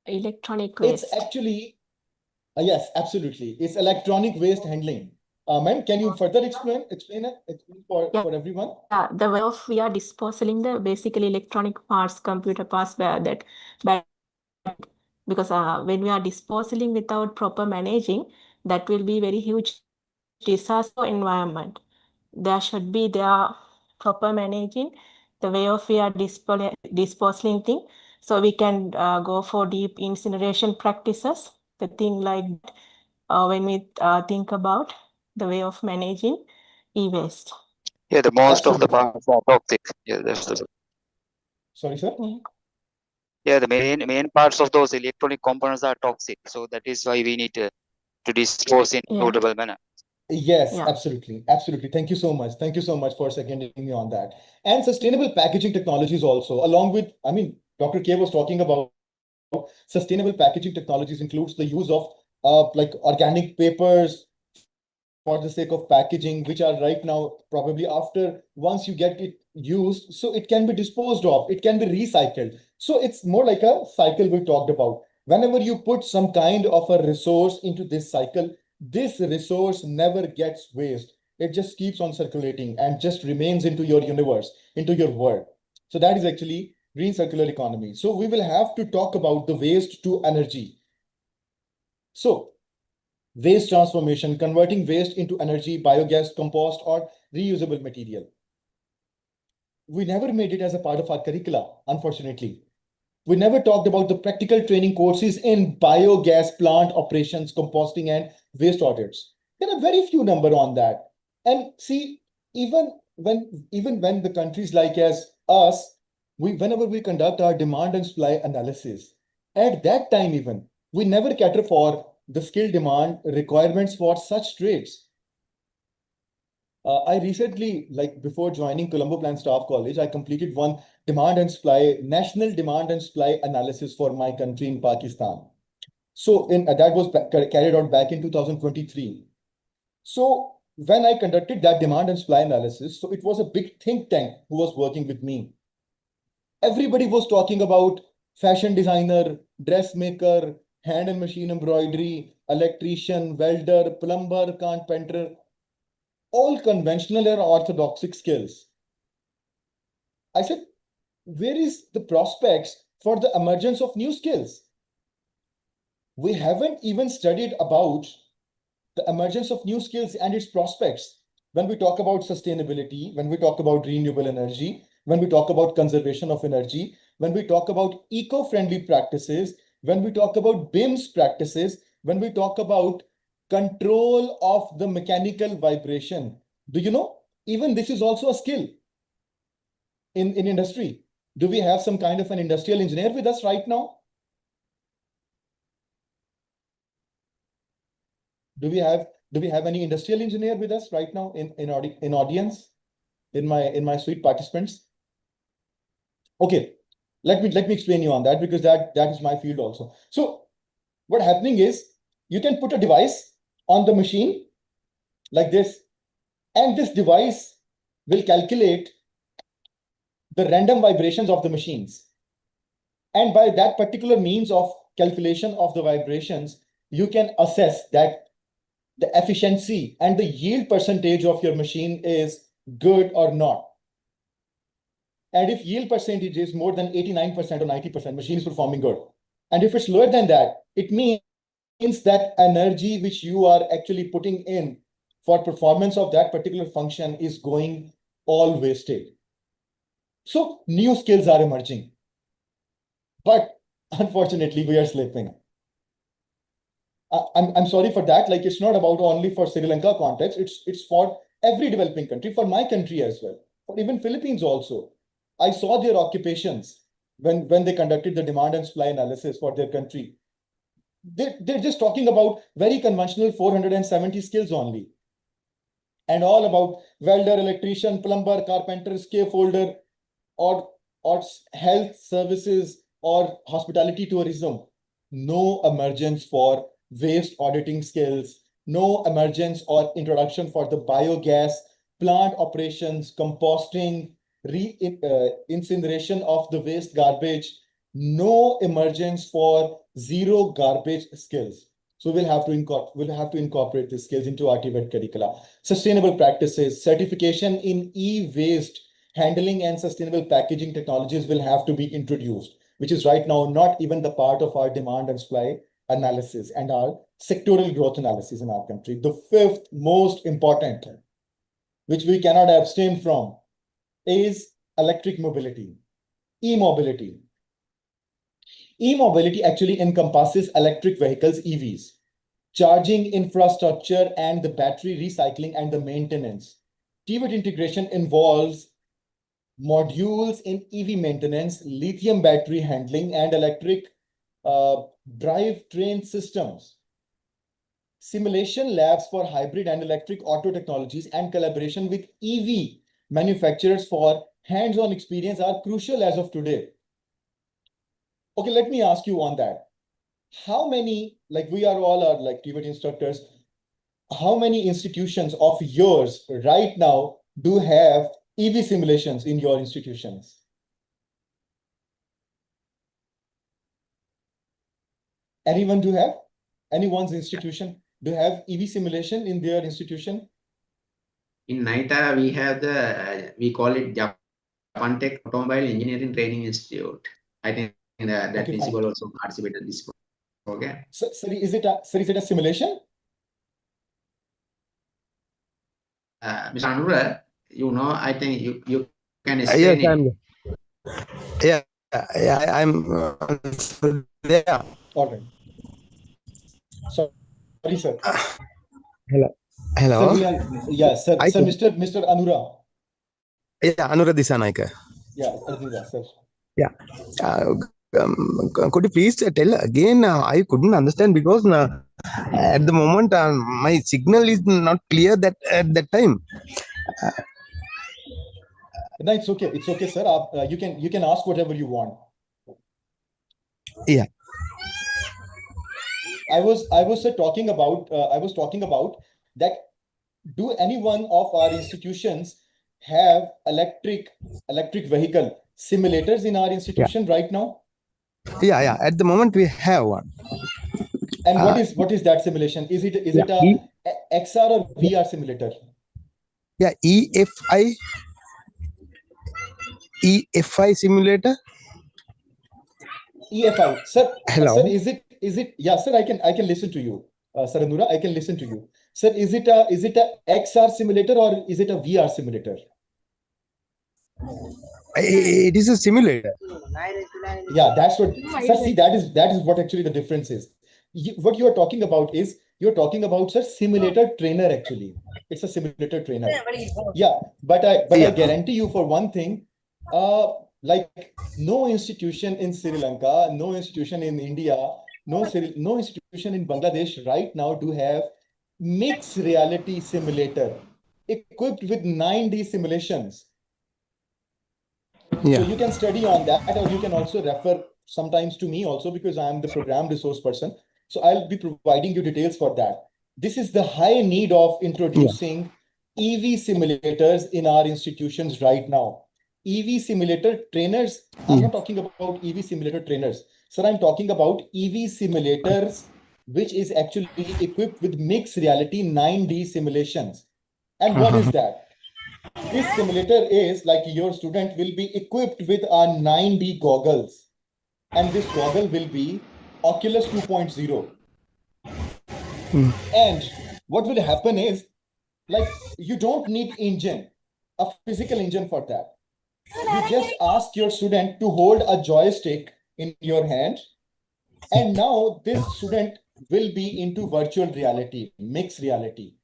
Electronic waste. It's actually, yes, absolutely. It's electronic waste handling. Ma'am, can you further explain it for everyone? Yeah, the way of we are disposing the basically electronic parts, computer parts, because when we are disposing without proper managing, that will be very huge disaster for environment. There should be proper managing the way of we are disposing thing, so we can go for deep incineration practices. The thing like when we think about the way of managing e-waste. Yeah, the most Absolutely. of the parts are toxic. Yeah, that's the. Sorry, sir? Yeah, the main parts of those electronic components are toxic. So that is why we need to dispose in suitable manner. Yes, absolutely. Absolutely. Thank you so much. Thank you so much for seconding me on that. And sustainable packaging technologies also, along with, Dr. K was talking about sustainable packaging technologies includes the use of like organic papers for the sake of packaging, which are right now probably after once you get it used, so it can be disposed of, it can be recycled. So it's more like a cycle we talked about. Whenever you put some kind of a resource into this cycle, this resource never gets waste. It just keeps on circulating and just remains into your universe, into your world. So that is actually green circular economy. So we will have to talk about the waste to energy. So waste transformation, converting waste into energy, biogas, compost, or reusable material. We never made it as a part of our curricula, unfortunately. We never talked about the practical training courses in biogas plant operations, composting, and waste audits. There are very few number on that. And see, even when the countries like as us, whenever we conduct our demand and supply analysis, at that time even, we never cater for the skill demand requirements for such trades. I recently, like before joining Colombo Plan Staff College, I completed one national demand and supply analysis for my country in Pakistan. So that was carried out back in 2023. So when I conducted that demand and supply analysis, so it was a big think tank who was working with me. Everybody was talking about fashion designer, dressmaker, hand and machine embroidery, electrician, welder, plumber, carpenter, all conventional and orthodox skills. I said, where is the prospects for the emergence of new skills? We haven't even studied about the emergence of new skills and its prospects. When we talk about sustainability, when we talk about renewable energy, when we talk about conservation of energy, when we talk about eco-friendly practices, when we talk about BIMS practices, when we talk about control of the mechanical vibration, do you know, even this is also a skill in industry. Do we have some kind of an industrial engineer with us right now? Do we have any industrial engineer with us right now in audience, in my sweet participants? Okay, let me explain you on that, because that is my field also. So what happening is, you can put a device on the machine like this, and this device will calculate the random vibrations of the machines. And by that particular means of calculation of the vibrations, you can assess that the efficiency and the yield percentage of your machine is good or not. And if yield percentage is more than 89% or 90%, machine is performing good. And if it's lower than that, it means that energy which you are actually putting in for performance of that particular function is going all wasted. So new skills are emerging, but unfortunately we are slipping. I'm sorry for that. Like, it's not about only for Sri Lanka context. It's for every developing country, for my country as well, for even Philippines also. I saw their occupations when they conducted the demand and supply analysis for their country. They're just talking about very conventional 470 skills only, and all about welder, electrician, plumber, carpenter, scaffolder, or health services or hospitality tourism. No emergence for waste auditing skills, no emergence or introduction for the biogas, plant operations, composting, incineration of the waste garbage, no emergence for zero garbage skills. So we'll have to incorporate these skills into our TVET curricula. Sustainable practices, certification in e-waste handling and sustainable packaging technologies will have to be introduced, which is right now not even the part of our demand and supply analysis and our sectoral growth analysis in our country. The fifth most important, which we cannot abstain from, is electric mobility, e-mobility. E-mobility actually encompasses electric vehicles, EVs, charging infrastructure, and the battery recycling and the maintenance. TVET integration involves modules in EV maintenance, lithium battery handling, and electric drivetrain systems. Simulation labs for hybrid and electric auto technologies and collaboration with EV manufacturers for hands-on experience are crucial as of today. Okay, let me ask you on that. How many, like we are all are like TVET instructors, how many institutions of yours right now do have EV simulations in your institutions? Anyone do have? Anyone's institution do have EV simulation in their institution? In Naitara, we have we call it Japan Tech Automobile Engineering Training Institute. I think that Okay, principal also participated in this program. So, is it a simulation? Mr. Anura, you know, I think you can explain it. I'm there. All right. Sorry, sir. Hello. Sir, sir, Mr. Anura. Yeah, Anura Disanaika. Yeah, Anura, sir. Yeah. Could you please tell again? I couldn't understand because at the moment my signal is not clear at that time. No, it's okay. It's okay, sir. You can ask whatever you want. Yeah. I was talking about that. Do any one of our institutions have electric vehicle simulators in our institution right now? Yeah. At the moment we have one. And what is that simulation? Is it a XR or VR simulator? Yeah, EFI simulator. EFI, sir. Hello. Sir, is it? Yeah, sir. I can listen to you, Sir Anura. I can listen to you, sir. Is it a XR simulator or is it a VR simulator? It is a simulator. Yeah, that's what. Sir, see, that is what actually the difference is. What you are talking about is you're talking about, sir, simulator trainer. Actually, it's a simulator trainer. Yeah, but I guarantee you for one thing, like no institution in Sri Lanka, no institution in India, no institution in Bangladesh right now do have mixed reality simulator equipped with 9D simulations. Yeah. So you can study on that, or you can also refer sometimes to me also, because I am the program resource person. So I'll be providing you details for that. This is the high need of introducing EV simulators in our institutions right now. EV simulator trainers. I'm not talking about EV simulator trainers. Sir, I'm talking about EV simulators, which is actually equipped with mixed reality 9D simulations. And what is that? This simulator is like your student will be equipped with a 9D goggles, and this goggle will be Oculus 2.0. And what will happen is, like, you don't need a physical engine for that. You just ask your student to hold a joystick in your hand, and now this student will be into virtual reality, mixed reality.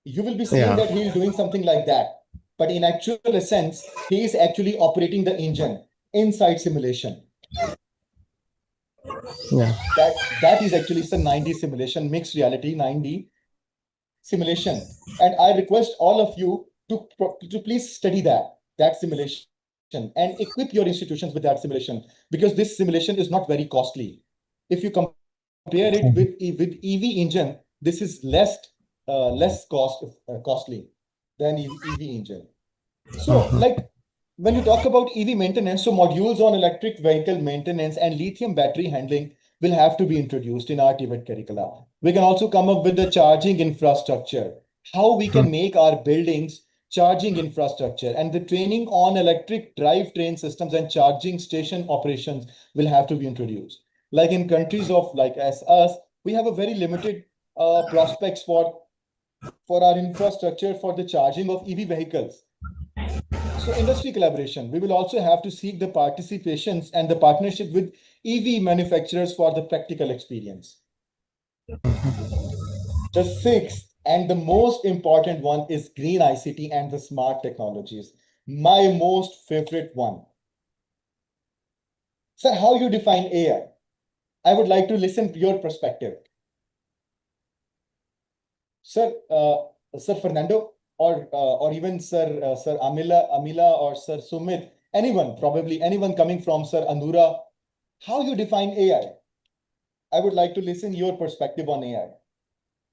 You will be seeing that he's doing something like that. But in actual sense, he is actually operating the engine inside simulation. Yeah. That is actually the 9D simulation, mixed reality 9D simulation. And I request all of you to please study that simulation and equip your institutions with that simulation, because this simulation is not very costly. If you compare it with EV engine, this is less costly than EV engine. So, like, when you talk about EV maintenance, so modules on electric vehicle maintenance and lithium battery handling will have to be introduced in our TVET curricula. We can also come up with the charging infrastructure, how we can make our buildings charging infrastructure, and the training on electric drivetrain systems and charging station operations will have to be introduced. Like in countries of like as us, we have a very limited prospects for our infrastructure for the charging of EV vehicles. So industry collaboration, we will also have to seek the participations and the partnership with EV manufacturers for the practical experience. The sixth and the most important one is green ICT and the smart technologies. My most favorite one. Sir, how you define AI? I would like to listen to your perspective. Sir, Sir Fernando, or even Sir Amila or Sir Sumit, anyone, probably anyone coming from Sir Anura, how you define AI? I would like to listen your perspective on AI.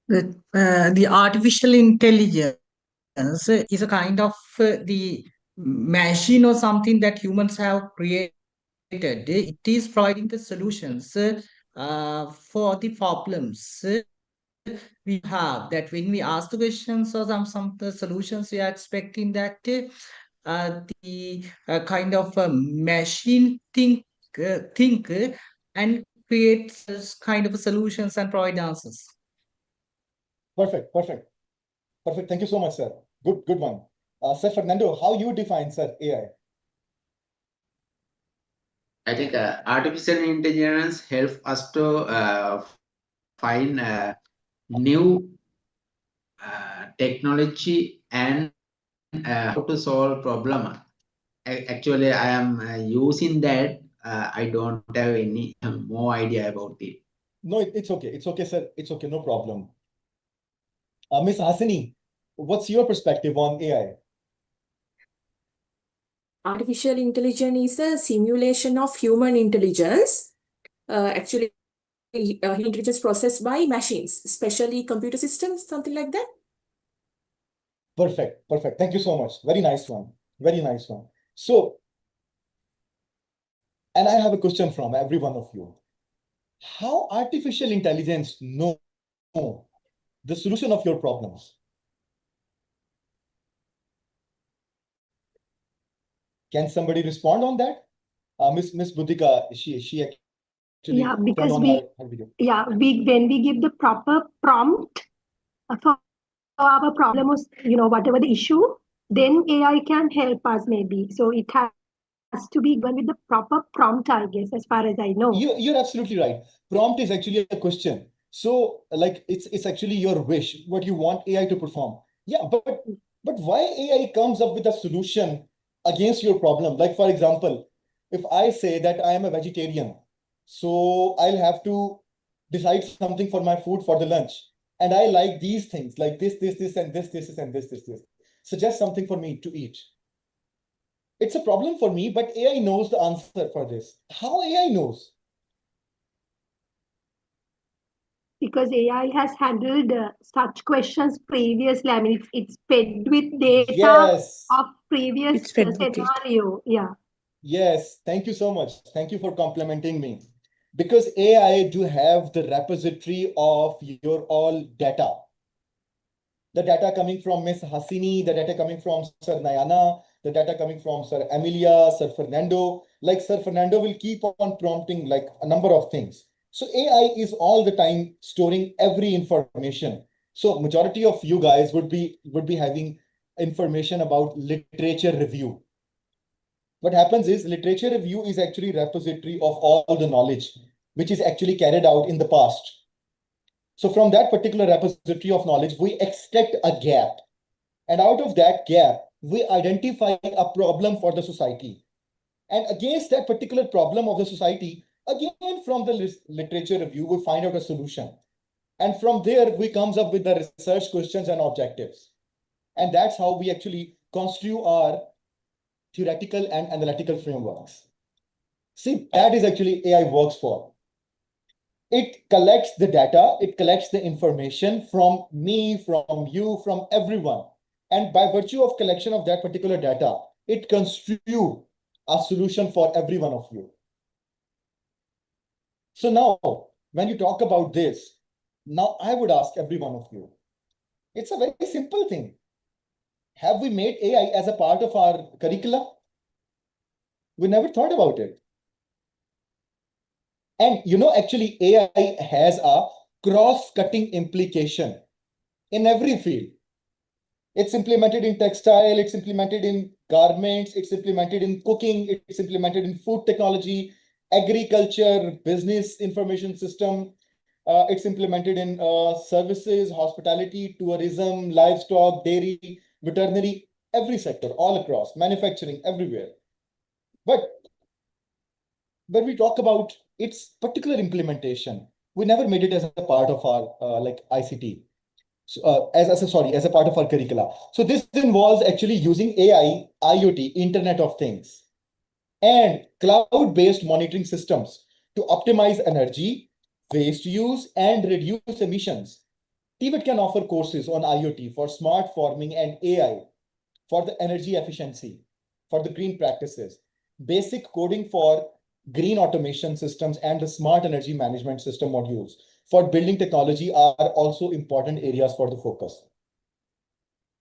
The artificial intelligence is a kind of the machine or something that humans have created. It is providing the solutions for the problems we have. That when we ask the questions or some the solutions, we are expecting that the kind of machine think and create this kind of solutions and provide answers. Perfect. Thank you so much, sir. Good one. Sir Fernando, how you define, sir, AI? I think artificial intelligence help us to find new technology and how to solve problem. Actually, I am using that. I don't have any more idea about it. No, it's okay. It's okay, sir. It's okay. No problem. Miss Hasini, what's your perspective on AI? Artificial intelligence is a simulation of human intelligence. Actually, human intelligence processed by machines, especially computer systems, something like that. Perfect, perfect. Thank you so much. Very nice one. Very nice one. So, and I have a question from every one of you. How artificial intelligence know the solution of your problems? Can somebody respond on that? Miss Buddhika, she actually Yeah, turned because on her video. when we give the proper prompt for our problem, was, whatever the issue, then AI can help us maybe. So it has to be given with the proper prompt, I guess, as far as I know. You're absolutely right. Prompt is actually a question. So like it's actually your wish, what you want AI to perform. Yeah, but why AI comes up with a solution against your problem? Like for example, if I say that I am a vegetarian, so I'll have to decide something for my food for the lunch. And I like these things, like this, and this, and this. Suggest something for me to eat. It's a problem for me, but AI knows the answer for this. How AI knows? Because AI has handled such questions previously. I mean, it's fed with data Yes. of previous It's fed with data. scenario. Yeah. Yes, thank you so much. Thank you for complimenting me. Because AI do have the repository of your all data. The data coming from Miss Hasini, the data coming from Sir Nayana, the data coming from Sir Emilia, Sir Fernando. Like Sir Fernando will keep on prompting like a number of things. So AI is all the time storing every information. So majority of you guys would be having information about literature review. What happens is literature review is actually repository of all the knowledge which is actually carried out in the past. So from that particular repository of knowledge, we extract a gap. And out of that gap, we identify a problem for the society. And against that particular problem of the society, again from the literature review, we find out a solution. And from there, we comes up with the research questions and objectives. And that's how we actually constitute our theoretical and analytical frameworks. See, that is actually AI works for. It collects the data, it collects the information from me, from you, from everyone. And by virtue of collection of that particular data, it constitutes a solution for every one of you. So now, when you talk about this, now I would ask every one of you, it's a very simple thing. Have we made AI as a part of our curricula? We never thought about it. And actually AI has a cross-cutting implication in every field. It's implemented in textile, it's implemented in garments, it's implemented in cooking, it's implemented in food technology, agriculture, business information system. It's implemented in services, hospitality, tourism, livestock, dairy, veterinary, every sector, all across, manufacturing, everywhere. But when we talk about its particular implementation, we never made it as a part of our like ICT. So, as a part of our curricula. So this involves actually using AI, IoT, Internet of Things, and cloud-based monitoring systems to optimize energy, waste use, and reduce emissions. TVET can offer courses on IoT for smart farming and AI, for the energy efficiency, for the green practices, basic coding for green automation systems, and the smart energy management system modules for building technology are also important areas for the focus.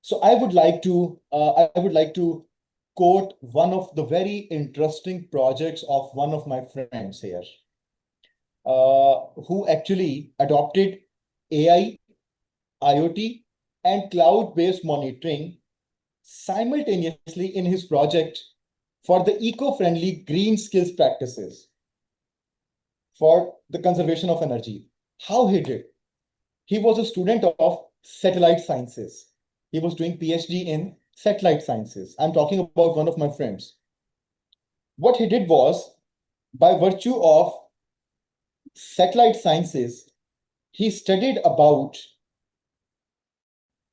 So I would like to quote one of the very interesting projects of one of my friends here, who actually adopted AI, IoT, and cloud-based monitoring simultaneously in his project for the eco-friendly green skills practices for the conservation of energy. How he did? He was a student of satellite sciences. He was doing PhD in satellite sciences. I'm talking about one of my friends. What he did was, by virtue of satellite sciences, he studied about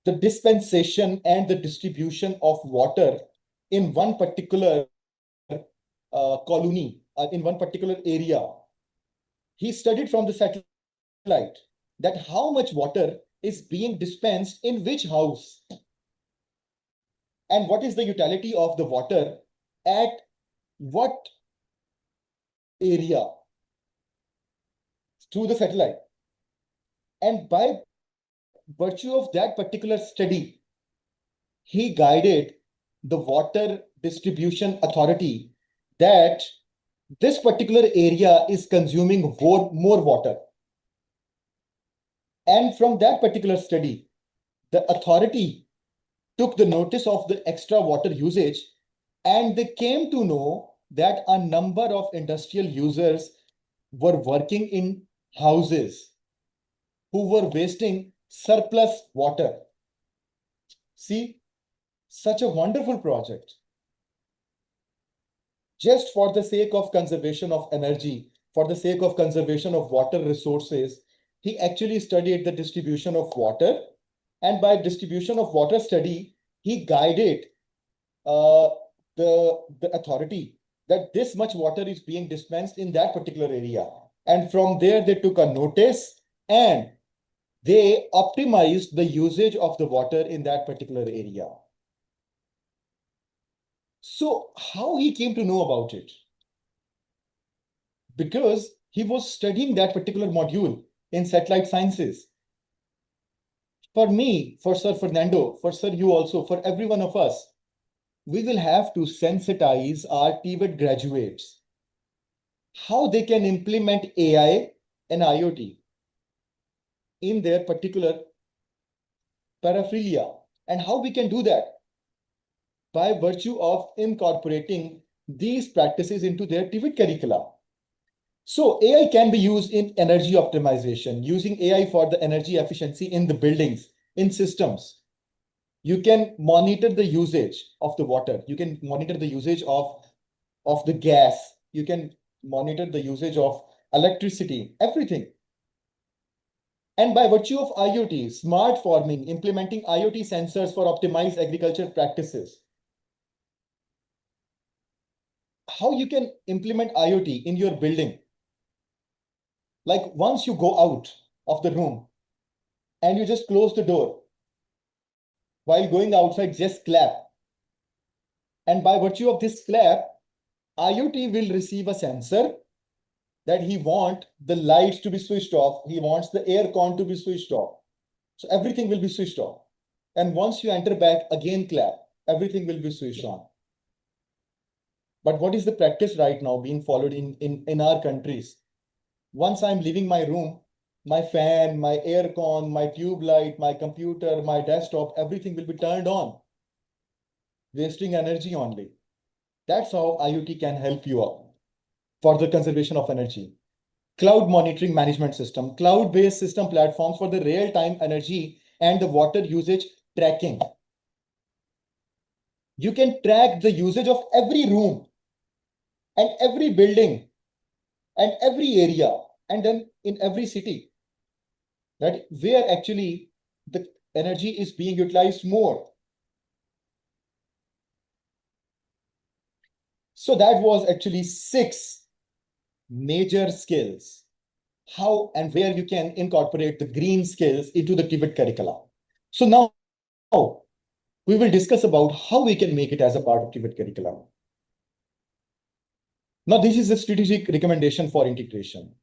the dispensation and the distribution of water in one particular colony, in one particular area. He studied from the satellite that how much water is being dispensed in which house and what is the utility of the water at what area through the satellite. And by virtue of that particular study, he guided the water distribution authority that this particular area is consuming more water. And from that particular study, the authority took the notice of the extra water usage, and they came to know that a number of industrial users were working in houses who were wasting surplus water. See, such a wonderful project. Just for the sake of conservation of energy, for the sake of conservation of water resources, he actually studied the distribution of water. And by distribution of water study, he guided the authority that this much water is being dispensed in that particular area. And from there, they took a notice and they optimized the usage of the water in that particular area. So how he came to know about it? Because he was studying that particular module in satellite sciences. For me, for Sir Fernando, for Sir you also, for every one of us, we will have to sensitize our TVET graduates how they can implement AI and IoT in their particular paraphernalia, and how we can do that by virtue of incorporating these practices into their TVET curricula. So AI can be used in energy optimization, using AI for the energy efficiency in the buildings, in systems. You can monitor the usage of the water. You can monitor the usage of the gas. You can monitor the usage of electricity, everything. And by virtue of IoT, smart farming, implementing IoT sensors for optimized agriculture practices. How you can implement IoT in your building? Like once you go out of the room and you just close the door, while going outside, just clap. And by virtue of this clap, IoT will receive a sensor that he wants the lights to be switched off. He wants the air con to be switched off. So everything will be switched off. And once you enter back, again clap, everything will be switched on. But what is the practice right now being followed in our countries? Once I'm leaving my room, my fan, my air con, my tube light, my computer, my desktop, everything will be turned on, wasting energy only. That's how IoT can help you out for the conservation of energy. Cloud monitoring management system, cloud-based system platforms for the real-time energy and the water usage tracking. You can track the usage of every room and every building and every area, and then in every city, that where actually the energy is being utilized more. So that was actually 6 major skills, how and where you can incorporate the green skills into the TVET curricula. So now we will discuss about how we can make it as a part of TVET curriculum. Now, this is a strategic recommendation for integration.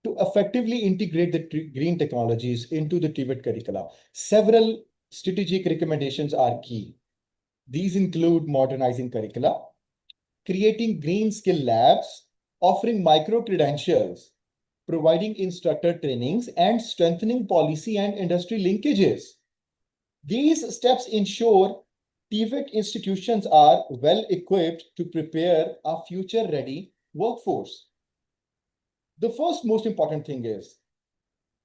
To effectively integrate the green technologies into the TVET curricula, several strategic recommendations are key. These include modernizing curricula, creating green skill labs, offering micro-credentials, providing instructor trainings, and strengthening policy and industry linkages. These steps ensure TVET institutions are well equipped to prepare a future-ready workforce. The first most important thing is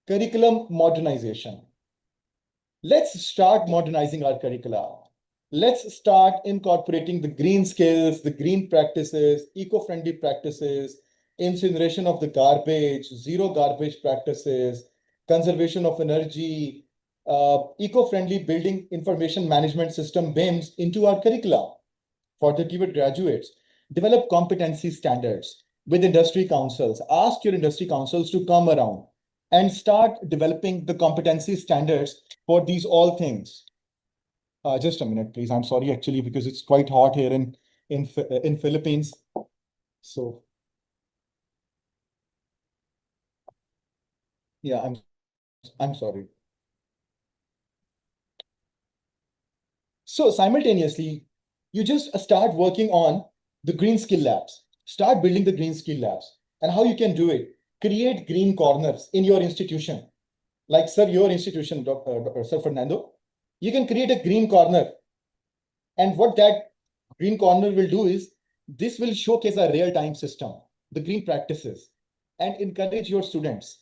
curriculum modernization. Let's start modernizing our curricula. Let's start incorporating the green skills, the green practices, eco-friendly practices, incineration of the garbage, zero garbage practices, conservation of energy, eco-friendly building information management system BIMS into our curricula for the TVET graduates. Develop competency standards with industry councils. Ask your industry councils to come around and start developing the competency standards for these all things. Just a minute, please. I'm sorry, actually, because it's quite hot here in Philippines. So yeah, I'm sorry. So simultaneously, you just start working on the green skill labs. Start building the green skill labs. And how you can do it? Create green corners in your institution. Like, sir, your institution, Sir Fernando, you can create a green corner. And what that green corner will do is, this will showcase a real-time system, the green practices, and encourage your students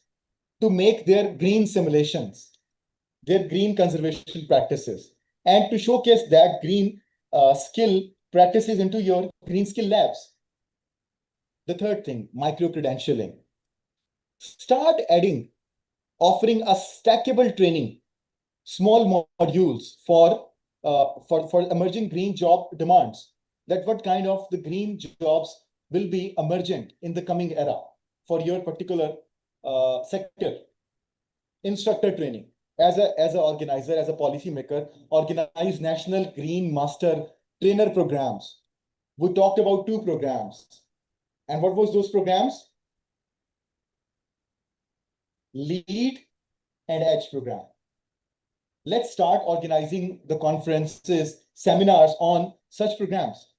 to make their green simulations, their green conservation practices, and to showcase that green skill practices into your green skill labs. The third thing, micro-credentialing. Start offering a stackable training, small modules for emerging green job demands. That what kind of the green jobs will be emergent in the coming era for your particular sector. Instructor training. As an organizer, as a policymaker, organize national green master trainer programs. We talked about 2 programs. And what was those programs? Lead and Edge program. Let's start organizing the conferences, seminars on such programs.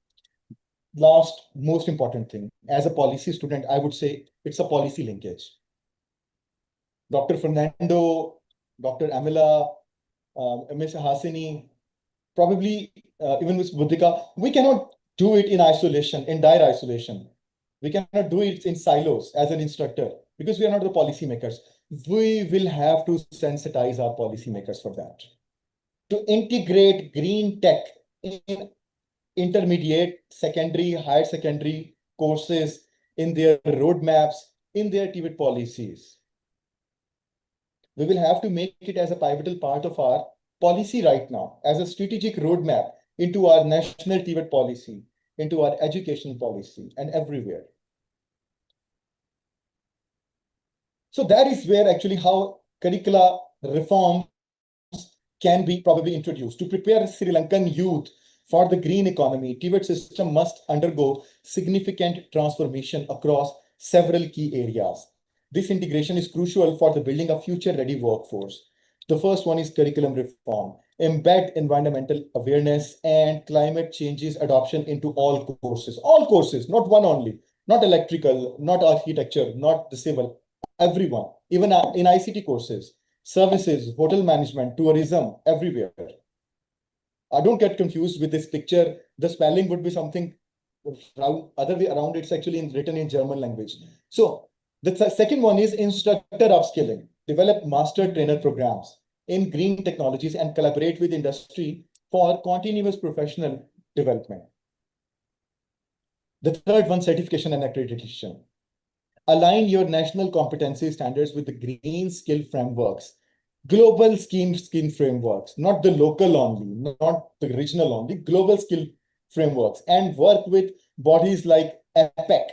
Last, most important thing, as a policy student, I would say it's a policy linkage. Dr. Fernando, Dr. Amila, Ms. Hasini, probably even Ms. Buddhika, we cannot do it in isolation, in dire isolation. We cannot do it in silos as an instructor because we are not the policymakers. We will have to sensitize our policymakers for that. To integrate green tech in intermediate, secondary, higher secondary courses, in their roadmaps, in their TVET policies. We will have to make it as a pivotal part of our policy right now, as a strategic roadmap into our national TVET policy, into our education policy, and everywhere. So that is where actually how curricula reforms can be probably introduced. To prepare Sri Lankan youth for the green economy, TVET system must undergo significant transformation across several key areas. This integration is crucial for the building a future-ready workforce. The first one is curriculum reform. Embed environmental awareness and climate changes adoption into all courses, not one only, not electrical, not architecture, not the civil, everyone, even in ICT courses, services, hotel management, tourism, everywhere. Don't get confused with this picture. The spelling would be something other way around. It's actually written in German language. So the second one is instructor upskilling. Develop master trainer programs in green technologies and collaborate with industry for continuous professional development. The third one, certification and accreditation. Align your national competency standards with the green skill frameworks, global skill frameworks, not the local only, not the regional only, global skill frameworks, and work with bodies like APEC.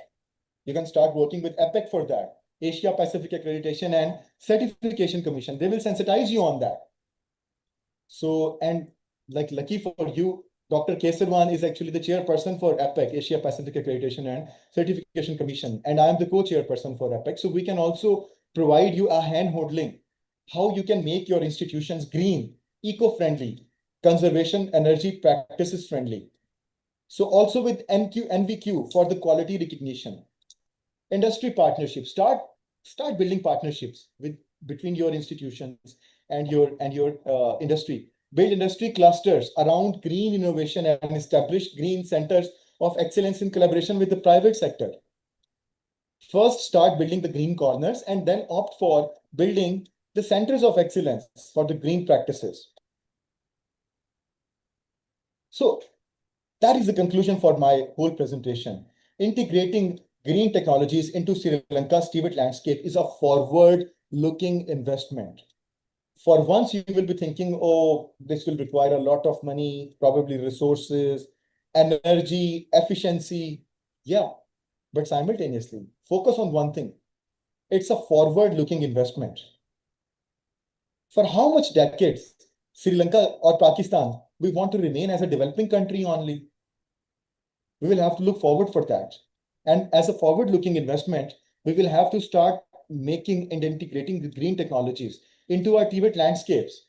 You can start working with APEC for that. Asia Pacific Accreditation and Certification Commission. They will sensitize you on that. So, and like lucky for you, Dr. Kesavan is actually the chairperson for APEC, Asia Pacific Accreditation and Certification Commission. And I am the co-chairperson for APEC. So we can also provide you a hand-holding, how you can make your institutions green, eco-friendly, conservation, energy practices friendly. So also with NVQ for the quality recognition. Industry partnerships, start building partnerships between your institutions and your industry. Build industry clusters around green innovation and establish green centers of excellence in collaboration with the private sector. First, start building the green corners and then opt for building the centers of excellence for the green practices. So that is the conclusion for my whole presentation. Integrating green technologies into Sri Lanka's TVET landscape is a forward-looking investment For once, you will be thinking, oh, this will require a lot of money, probably resources, energy, efficiency. Yeah, but simultaneously, focus on one thing. It's a forward-looking investment. For how much decades, Sri Lanka or Pakistan, we want to remain as a developing country only? We will have to look forward for that. And as a forward-looking investment, we will have to start making and integrating the green technologies into our TVET landscapes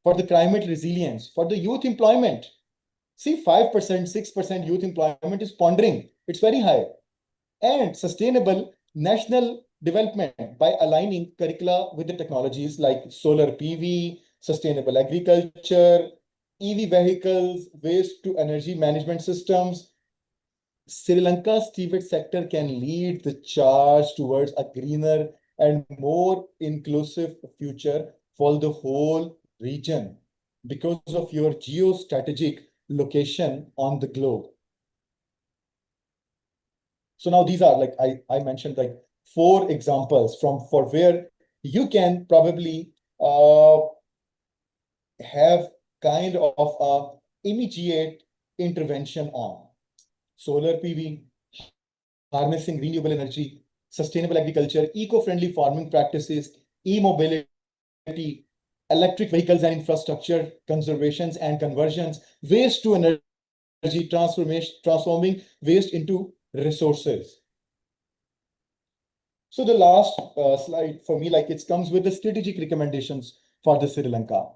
for the climate resilience, for the youth employment. See, 5%, 6% youth employment is pondering. It's very high. And sustainable national development by aligning curricula with the technologies like solar PV, sustainable agriculture, EV vehicles, waste to energy management systems. Sri Lanka's TVET sector can lead the charge towards a greener and more inclusive future for the whole region because of your geostrategic location on the globe. So now these are, like I mentioned, like 4 examples for where you can probably have kind of a immediate intervention on solar PV, harnessing renewable energy, sustainable agriculture, eco-friendly farming practices, e-mobility, electric vehicles and infrastructure conservations and conversions, waste to energy transforming waste into resources. So the last slide for me, like it comes with the strategic recommendations for the Sri Lanka.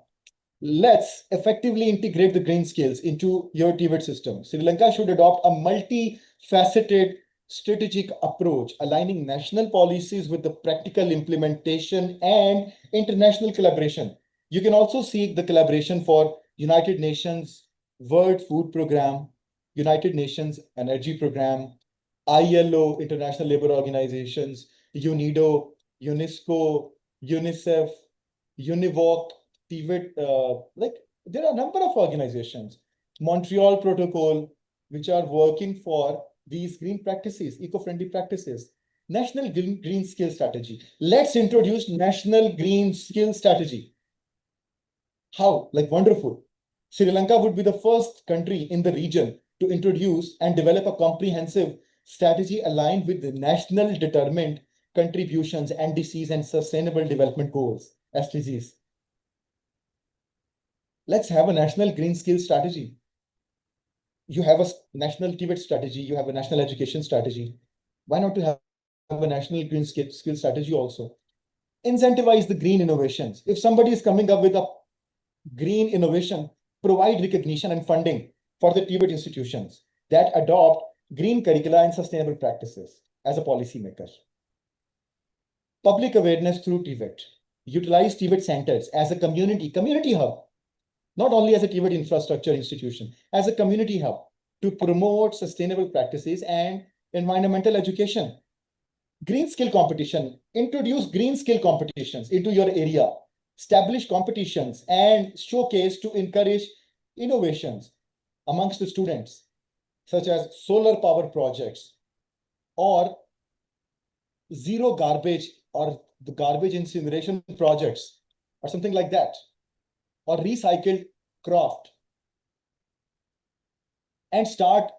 Let's effectively integrate the green skills into your TVET system. Sri Lanka should adopt a multifaceted strategic approach, aligning national policies with the practical implementation and international collaboration. You can also seek the collaboration for United Nations World Food Program, United Nations Energy Program, ILO, International Labour Organizations, UNIDO, UNESCO, UNICEF, UNIVOC, TVET, like there are a number of organizations, Montreal Protocol, which are working for these green practices, eco-friendly practices. National Green Skill Strategy. Let's introduce National Green Skill Strategy. How? Like wonderful. Sri Lanka would be the first country in the region to introduce and develop a comprehensive strategy aligned with the national determined contributions, NDCs, and Sustainable Development Goals, SDGs. Let's have a national green skill strategy. You have a national TVET strategy, you have a national education strategy. Why not to have a national green skill strategy also? Incentivize the green innovations. If somebody is coming up with a green innovation, provide recognition and funding for the TVET institutions that adopt green curricula and sustainable practices as a policymaker. Public awareness through TVET. Utilize TVET centers as a community hub, not only as a TVET infrastructure institution, as a community hub to promote sustainable practices and environmental education. Green skill competition. Introduce green skill competitions into your area. Establish competitions and showcase to encourage innovations amongst the students, such as solar power projects or zero garbage or the garbage incineration projects or something like that, or recycled craft. And start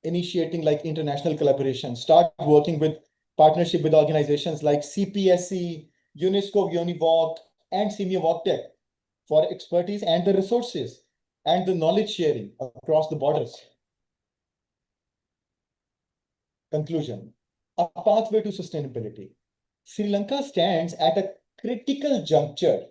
initiating like international collaboration. Start working with partnership with organizations like CPSC, UNESCO, UNIVOC, and SEMIA-WOCTEC for expertise and the resources and the knowledge sharing across the borders. Conclusion, a pathway to sustainability. Sri Lanka stands at a critical juncture,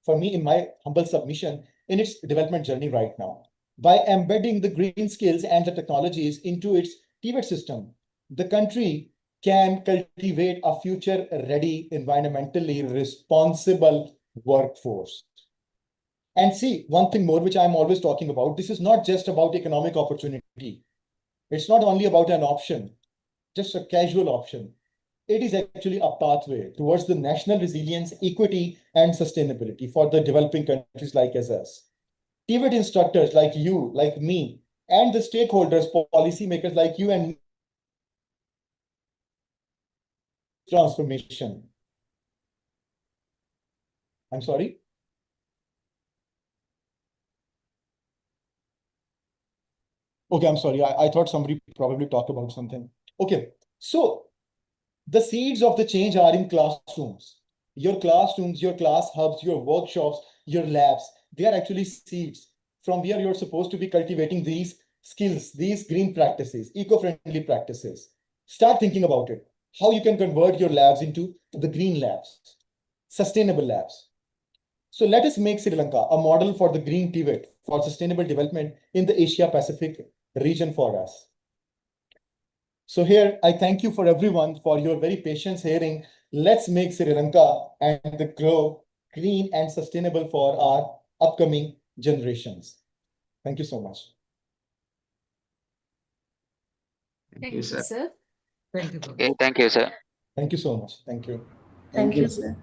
for me in my humble submission, in its development journey right now. By embedding the green skills and the technologies into its TVET system, the country can cultivate a future-ready, environmentally responsible workforce. And see, one thing more which I'm always talking about, this is not just about economic opportunity. It's not only about an option, just a casual option. It is actually a pathway towards the national resilience, equity, and sustainability for the developing countries like us. TVET instructors like you, like me, and the stakeholders, policymakers like you and transformation. I'm sorry. Okay, I'm sorry. I thought somebody probably talked about something. Okay, so the seeds of the change are in classrooms. Your classrooms, your class hubs, your workshops, your labs, they are actually seeds from where you're supposed to be cultivating these skills, these green practices, eco-friendly practices. Start thinking about it, how you can convert your labs into the green labs, sustainable labs. So let us make Sri Lanka a model for the green TVET for sustainable development in the Asia Pacific region for us. So here, I thank you for everyone for your very patience hearing. Let's make Sri Lanka and the globe green and sustainable for our upcoming generations. Thank you so much. Thank you, sir. Thank you. Okay, thank you, sir. Thank you so much. Thank you. Thank you, sir.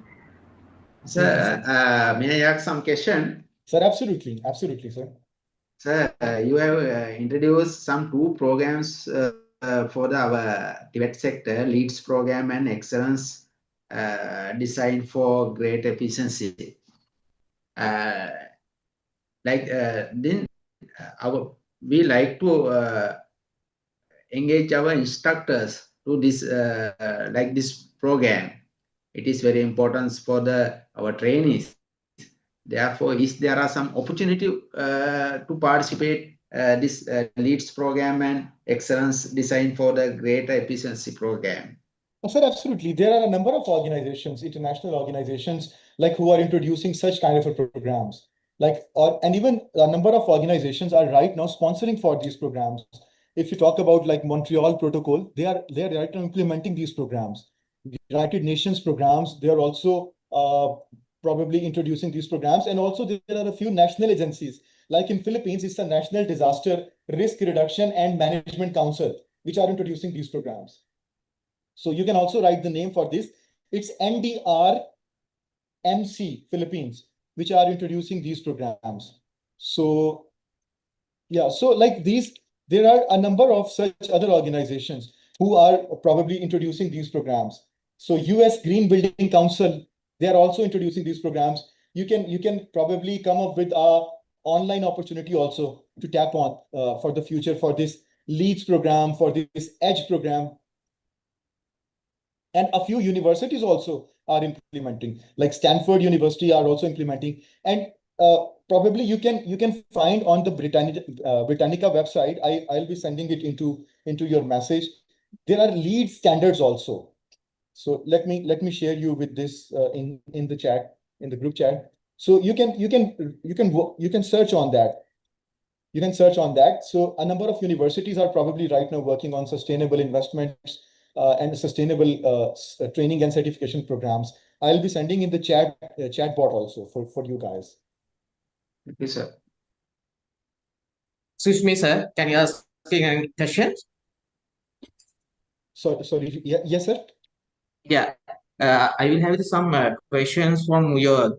Sir, may I ask some question? Sir, absolutely. Absolutely, sir. Sir, you have introduced some two programs for our TVET sector, LEADS program and Excellence designed for great efficiency. Then we like to engage our instructors to this this program. It is very important for our trainees. Therefore, is there are some opportunity to participate this LEADS program and Excellence Design for the Greater Efficiency program? Sir, absolutely. There are a number of organizations, international organizations, like who are introducing such kind of programs. And even a number of organizations are right now sponsoring for these programs. If you talk about like Montreal Protocol, they are right now implementing these programs. The United Nations programs, they are also probably introducing these programs. And also there are a few national agencies, like in Philippines, it's the National Disaster Risk Reduction and Management Council, which are introducing these programs. So you can also write the name for this. It's NDRMC Philippines, which are introducing these programs. So yeah, so like these, there are a number of such other organizations who are probably introducing these programs. So US Green Building Council, they are also introducing these programs. You can probably come up with a online opportunity also to tap on for the future for this LEADS program, for this EDGE program. And a few universities also are implementing, like Stanford University are also implementing. And probably you can find on the Britannica website. I'll be sending it into your message. There are LEED standards also. So let me share you with this in the chat, in the group chat. So you can search on that. You can search on that. So a number of universities are probably right now working on sustainable investments and sustainable training and certification programs. I'll be sending in the chat bot also for you guys. Thank you, sir. Excuse me, sir. Can you ask any questions? Sorry. Yes, sir. Yeah, I will have some questions from your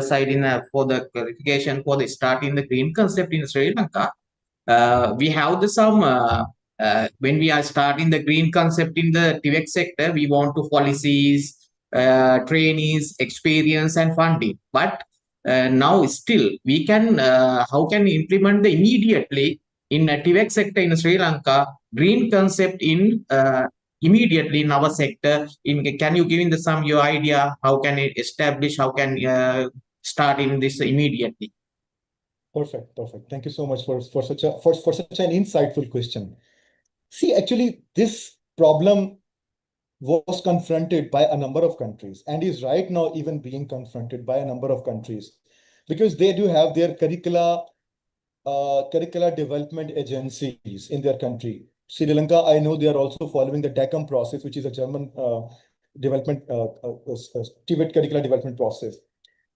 side for the clarification for the starting the green concept in Sri Lanka. We have some when we are starting the green concept in the TVET sector, we want to policies, trainees, experience, and funding. But now still we can how can we implement the immediately in a TVET sector in Sri Lanka green concept in immediately in our sector? Can you give in some your idea how can it establish, how can start in this immediately? Perfect. Thank you so much for such an insightful question. See, actually, this problem was confronted by a number of countries and is right now even being confronted by a number of countries, because they do have their curricular development agencies in their country. Sri Lanka, I know they are also following the DECOM process, which is a German development TVET curricular development process.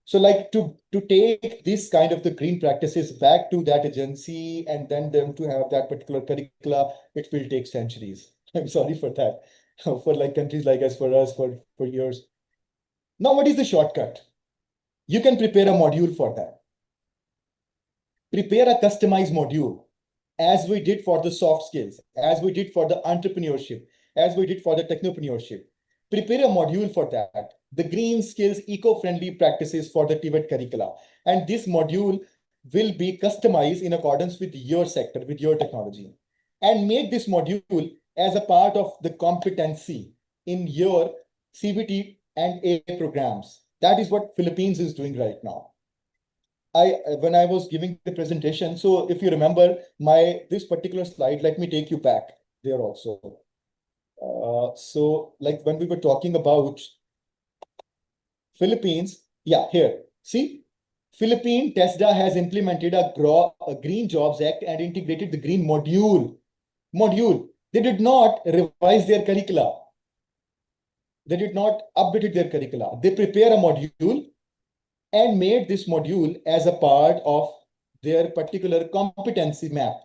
So like to take this kind of the green practices back to that agency and then them to have that particular curricula, it will take centuries. I'm sorry for that. For like countries like us, for years. Now, what is the shortcut? You can prepare a module for that. Prepare a customized module, as we did for the soft skills, as we did for the entrepreneurship, as we did for the technopreneurship. Prepare a module for that. the green skills eco-friendly practices for the TVET curricula. And this module will be customized in accordance with your sector, with your technology. And make this module as a part of the competency in your CVT and A programs. That is what Philippines is doing right now. When I was giving the presentation, so if you remember this particular slide, let me take you back there also. So like when we were talking about Philippines, yeah, here, see, Philippine TESDA has implemented a Green Jobs Act and integrated the green module. They did not revise their curricula. They did not update their curricula. They prepare a module and made this module as a part of their particular competency map.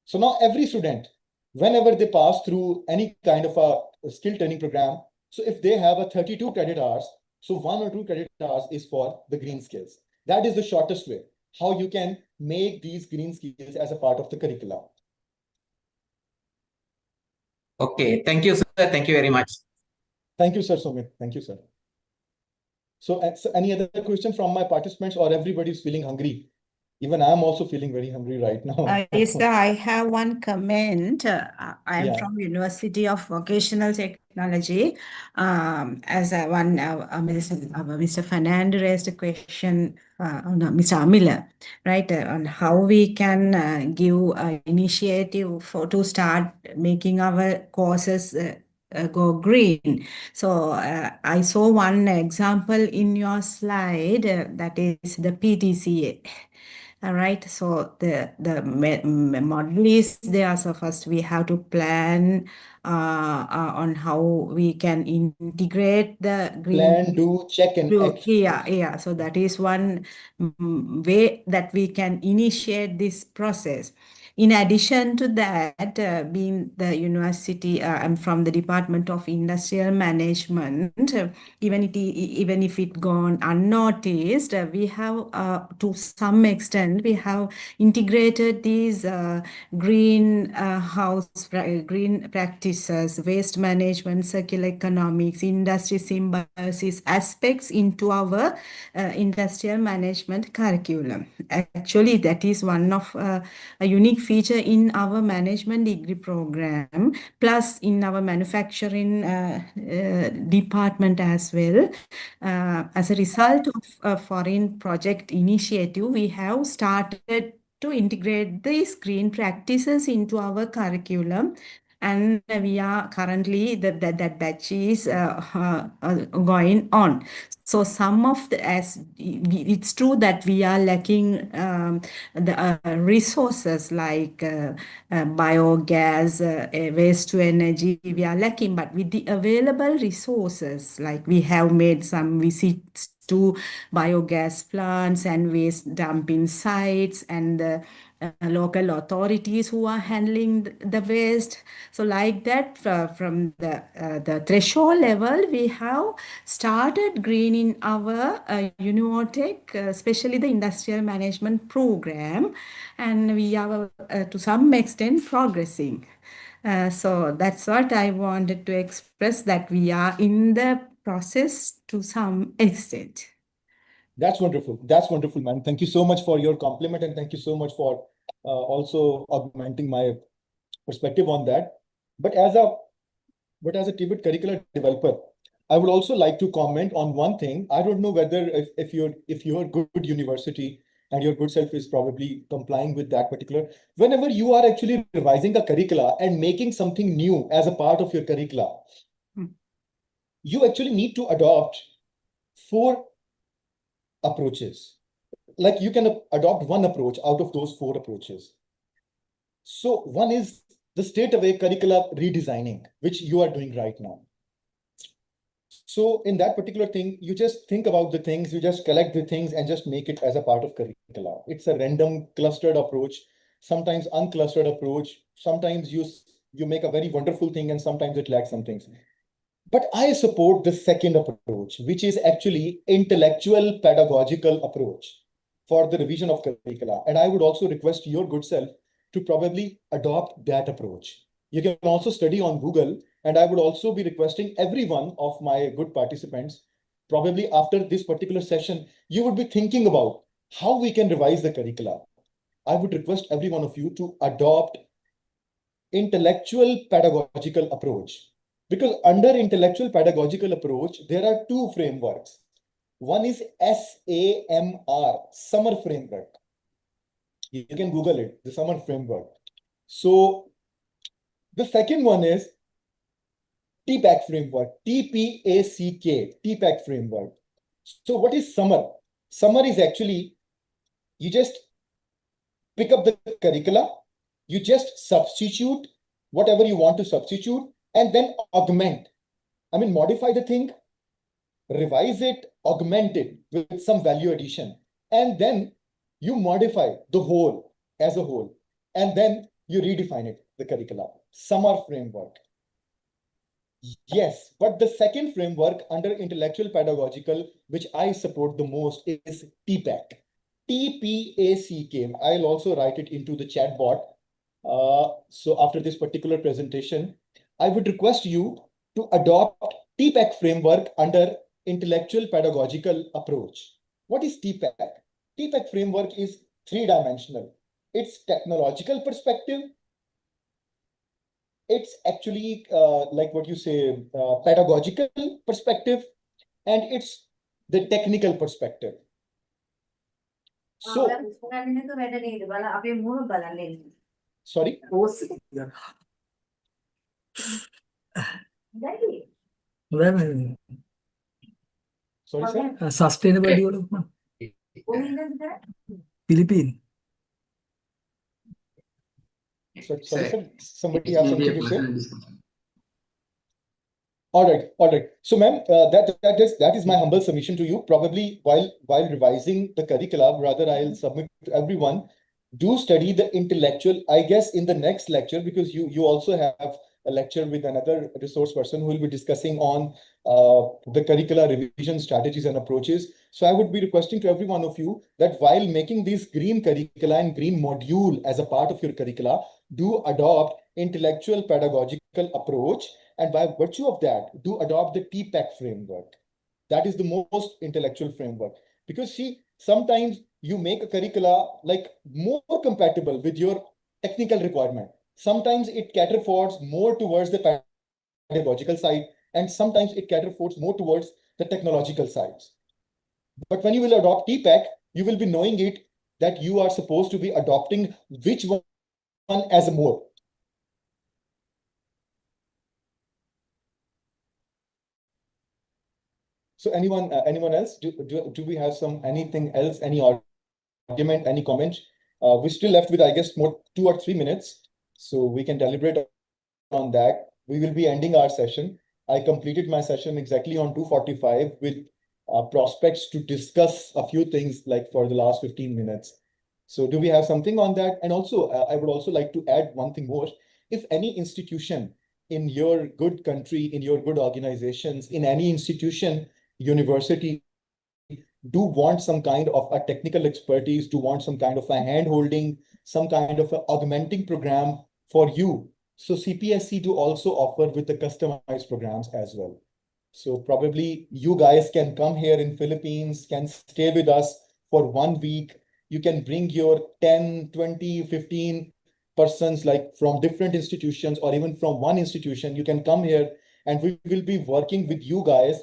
So now every student, whenever they pass through any kind of a skill training program, so if they have a 32 credit hours, so 1 or 2 credit hours is for the green skills. That is the shortest way, how you can make these green skills as a part of the curriculum. Okay, thank you, sir. Thank you very much. Thank you, sir, Sumit. Thank you, sir. So any other question from my participants, or everybody's feeling hungry? Even I'm also feeling very hungry right now. Yes, sir, I have one comment. I am Yeah. from University of Vocational Technology. As Mr. Fernando raised a question, Mr. Amila, right, on how we can give initiative to start making our courses go green. So I saw one example in your slide, that is the PTCA. All right, so the model is there. So first we have to plan on how we can integrate the green. Plan, do, check, and act. Yeah. So that is one way that we can initiate this process. In addition to that, being the university, I'm from the Department of Industrial Management. Even if it gone unnoticed, we have to some extent we have integrated these green green practices, waste management, circular economics, industry symbiosis aspects into our industrial management curriculum. Actually, that is one of a unique feature in our management degree program, plus in our manufacturing department as well. As a result of a foreign project initiative, we have started to integrate these green practices into our curriculum. And we are currently, that batch is going on. So some of it's true that we are lacking the resources like biogas, waste to energy, we are lacking. But with the available resources, like we have made some visits to biogas plants and waste dumping sites, and the local authorities who are handling the waste. So like that, from the threshold level, we have started greening our Univotech, especially the industrial management program, and we are to some extent progressing. So that's what I wanted to express, that we are in the process to some extent. That's wonderful. That's wonderful, man. Thank you so much for your compliment, and thank you so much for also augmenting my perspective on that. But as a TVET curricular developer, I would also like to comment on one thing. I don't know whether if you're good university and your good self is probably complying with that particular. Whenever you are actually revising a curricula and making something new as a part of your curricula, you actually need to adopt 4 approaches. Like you can adopt one approach out of those 4 approaches. So one is the straight away curricular redesigning, which you are doing right now. So in that particular thing, you just think about the things, you just collect the things and just make it as a part of curricula. It's a random clustered approach, sometimes unclustered approach. Sometimes you make a very wonderful thing and sometimes it lacks some things. But I support the second approach, which is actually intellectual pedagogical approach for the revision of curricula. And I would also request your good self to probably adopt that approach. You can also study on Google. And I would also be requesting every one of my good participants, probably after this particular session, you would be thinking about how we can revise the curricula. I would request every one of you to adopt intellectual pedagogical approach. Because under intellectual pedagogical approach, there are two frameworks. One is SAMR, Summer Framework. You can Google it, the Summer Framework. So the second one is TPAC framework, TPACK, TPAC framework. So what is summer? Summer is actually, you just pick up the curricula, you just substitute whatever you want to substitute, and then augment. I mean, modify the thing, revise it, augment it with some value addition, and then you modify the whole as a whole, and then you redefine it, the curricula. Summer framework. Yes, but the second framework under intellectual pedagogical, which I support the most, is TPAC. TPACK. I'll also write it into the chat bot. So after this particular presentation, I would request you to adopt TPAC framework under intellectual pedagogical approach. What is TPAC? TPAC framework is three-dimensional. It's technological perspective. It's actually like what you say, pedagogical perspective, and it's the technical perspective. So, sorry? Sorry, sir? Sustainable development. Philippines. Sorry, sir. Somebody has something to say? All right. So, ma'am, that is my humble submission to you. Probably while revising the curriculum, rather I'll submit to everyone. Do study the intellectual, I guess, in the next lecture, because you also have a lecture with another resource person who will be discussing on the curricula revision strategies and approaches. So I would be requesting to every one of you that while making these green curricula and green module as a part of your curricula, do adopt intellectual pedagogical approach. And by virtue of that, do adopt the TPAC framework. That is the most intellectual framework. Because see, sometimes you make a curricula like more compatible with your technical requirement. Sometimes it caters more towards the pedagogical side, and sometimes it caters more towards the technological sides. But when you will adopt TPAC, you will be knowing it that you are supposed to be adopting which one as a more. So anyone else? Do we have anything else? Any argument? Any comment? We're still left with, I guess, more 2 or 3 minutes, so we can deliberate on that. We will be ending our session. I completed my session exactly on 2:45 with prospects to discuss a few things like for the last 15 minutes. So do we have something on that? And also, I would also like to add one thing more. If any institution in your good country, in your good organizations, in any institution, university, do want some kind of a technical expertise, do want some kind of a hand-holding, some kind of a augmenting program for you. So CPSC do also offer with the customized programs as well. So probably you guys can come here in Philippines, can stay with us for 1 week. You can bring your 10, 20, 15 persons like from different institutions or even from one institution. You can come here and we will be working with you guys,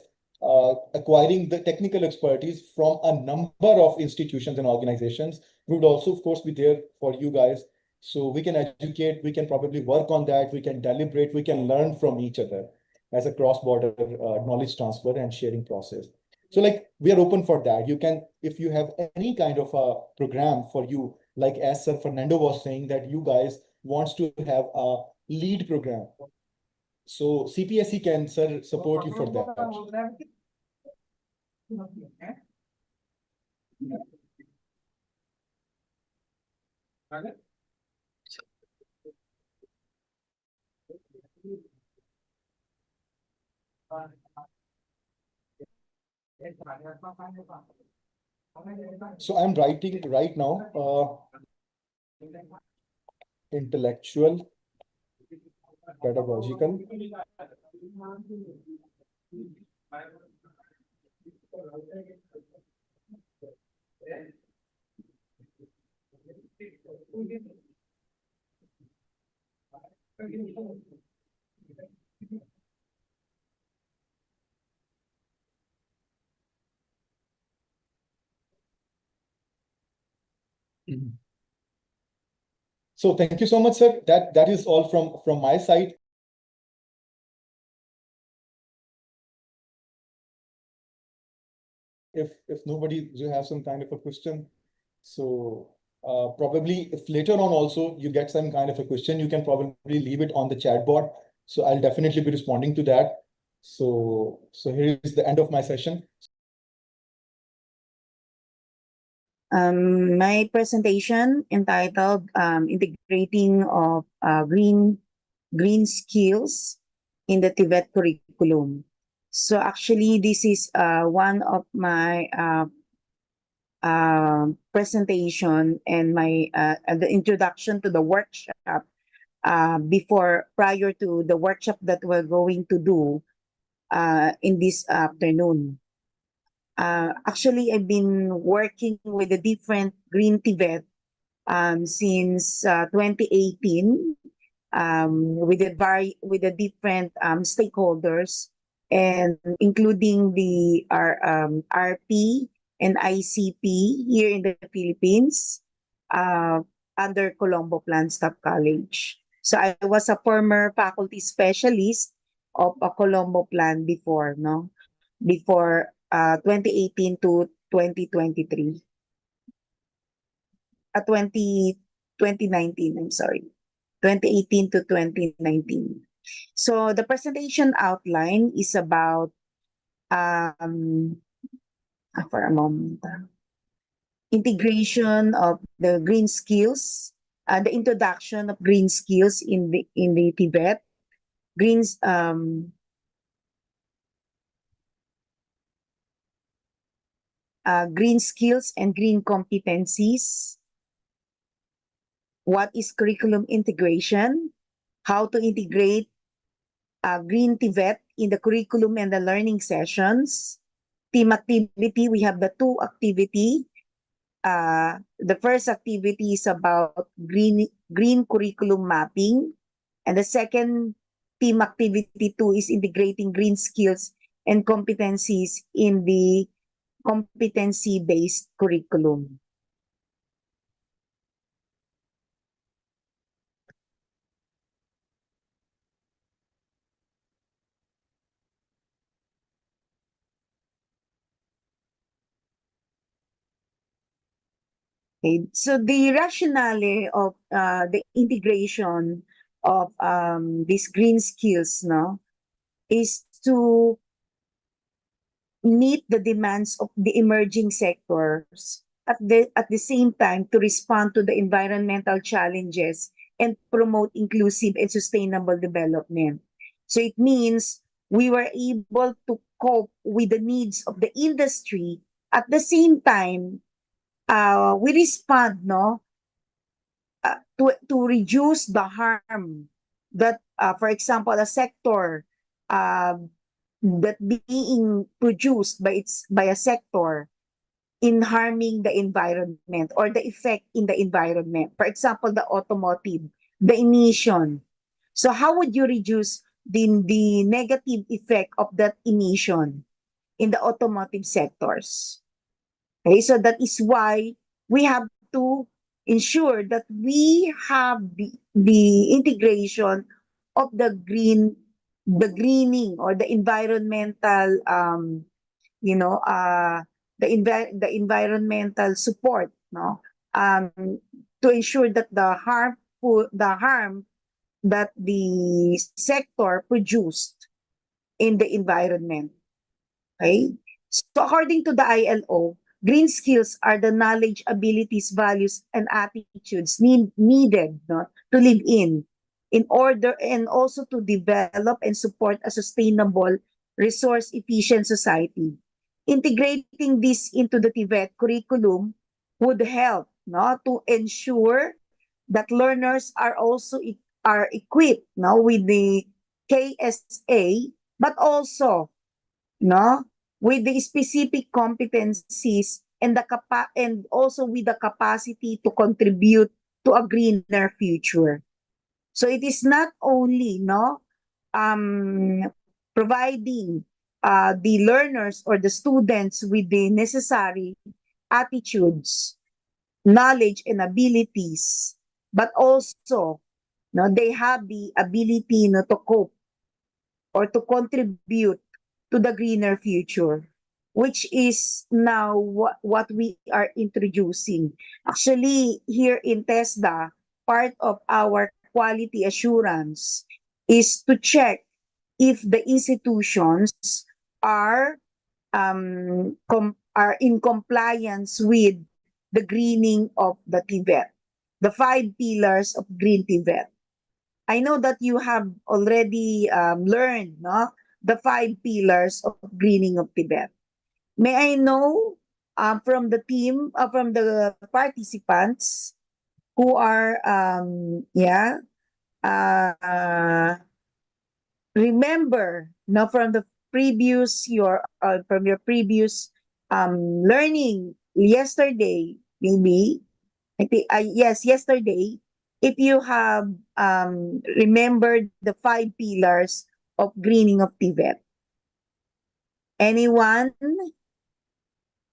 acquiring the technical expertise from a number of institutions and organizations. We would also, of course, be there for you guys. So we can educate, we can probably work on that, we can deliberate, we can learn from each other as a cross-border knowledge transfer and sharing process. So like we are open for that. You can, if you have any kind of a program for you, like as Sir Fernando was saying that you guys wants to have a lead program. So CPSC can, sir, support you for that. So I'm writing right now, intellectual pedagogical. So thank you so much, sir. That is all from my side. If nobody you have some kind of a question, so probably if later on also you get some kind of a question, you can probably leave it on the chat board. So I'll definitely be responding to that. So here is the end of my session. My presentation entitled Integrating of Green Skills in the TVET Curriculum. So actually, this is one of my presentation and my the introduction to the workshop prior to the workshop that we're going to do in this afternoon. Actually, I've been working with the different Green TVET since 2018 with the different stakeholders, and including the RP and ICP here in the Philippines under Colombo Plan Staff College. So I was a former faculty specialist of a Colombo Plan before 2018 to 2023. 2019, I'm sorry. 2018 to 2019. So the presentation outline is about for a moment. Integration of the green skills, the introduction of green skills in the TVET, green skills and green competencies. What is curriculum integration? How to integrate green TVET in the curriculum and the learning sessions. Team activity, we have the two activity. The first activity is about green curriculum mapping, and the second team activity 2 is integrating green skills and competencies in the competency-based curriculum. Okay, so the rationale of the integration of these green skills is to meet the demands of the emerging sectors, at the same time to respond to the environmental challenges and promote inclusive and sustainable development. So it means we were able to cope with the needs of the industry. At the same time, we respond to reduce the harm that, for example, a sector that being produced by a sector in harming the environment or the effect in the environment. For example, the automotive, the emission. So how would you reduce the negative effect of that emission in the automotive sectors? Okay, so that is why we have to ensure that we have the integration of the greening or the environmental the environmental support to ensure that the harm that the sector produced in the environment. Okay, so according to the ILO, green skills are the knowledge, abilities, values, and attitudes needed to live in order and also to develop and support a sustainable, resource-efficient society. Integrating this into the TVET curriculum would help to ensure that learners are also are equipped, no, with the KSA, but also, no, with the specific competencies and and also with the capacity to contribute to a greener future. So it is not only, no, providing the learners or the students with the necessary attitudes, knowledge, and abilities, but also, no, they have the ability, no, to cope or to contribute to the greener future, which is now what we are introducing. Actually, here in TESDA, part of our quality assurance is to check if the institutions are are in compliance with the greening of the TVET, the 5 pillars of green TVET. I know that you have already learned, no, the 5 pillars of greening of Tibet. May I know from the team, from the participants who are, remember, no, from the previous from your previous learning yesterday, maybe. I think yes, yesterday. If you have remembered the 5 pillars of greening of Tibet. Anyone?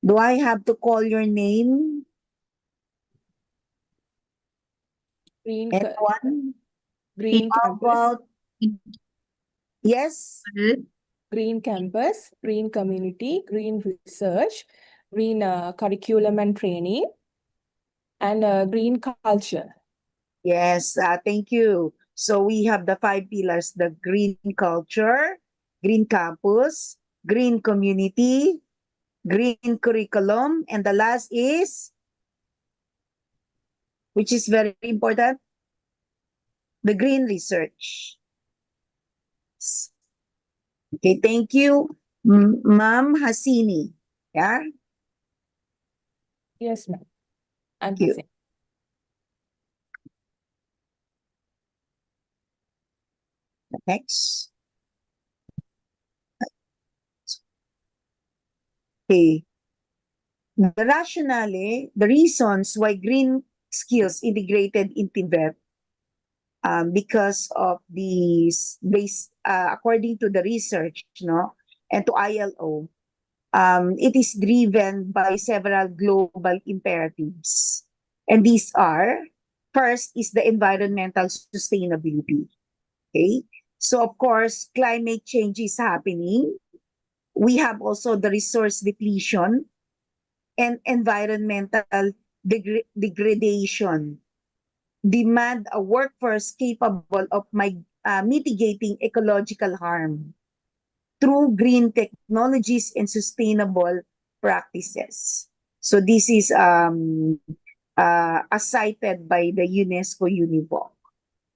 Do I have to call your name? Anyone? Green How campus, about yes? green campus, green community, green research, green curriculum and training, and green culture. Yes, thank you. So we have the 5 pillars: the green culture, green campus, green community, green curriculum, and the last is, which is very important, the green research. Okay, thank you, Ma'am Hasini. Yeah, Yes, ma'am. And thank you. Next. Okay. The rationale, the reasons why green skills integrated in TVET, because of these, according to the research, no, and to ILO, it is driven by several global imperatives. And these are, first is the environmental sustainability. Okay. So of course, climate change is happening. We have also the resource depletion and environmental degradation. Demand a workforce capable of mitigating ecological harm through green technologies and sustainable practices. So this is cited by the UNESCO UNIVOC.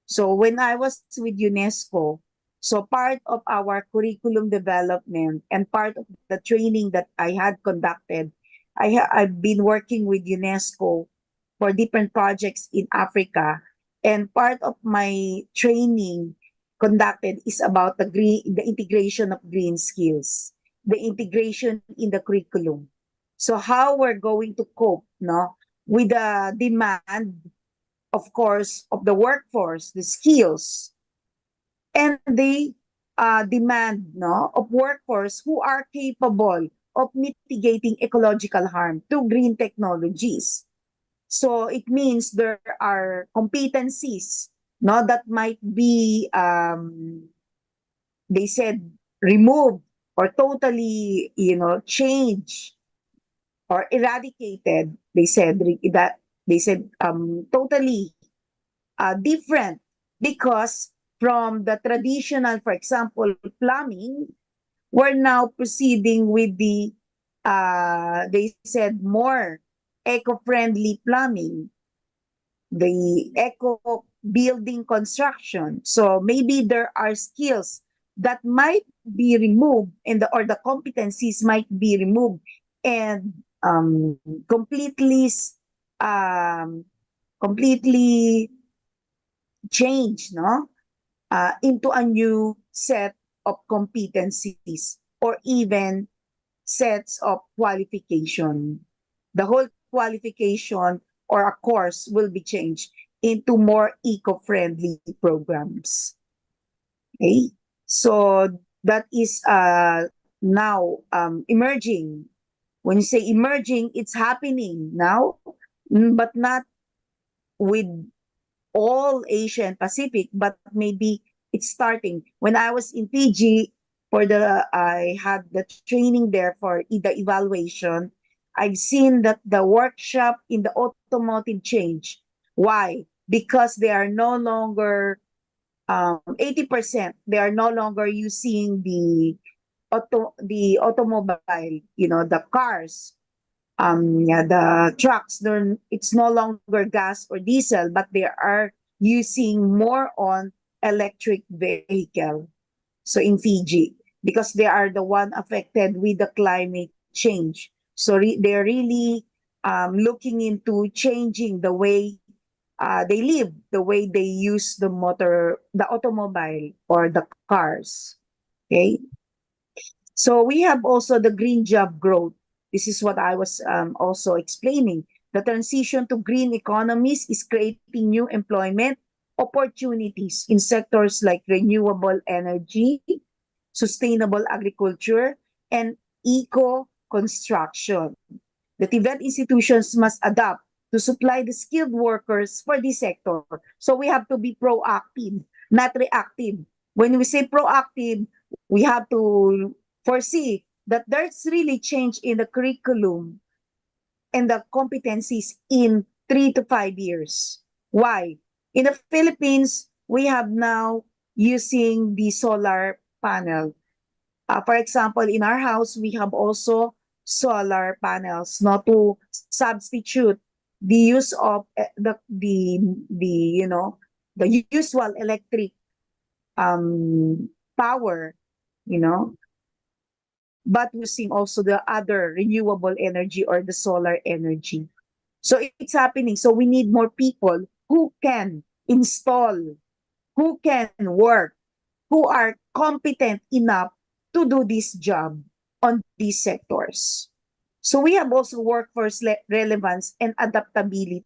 So when I was with UNESCO, so part of our curriculum development and part of the training that I had conducted, I've been working with UNESCO for different projects in Africa, and part of my training conducted is about the integration of green skills, the integration in the curriculum. So how we're going to cope, no, with the demand, of course, of the workforce, the skills, and the demand, no, of workforce who are capable of mitigating ecological harm through green technologies. So it means there are competencies, no, that might be, they said, removed or totally, change or eradicated. They said totally different, because from the traditional, for example, plumbing, we're now proceeding with the, they said, more eco-friendly plumbing, the eco building construction. So maybe there are skills that might be removed, and or the competencies might be removed and completely change, no, into a new set of competencies or even sets of qualification. The whole qualification or a course will be changed into more eco-friendly programs. Okay, so that is now emerging. When you say emerging, it's happening now, but not with all Asia and Pacific, but maybe it's starting. When I was in Fiji, I had the training there for the evaluation. I've seen that the workshop in the automotive change. Why? Because they are no longer 80%. They are no longer using the automobile. You know, the cars. The trucks, it's no longer gas or diesel, but they are using more on electric vehicle. So in Fiji, because they are the one affected with the climate change. So they're really looking into changing the way they live, the way they use the automobile or the cars. Okay. So we have also the green job growth. This is what I was also explaining. The transition to green economies is creating new employment opportunities in sectors like renewable energy, sustainable agriculture, and eco-construction. The TVET institutions must adapt to supply the skilled workers for this sector. So we have to be proactive, not reactive. When we say proactive, we have to foresee that there's really change in the curriculum and the competencies in 3 to 5 years. Why? In the Philippines, we have now using the solar panel. For example, in our house, we have also solar panels, not to substitute the use of the usual electric power, but using also the other renewable energy or the solar energy. So it's happening. So we need more people who can install, who can work, who are competent enough to do this job on these sectors. So we have also workforce relevance and adaptability.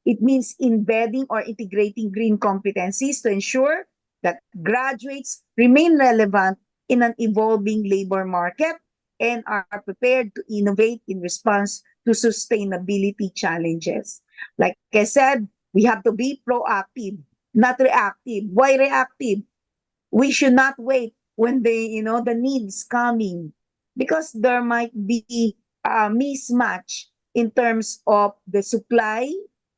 It means embedding or integrating green competencies to ensure that graduates remain relevant in an evolving labor market and are prepared to innovate in response to sustainability challenges. Like I said, we have to be proactive, not reactive. Why reactive? We should not wait when the needs coming, because there might be a mismatch in terms of the supply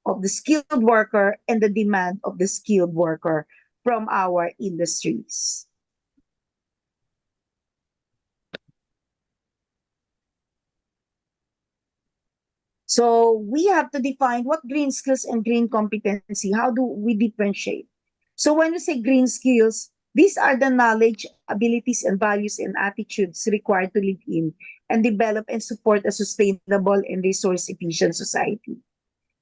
of the skilled worker and the demand of the skilled worker from our industries. So we have to define what green skills and green competency. How do we differentiate? So when we say green skills, these are the knowledge, abilities, and values and attitudes required to live in and develop and support a sustainable and resource-efficient society.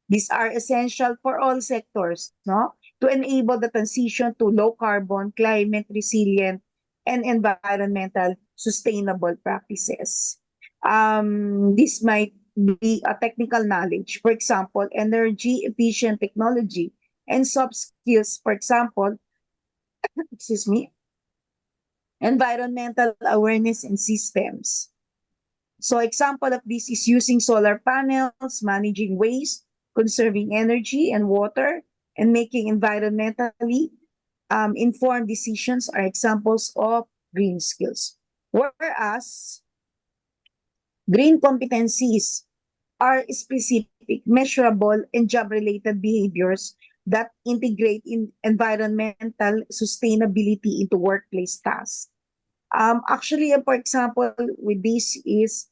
These are essential for all sectors, to enable the transition to low-carbon, climate-resilient, and environmental sustainable practices. This might be a technical knowledge, for example, energy-efficient technology, and soft skills, for example, environmental awareness and systems. So example of this is using solar panels, managing waste, conserving energy and water, and making environmentally informed decisions are examples of green skills. Whereas green competencies are specific, measurable, and job-related behaviors that integrate in environmental sustainability into workplace tasks. Actually, for example, with this is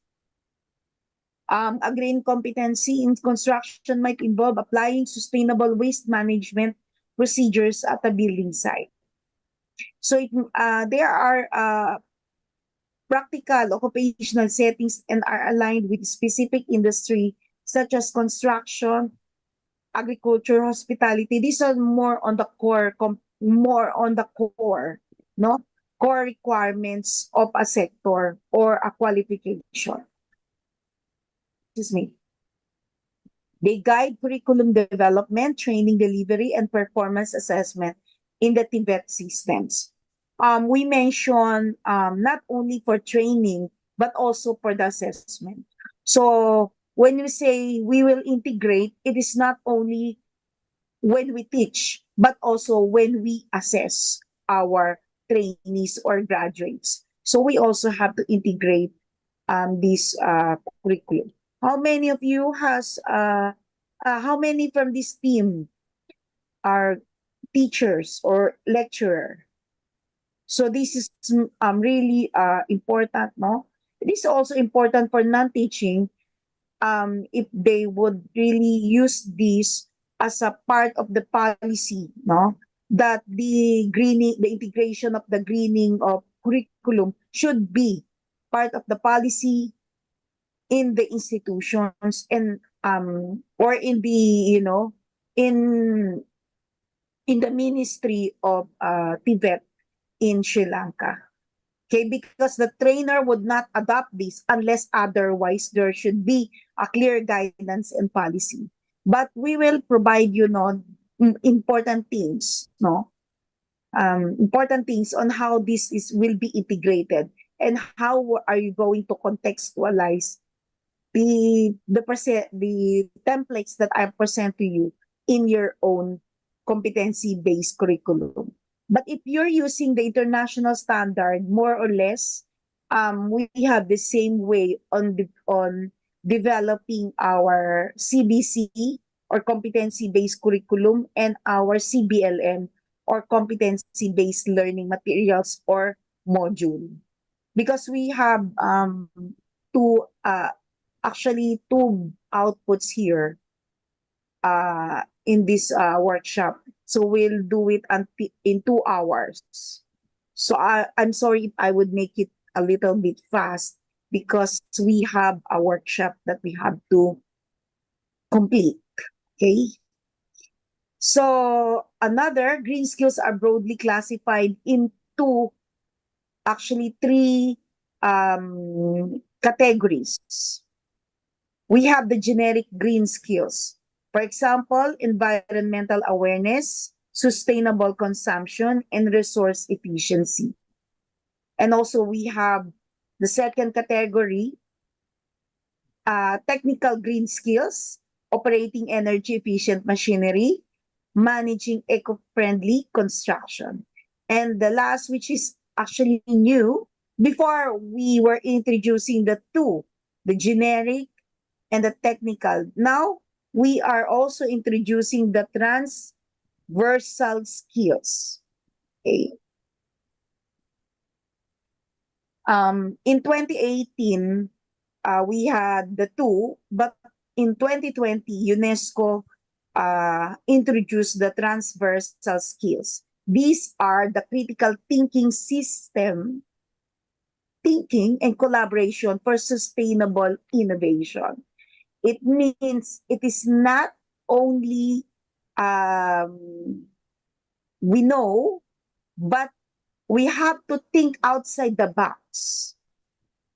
a green competency in construction might involve applying sustainable waste management procedures at a building site. So there are practical occupational settings and are aligned with specific industry such as construction, agriculture, hospitality. These are more on the core, no? Core requirements of a sector or a qualification. Excuse me. They guide curriculum development, training delivery, and performance assessment in the TVET systems. We mentioned not only for training, but also for the assessment. So when you say we will integrate, it is not only when we teach, but also when we assess our trainees or graduates. So we also have to integrate this curriculum. How many of you how many from this team are teachers or lecturer? So this is really important, no? It is also important for non-teaching if they would really use this as a part of the policy, no? That the integration of the greening of curriculum should be part of the policy in the institutions and or in the in the ministry of TVET in Sri Lanka. Okay, because the trainer would not adopt this unless otherwise there should be a clear guidance and policy. But we will provide important things, no? Important things on how this will be integrated and how are you going to contextualize the templates that I present to you in your own competency-based curriculum. But if you're using the international standard, more or less, we have the same way on developing our CBC or competency-based curriculum and our CBLM or competency-based learning materials or module. Because we have two outputs here in this workshop. So we'll do it in 2 hours. So I'm sorry if I would make it a little bit fast because we have a workshop that we have to complete. Okay. So another, green skills are broadly classified into actually 3 categories. We have the generic green skills. For example, environmental awareness, sustainable consumption, and resource efficiency. And also we have the second category, technical green skills, operating energy efficient machinery, managing eco-friendly construction. And the last, which is actually new, before we were introducing the 2, the generic and the technical. Now, we are also introducing the transversal skills. Okay. In 2018, we had the 2, but in 2020, UNESCO introduced the transversal skills. These are the critical thinking system, thinking and collaboration for sustainable innovation. It means it is not only we know, but we have to think outside the box.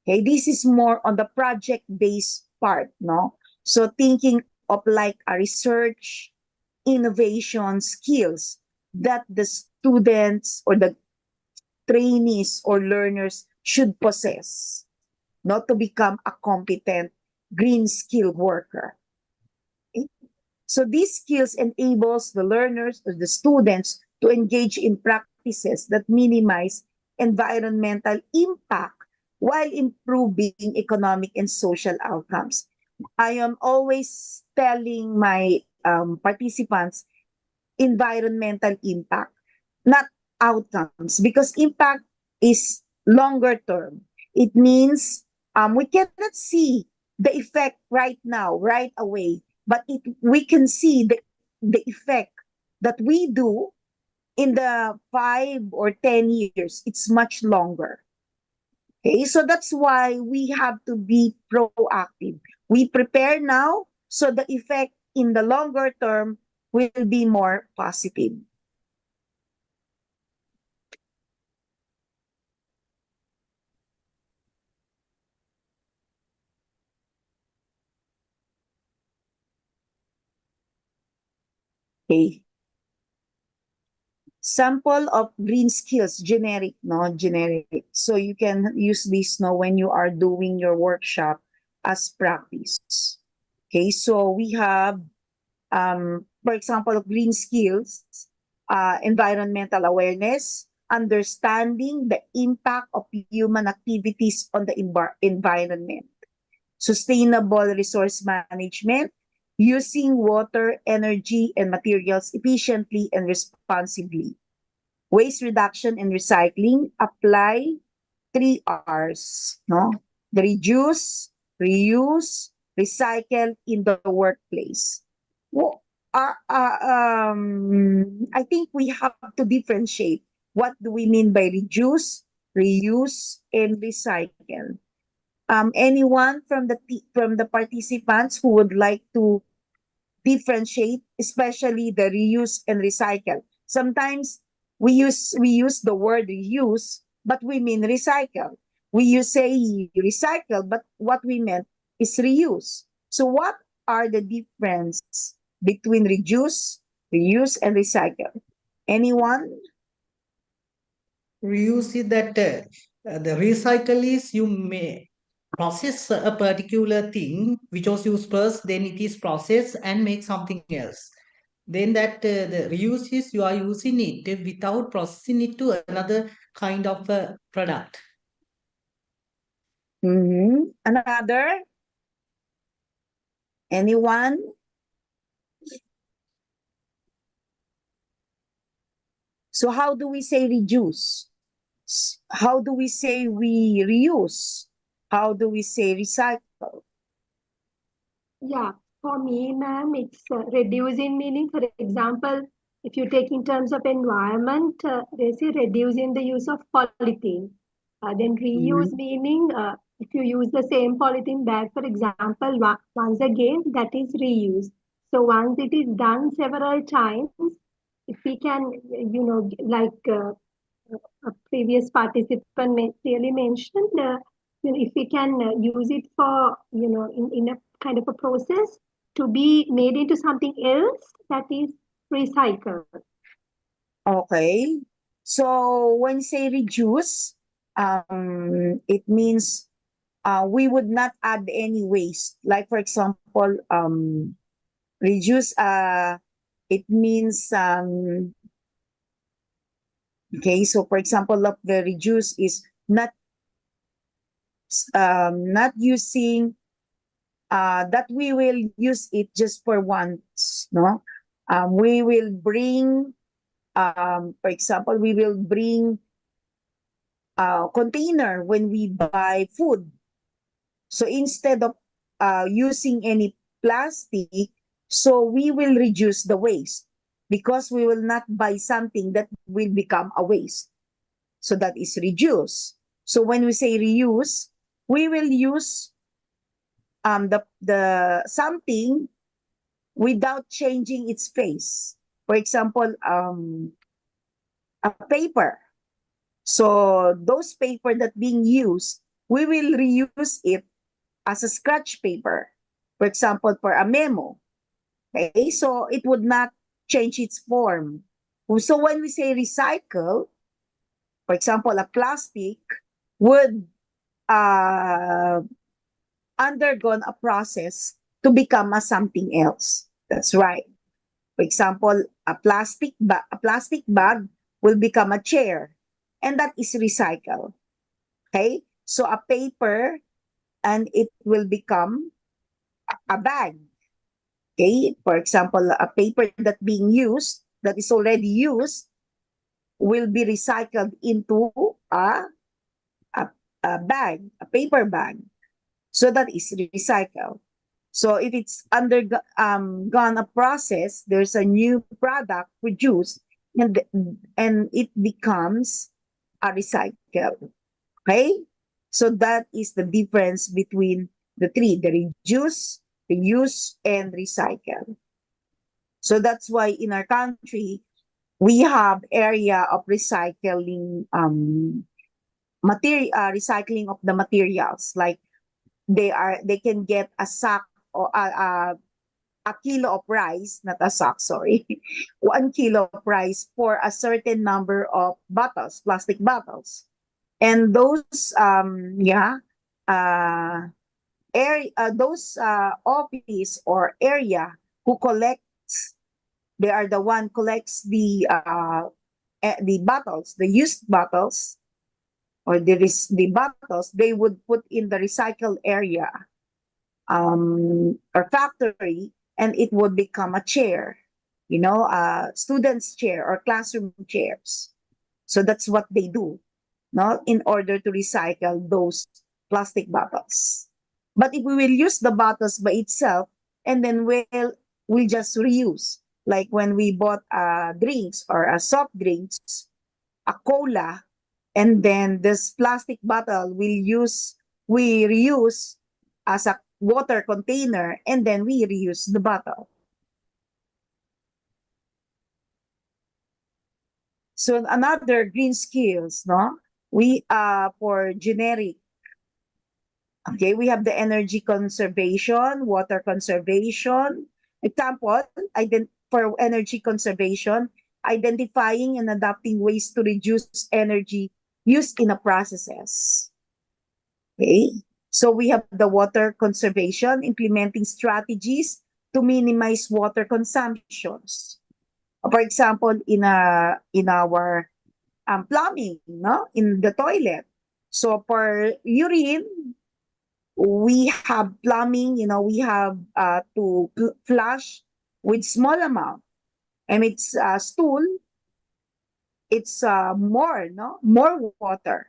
Okay, this is more on the project-based part, no? So thinking of like a research, innovation skills that the students or the trainees or learners should possess, not to become a competent green skill worker. Okay? So these skills enables the learners or the students to engage in practices that minimize environmental impact while improving economic and social outcomes. I am always telling my participants environmental impact, not outcomes, because impact is longer term. It means we cannot see the effect right now, right away, but we can see the effect that we do in the 5 or 10 years. It's much longer. Okay, so that's why we have to be proactive. We prepare now so the effect in the longer term will be more positive. Okay. Sample of green skills, generic, no? Generic. So you can use this now when you are doing your workshop as practice. Okay, so we have, for example, green skills, environmental awareness, understanding the impact of human activities on the environment, sustainable resource management, using water, energy, and materials efficiently and responsibly. Waste reduction and recycling, apply 3 R's, no? The reduce, reuse, recycle in the workplace. Well, I think we have to differentiate. What do we mean by reduce, reuse, and recycle? Anyone from the participants who would like to differentiate, especially the reuse and recycle? Sometimes we use the word reuse, but we mean recycle. We say recycle, but what we meant is reuse. So what are the difference between reduce, reuse, and recycle? Anyone? Reuse is that the recycle is you may process a particular thing which was used first, then it is processed and make something else. Then that the reuse is you are using it without processing it to another kind of a product. Another? Anyone? So how do we say reduce? How do we say we reuse? How do we say recycle? Yeah, for me, ma'am, it's reducing, meaning, for example, if you take in terms of environment, they say reducing the use of polythene. Then reuse, meaning if you use the same polythene bag, for example, once again, that is reuse. So once it is done several times, if we can, like a previous participant clearly mentioned, if we can use it for, in a kind of a process to be made into something else, that is recycled. Okay. So when you say reduce, it means we would not add any waste. Like, for example, reduce, it means, okay, so for example, of the reduce is not using, that we will use it just for once, no? We will bring, for example, we will bring a container when we buy food. So instead of using any plastic, so we will reduce the waste because we will not buy something that will become a waste. So that is reduce. So when we say reuse, we will use the something without changing its face. For example, a paper. So those paper that being used, we will reuse it as a scratch paper. For example, for a memo. Okay, so it would not change its form. So when we say recycle, for example, a plastic would undergone a process to become a something else. That's right. For example, a plastic bag will become a chair, and that is recycle. Okay, so a paper, and it will become a bag. Okay, for example, a paper that being used, that is already used, will be recycled into a bag, a paper bag. So that is recycle. So if it's gone a process, there's a new product produced, and it becomes a recycle. Okay? So that is the difference between the three: the reduce, reuse, and recycle. So that's why in our country, we have area of recycling recycling of the materials. Like they can get a sack or a kilo of rice, not a sack, sorry, 1 kilo of rice for a certain number of bottles, plastic bottles. And those those office or area who collects, they are the one collects the bottles, the used bottles, or the bottles, they would put in the recycle area or factory, and it would become a chair, student's chair or classroom chairs. So that's what they do, no, in order to recycle those plastic bottles. But if we will use the bottles by itself, and then we'll just reuse, like when we bought drinks or a soft drinks, a cola, and then this plastic bottle we reuse as a water container, and then we reuse the bottle. So another green skills, no? We for generic. Okay, we have the energy conservation, water conservation. Example, for energy conservation, identifying and adapting ways to reduce energy used in a processes. Okay, so we have the water conservation, implementing strategies to minimize water consumptions. For example, in our plumbing, no, in the toilet. So for urine, we have plumbing, we have to flush with small amount, and it's stool, it's more water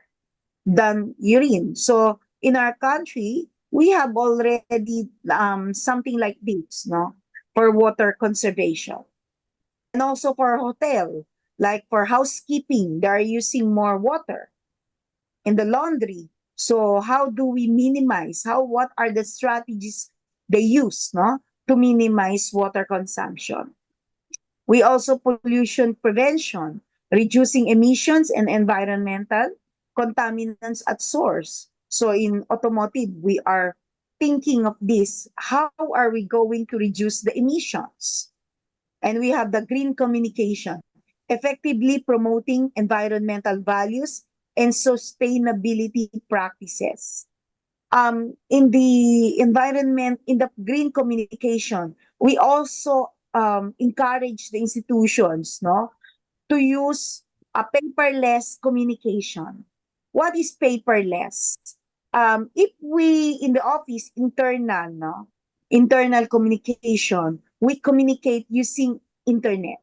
than urine. So in our country, we have already something like this, no, for water conservation. And also for hotel, like for housekeeping, they are using more water. In the laundry, so how do we minimize? What are the strategies they use, no, to minimize water consumption? We also pollution prevention, reducing emissions and environmental contaminants at source. So in automotive, we are thinking of this. How are we going to reduce the emissions? And we have the green communication, effectively promoting environmental values and sustainability practices. In the environment, in the green communication, we also encourage the institutions, no, to use a paperless communication. What is paperless? If we in the office internal communication, we communicate using internet,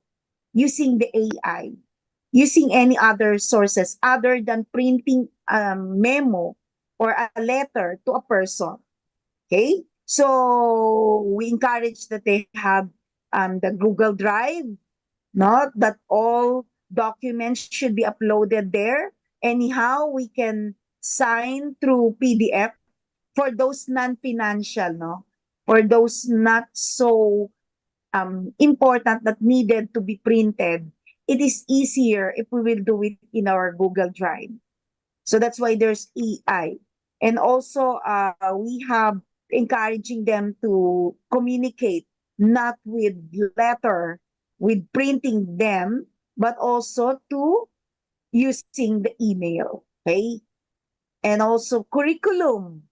using the AI, using any other sources other than printing memo or a letter to a person. Okay, so we encourage that they have the Google Drive, not that all documents should be uploaded there. Anyhow, we can sign through PDF for those non-financial, no, for those not so important that needed to be printed. It is easier if we will do it in our Google Drive. So that's why there's EI. And also, we have encouraging them to communicate, not with letter, with printing them, but also to using the email, okay? And also curriculum,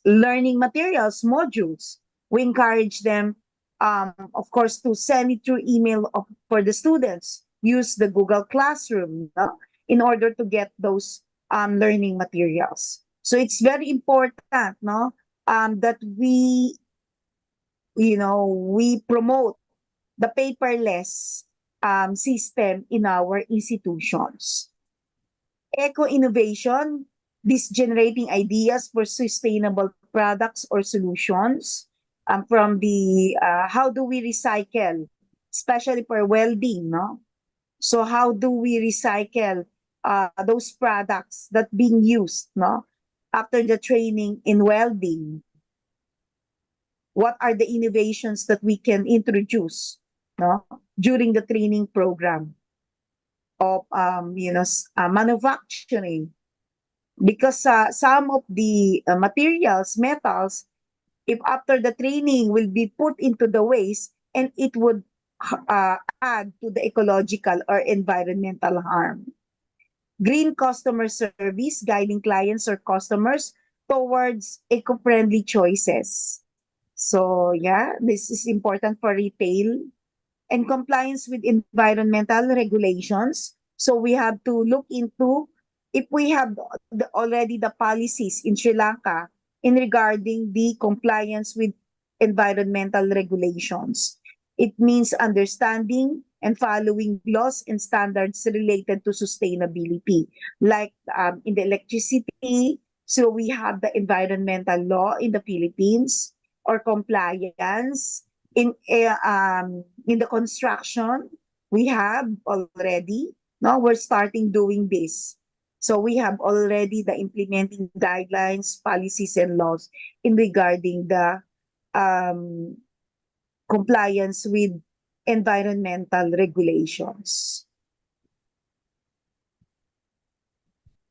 learning materials, modules. We encourage them, of course, to send it through email for the students. Use the Google Classroom, no, in order to get those learning materials. So it's very important, no, that we promote the paperless system in our institutions. Eco-innovation, this generating ideas for sustainable products or solutions from the how do we recycle, especially for welding, no? So how do we recycle those products that being used, no, after the training in welding? what are the innovations that we can introduce, no, during the training program of manufacturing, because some of the materials, metals, if after the training will be put into the waste, and it would add to the ecological or environmental harm. Green customer service, guiding clients or customers towards eco-friendly choices. So yeah, this is important for retail. And compliance with environmental regulations. So we have to look into if we have already the policies in Sri Lanka in regarding the compliance with environmental regulations. It means understanding and following laws and standards related to sustainability. Like in the electricity, so we have the environmental law in the Philippines, or compliance. In the construction, we have already, now we're starting doing this. So we have already the implementing guidelines, policies, and laws in regarding the compliance with environmental regulations.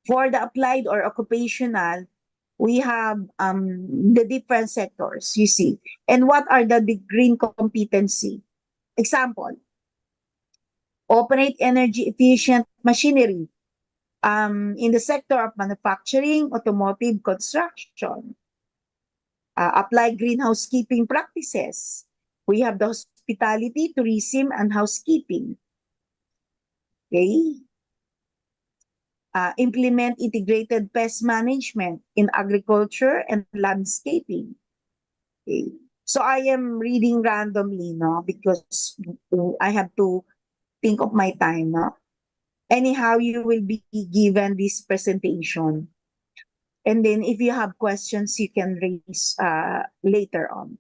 For the applied or occupational, we have the different sectors, you see. And what are the green competency? Example, operate energy efficient machinery in the sector of manufacturing, automotive, construction. Apply green housekeeping practices. We have the hospitality, tourism, and housekeeping. Okay. Implement integrated pest management in agriculture and landscaping. Okay. So I am reading randomly, no, because I have to think of my time, no. Anyhow, you will be given this presentation. And then if you have questions, you can raise later on.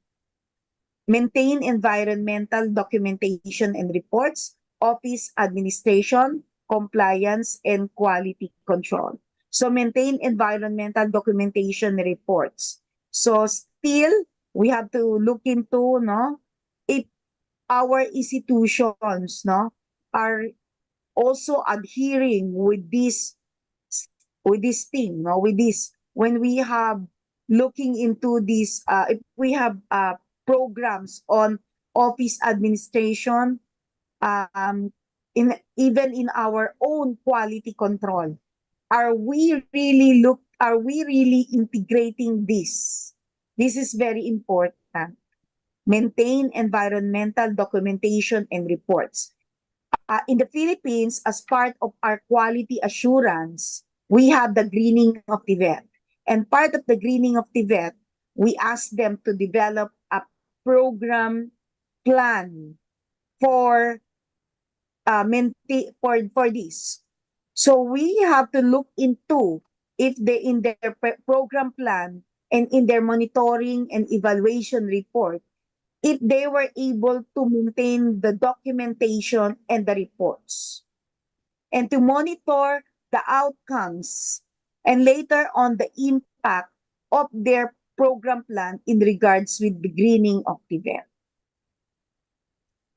Maintain environmental documentation and reports, office administration, compliance, and quality control. So maintain environmental documentation reports. So still, we have to look into, no, if our institutions, no, are also adhering with this thing, no, with this, when we have looking into this, if we have programs on office administration, even in our own quality control, are we really integrating this? This is very important. Maintain environmental documentation and reports. In the Philippines, as part of our quality assurance, we have the greening of TVET. And part of the greening of TVET, we ask them to develop a program plan for this. So we have to look into if they, in their program plan and in their monitoring and evaluation report, if they were able to maintain the documentation and the reports, and to monitor the outcomes, and later on the impact of their program plan in regards with the greening of TVET.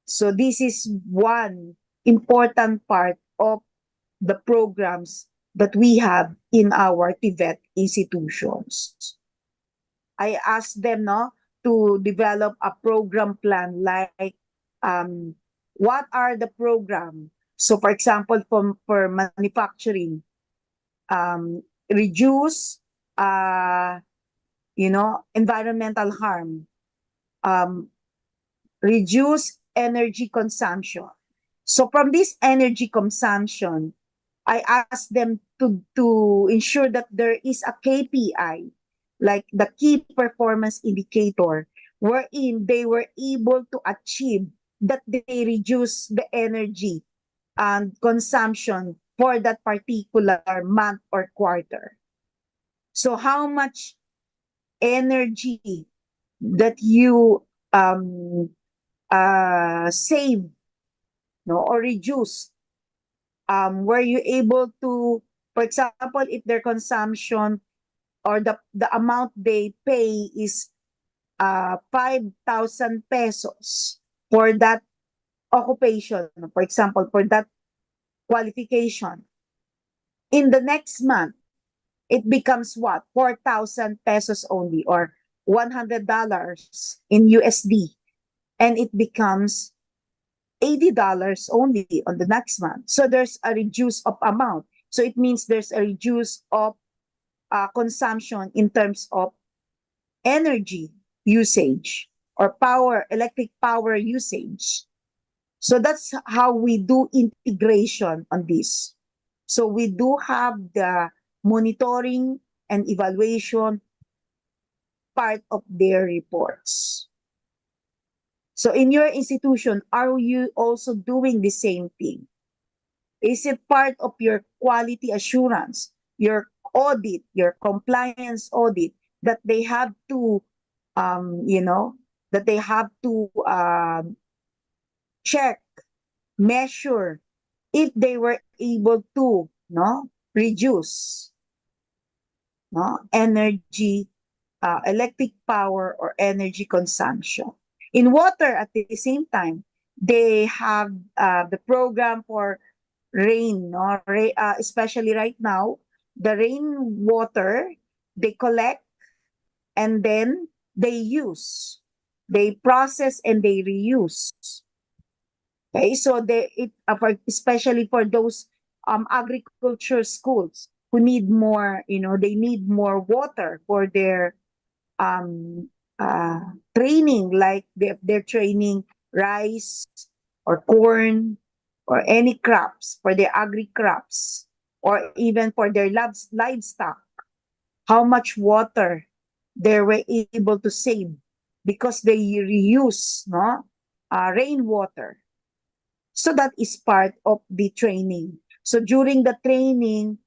So this is one important part of the programs that we have in our TVET institutions. I asked them, no, to develop a program plan, like what are the program? So for example, for manufacturing, reduce environmental harm, reduce energy consumption. So from this energy consumption, I asked them to ensure that there is a KPI, like the key performance indicator, wherein they were able to achieve that they reduce the energy and consumption for that particular month or quarter. So how much energy that you save, no, or reduce, were you able to, for example, if their consumption or the amount they pay is 5,000 pesos for that occupation, for example, for that qualification, in the next month, it becomes what? 4,000 pesos only, or $100 in USD. And it becomes $80 only on the next month. So there's a reduce of amount. So it means there's a reduce of consumption in terms of energy usage or power, electric power usage. So that's how we do integration on this. So we do have the monitoring and evaluation part of their reports. So in your institution, are you also doing the same thing? Is it part of your quality assurance, your audit, your compliance audit, that they have to, that they have to check, measure if they were able to reduce energy, electric power, or energy consumption. In water, at the same time, they have the program for rain, especially right now, the rainwater they collect and then they use, they process and they reuse. Okay, so especially for those agriculture schools who need more, they need more water for their training, like they're training rice or corn or any crops, for their agri crops, or even for their livestock, how much water they were able to save because they reuse rainwater. So that is part of the training. So during the training,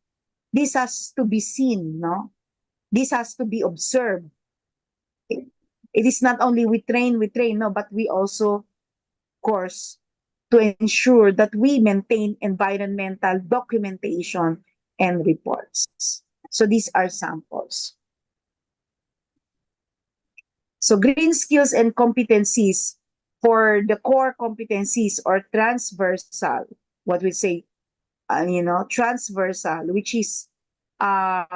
this has to be seen, this has to be observed. It is not only we train, no, but we also, of course, to ensure that we maintain environmental documentation and reports. So these are samples. So green skills and competencies for the core competencies, or transversal, what we say, transversal, which is one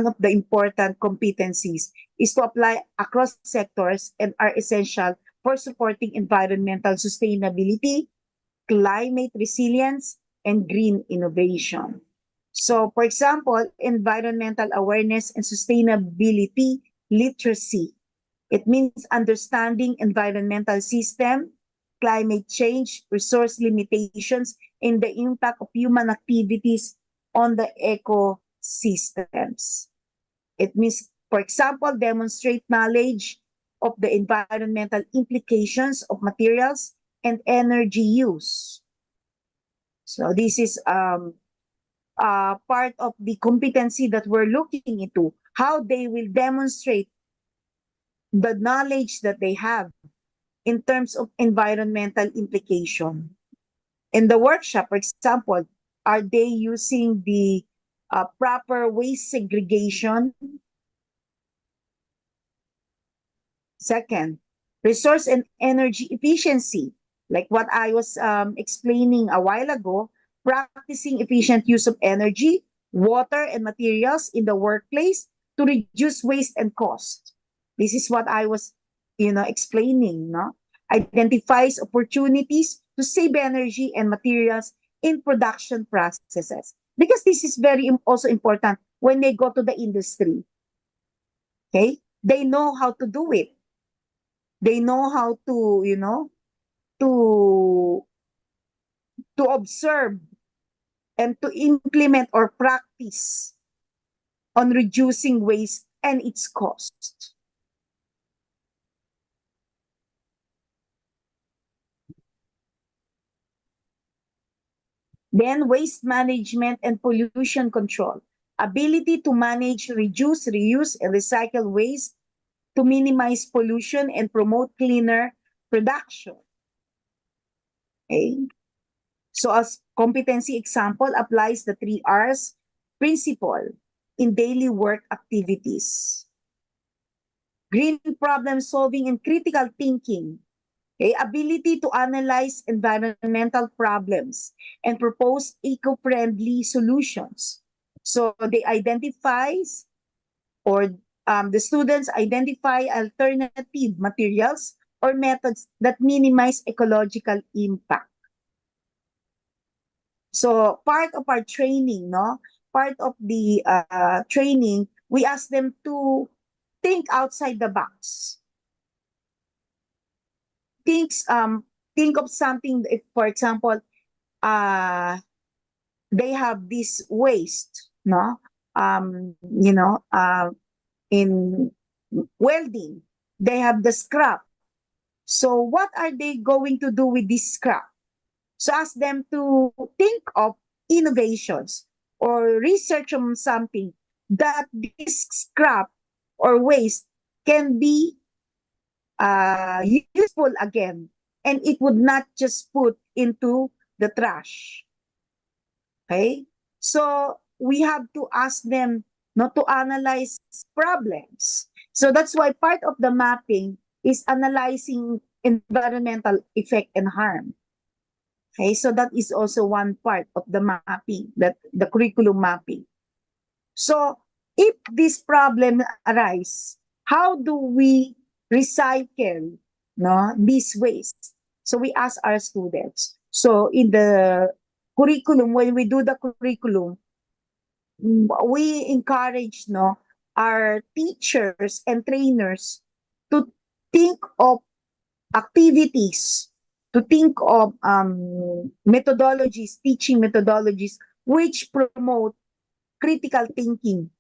of the important competencies, is to apply across sectors and are essential for supporting environmental sustainability, climate resilience, and green innovation. So, for example, environmental awareness and sustainability literacy. It means understanding environmental system, climate change, resource limitations, and the impact of human activities on the ecosystems. It means, for example, demonstrate knowledge of the environmental implications of materials and energy use. So this is part of the competency that we're looking into, how they will demonstrate the knowledge that they have in terms of environmental implication. In the workshop, for example, are they using the proper waste segregation? Second, resource and energy efficiency, like what I was explaining a while ago, practicing efficient use of energy, water, and materials in the workplace to reduce waste and cost. This is what I was, explaining, identifies opportunities to save energy and materials in production processes. Because this is very also important when they go to the industry. Okay? They know how to do it. They know how to, to observe and to implement or practice on reducing waste and its cost. Then waste management and pollution control. Ability to manage, reduce, reuse, and recycle waste to minimize pollution and promote cleaner production. Okay. So as competency example applies the 3 R's principle in daily work activities. green problem solving and critical thinking, okay, ability to analyze environmental problems and propose eco-friendly solutions. So they identifies or the students identify alternative materials or methods that minimize ecological impact. So part of our training, part of the training, we ask them to think outside the box. Think of something, if, for example, they have this waste, in welding, they have the scrap. So what are they going to do with this scrap? So ask them to think of innovations or research on something that this scrap or waste can be useful again, and it would not just put into the trash. Okay? So we have to ask them not to analyze problems. So that's why part of the mapping is analyzing environmental effect and harm. Okay, so that is also one part of the mapping, that the curriculum mapping. So if this problem arise, how do we recycle this waste? So we ask our students. So in the curriculum, when we do the curriculum, we encourage our teachers and trainers to think of activities, to think of methodologies, teaching methodologies, which promote critical thinking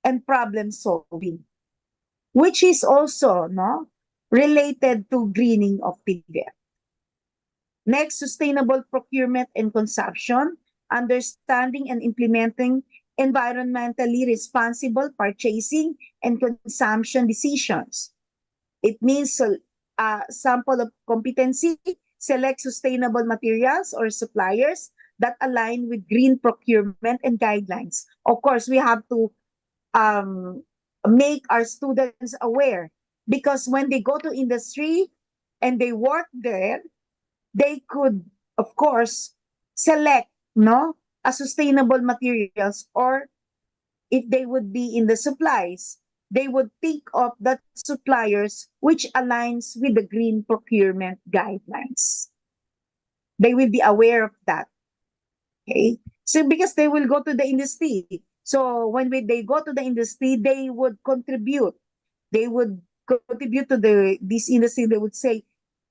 and problem solving, which is also related to greening of TVET. Next, sustainable procurement and consumption, understanding and implementing environmentally responsible purchasing and consumption decisions. It means sample of competency, select sustainable materials or suppliers that align with green procurement and guidelines. Of course, we have to make our students aware, because when they go to industry and they work there, they could, of course, select a sustainable materials, or if they would be in the supplies, they would think of that suppliers which aligns with the green procurement guidelines. They will be aware of that. Okay, so because they will go to the industry, so when they go to the industry, they would contribute. They would contribute to this industry. They would say,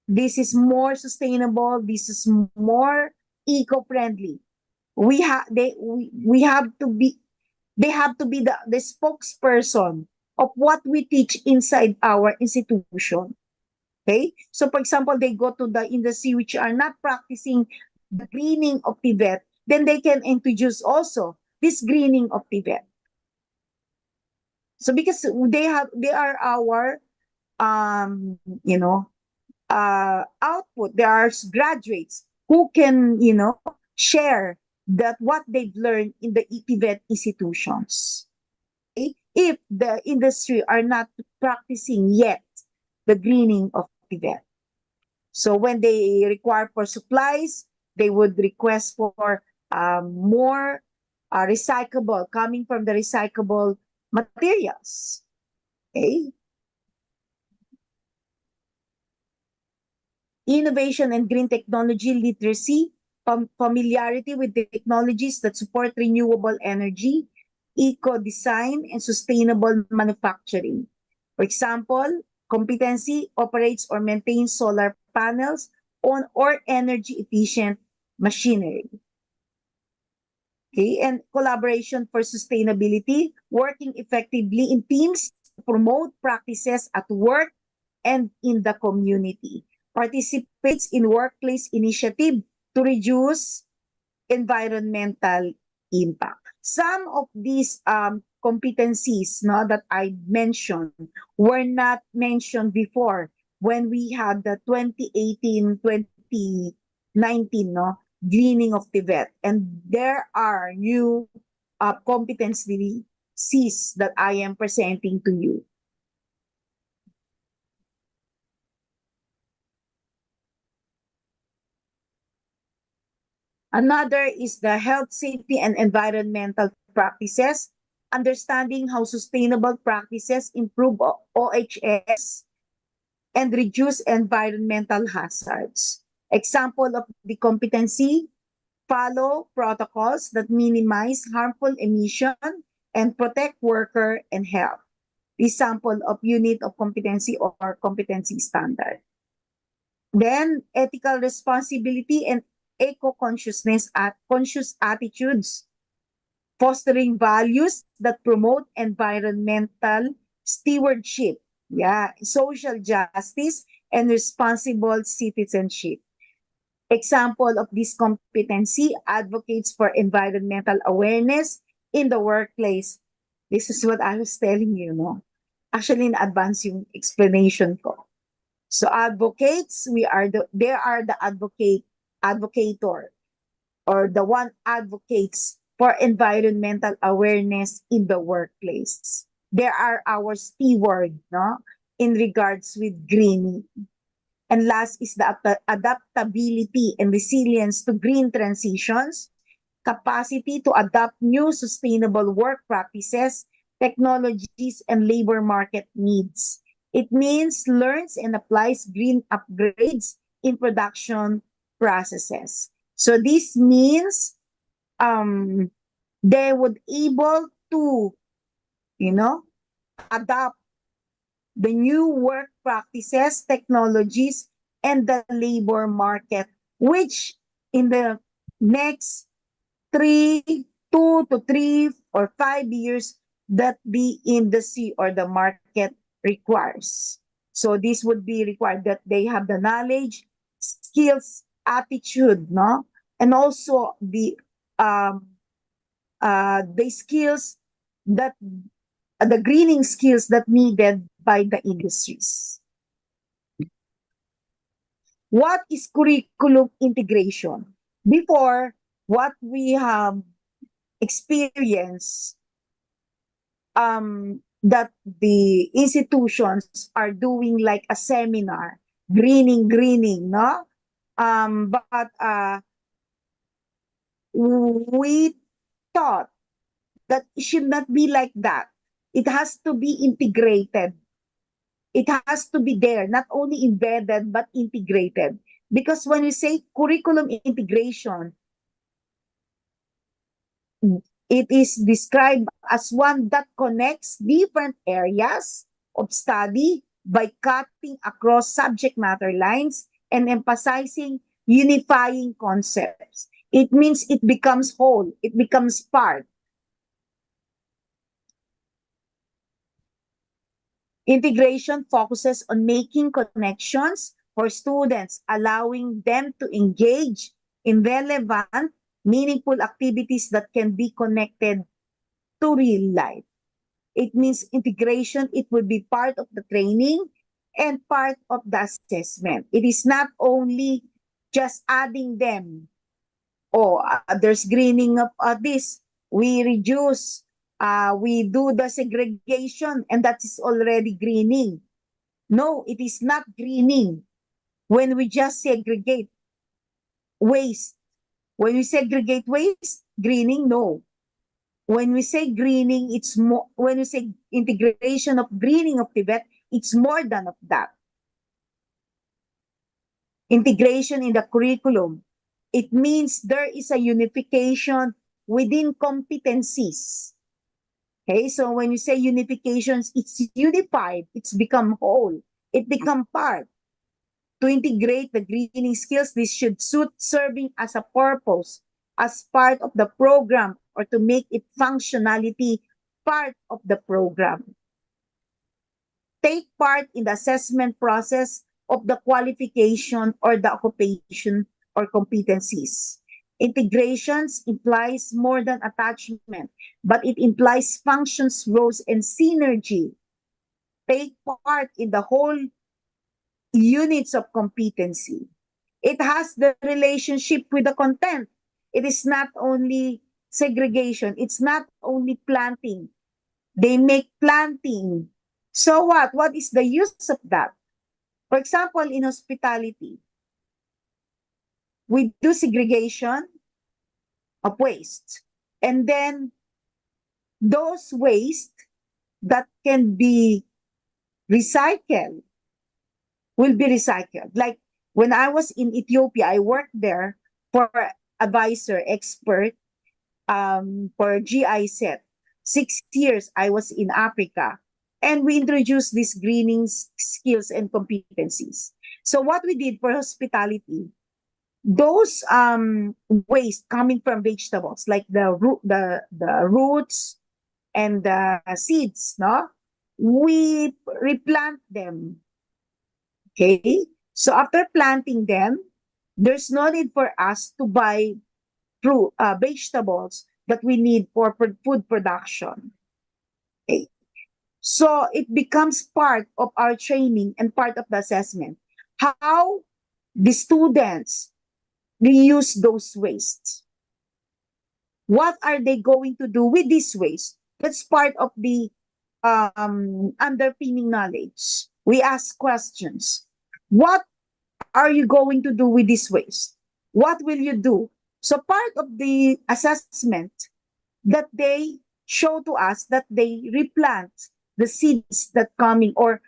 this is more sustainable. This is more eco-friendly. They have to be the spokesperson of what we teach inside our institution. Okay, so for example, they go to the industry which are not practicing the greening of TVET, then they can introduce also this greening of TVET. So because they are our output, there are graduates who can share that what they've learned in the TVET institutions. Okay? If the industry are not practicing yet the greening of TVET. So when they require for supplies, they would request for more recyclable, coming from the recyclable materials. Okay. Innovation and green technology literacy, familiarity with the technologies that support renewable energy, eco-design, and sustainable manufacturing. For example, competency operates or maintains solar panels on or energy-efficient machinery. Okay, and collaboration for sustainability, working effectively in teams to promote practices at work and in the community. Participates in workplace initiative to reduce environmental impact. Some of these competencies that I mentioned were not mentioned before when we had the 2018-2019 greening of TVET, and there are new competencies that I am presenting to you. Another is the health, safety, and environmental practices, understanding how sustainable practices improve OHS and reduce environmental hazards. Example of the competency: follow protocols that minimize harmful emission and protect worker and health. Example of unit of competency or competency standard. Then ethical responsibility and eco-consciousness at conscious attitudes, fostering values that promote environmental stewardship, social justice, and responsible citizenship. Example of this competency: advocates for environmental awareness in the workplace. This is what I was telling you, no? Actually, in advance yung explanation ko. So advocates, they are the advocator, or the one advocates for environmental awareness in the workplace. They are our steward, no, in regards with greening. And last is the adaptability and resilience to green transitions, capacity to adapt new sustainable work practices, technologies, and labor market needs. It means learns and applies green upgrades in production processes. So this means they would able to, adapt the new work practices, technologies, and the labor market, which in the next 2 to 3 or 5 years that the industry or the market requires. So this would be required that they have the knowledge, skills, attitude, no, and also the skills that the greening skills that needed by the industries. What is curriculum integration? Before, what we have experienced, that the institutions are doing like a seminar, greening, no? But we thought that it should not be like that. It has to be integrated. It has to be there, not only embedded, but integrated. Because when we say curriculum integration, it is described as one that connects different areas of study by cutting across subject matter lines and emphasizing unifying concepts. It means it becomes whole, it becomes part. Integration focuses on making connections for students, allowing them to engage in relevant, meaningful activities that can be connected to real life. It means integration, it will be part of the training and part of the assessment. It is not only just adding them. There's greening of this. We reduce, we do the segregation, and that is already greening. No, it is not greening when we just segregate waste. When we segregate waste, greening, no. When we say greening, it's more, when we say integration of greening of TVET, it's more than of that. Integration in the curriculum, it means there is a unification within competencies. Okay, so when you say unifications, it's unified, it's become whole, it become part. To integrate the greening skills, this should suit serving as a purpose, as part of the program, or to make it functionality part of the program. Take part in the assessment process of the qualification or the occupation or competencies. Integrations implies more than attachment, but it implies functions, roles, and synergy. Take part in the whole units of competency. It has the relationship with the content. It is not only segregation. It's not only planting. They make planting. So what? What is the use of that? For example, in hospitality, we do segregation, of waste. And then those waste that can be recycled will be recycled. Like when I was in Ethiopia, I worked there for advisor, expert for GIZ. 6 years I was in Africa. And we introduced these greening skills and competencies. So what we did for hospitality, those waste coming from vegetables, like the roots and the seeds, no, we replant them. Okay, so after planting them, there's no need for us to buy fruit, vegetables that we need for food production. Okay, so it becomes part of our training and part of the assessment. How the students reuse those wastes. What are they going to do with this waste? That's part of the underpinning knowledge. We ask questions. What are you going to do with this waste? What will you do? So part of the assessment that they show to us that they replant the seeds that coming, or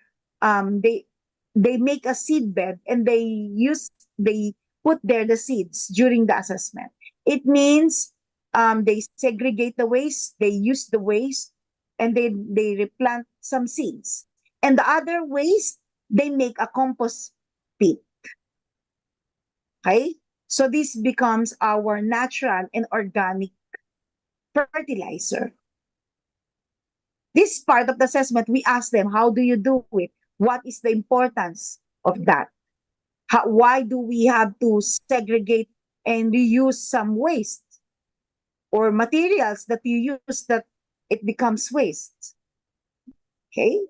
they make a seed bed and they put there the seeds during the assessment. It means they segregate the waste, they use the waste, and they replant some seeds. And the other waste, they make a compost pit. Okay? So this becomes our natural and organic fertilizer. This part of the assessment, we ask them, how do you do it? What is the importance of that? Why do we have to segregate and reuse some waste or materials that you use that it becomes waste? Okay?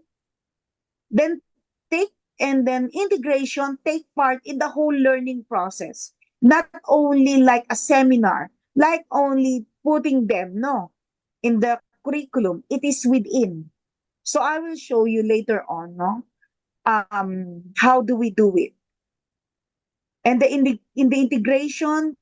Then integration, take part in the whole learning process. Not only like a seminar, like only putting them, no, in the curriculum. It is within. So I will show you later on, no, how do we do it. And in the integration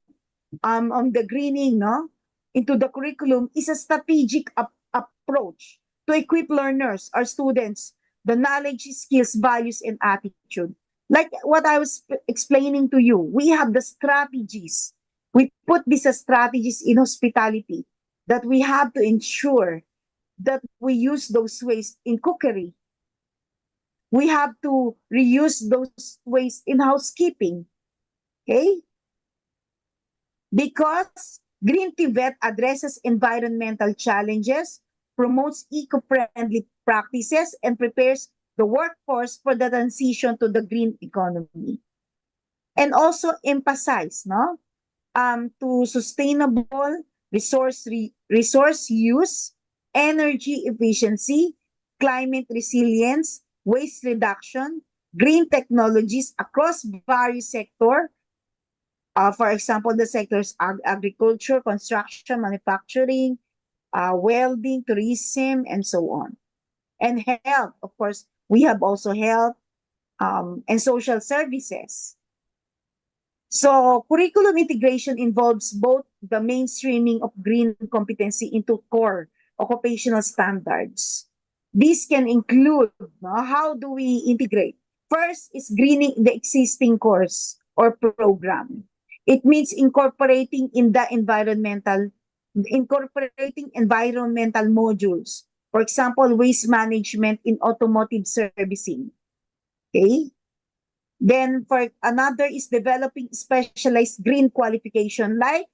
on the greening, no, into the curriculum is a strategic approach to equip learners or students the knowledge, skills, values, and attitude. Like what I was explaining to you, we have the strategies. We put these strategies in hospitality that we have to ensure that we use those waste in cookery. We have to reuse those waste in housekeeping. Okay? Because Green TVET addresses environmental challenges, promotes eco-friendly practices, and prepares the workforce for the transition to the green economy. And also emphasize, no, to sustainable resource use, energy efficiency, climate resilience, waste reduction, green technologies across various sectors. For example, the sectors agriculture, construction, manufacturing, welding, tourism, and so on. And health, of course, we have also health and social services. So curriculum integration involves both the mainstreaming of green competency into core occupational standards. This can include, how do we integrate? First is greening the existing course or program. It means incorporating environmental modules. For example, waste management in automotive servicing. Okay? Then for another is developing specialized green qualification, like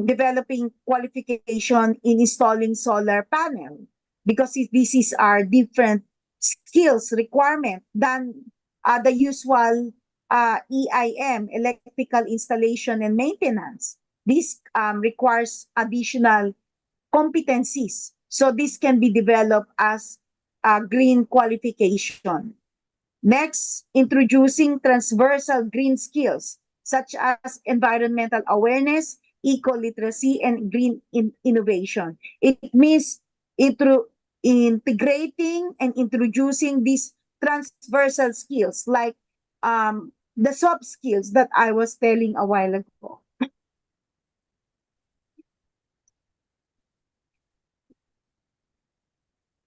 developing qualification in installing solar panel, because this is our different skills requirement than the usual EIM, electrical installation and maintenance. This requires additional competencies. So this can be developed as a green qualification. Next, introducing transversal green skills such as environmental awareness, eco-literacy, and green innovation. It means integrating and introducing these transversal skills like the soft skills that I was telling a while ago.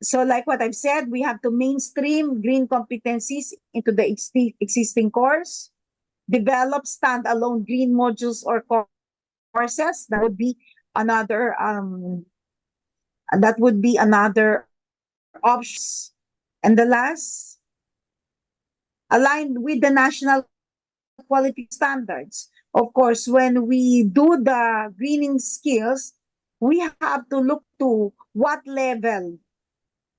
So like what I've said, we have to mainstream green competencies into the existing course, develop standalone green modules or courses. That would be another options. And the last, aligned with the national quality standards. Of course, when we do the greening skills, we have to look to what level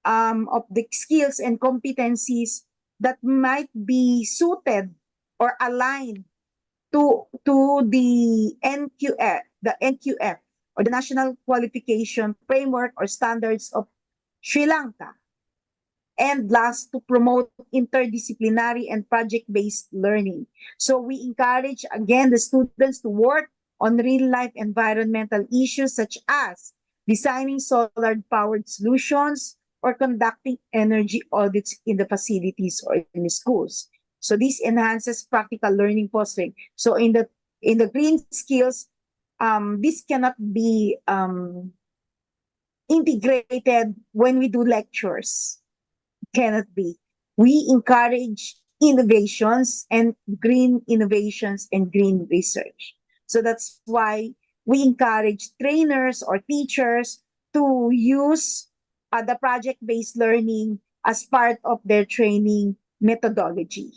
of the skills and competencies that might be suited or aligned to the NQF or the National Qualification Framework or Standards of Sri Lanka. And last, to promote interdisciplinary and project-based learning. So we encourage, again, the students to work on real-life environmental issues such as designing solar-powered solutions or conducting energy audits in the facilities or in the schools. So this enhances practical learning fostering. So in the green skills, this cannot be integrated when we do lectures. Cannot be. We encourage innovations and green innovations and green research. So that's why we encourage trainers or teachers to use the project-based learning as part of their training methodology.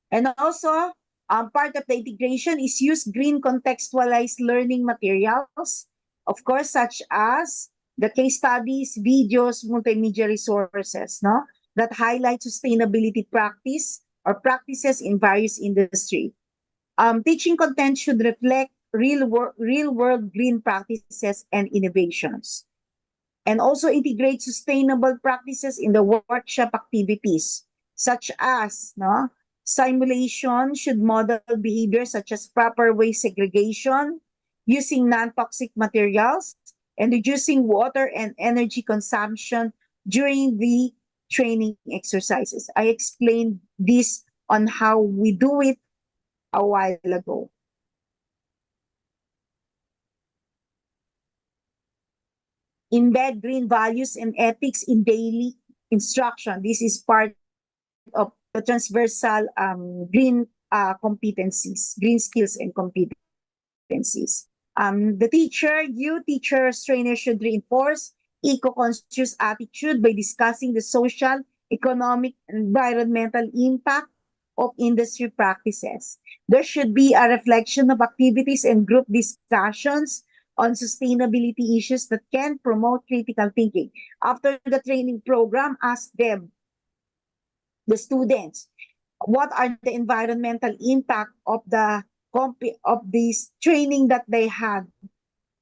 And also, part of the integration is use green contextualized learning materials, of course, such as the case studies, videos, multimedia resources, no, that highlight sustainability practice or practices in various industries. Teaching content should reflect real-world green practices and innovations. And also integrate sustainable practices in the workshop activities, such as, no, simulation should model behavior such as proper waste segregation, using non-toxic materials, and reducing water and energy consumption during the training exercises. I explained this on how we do it a while ago. Embed green values and ethics in daily instruction. This is part of the transversal green competencies, green skills and competencies. The teachers, trainers should reinforce eco-conscious attitude by discussing the social, economic, and environmental impact of industry practices. There should be a reflection of activities and group discussions on sustainability issues that can promote critical thinking. After the training program, ask them, the students, what are the environmental impact of this training that they had,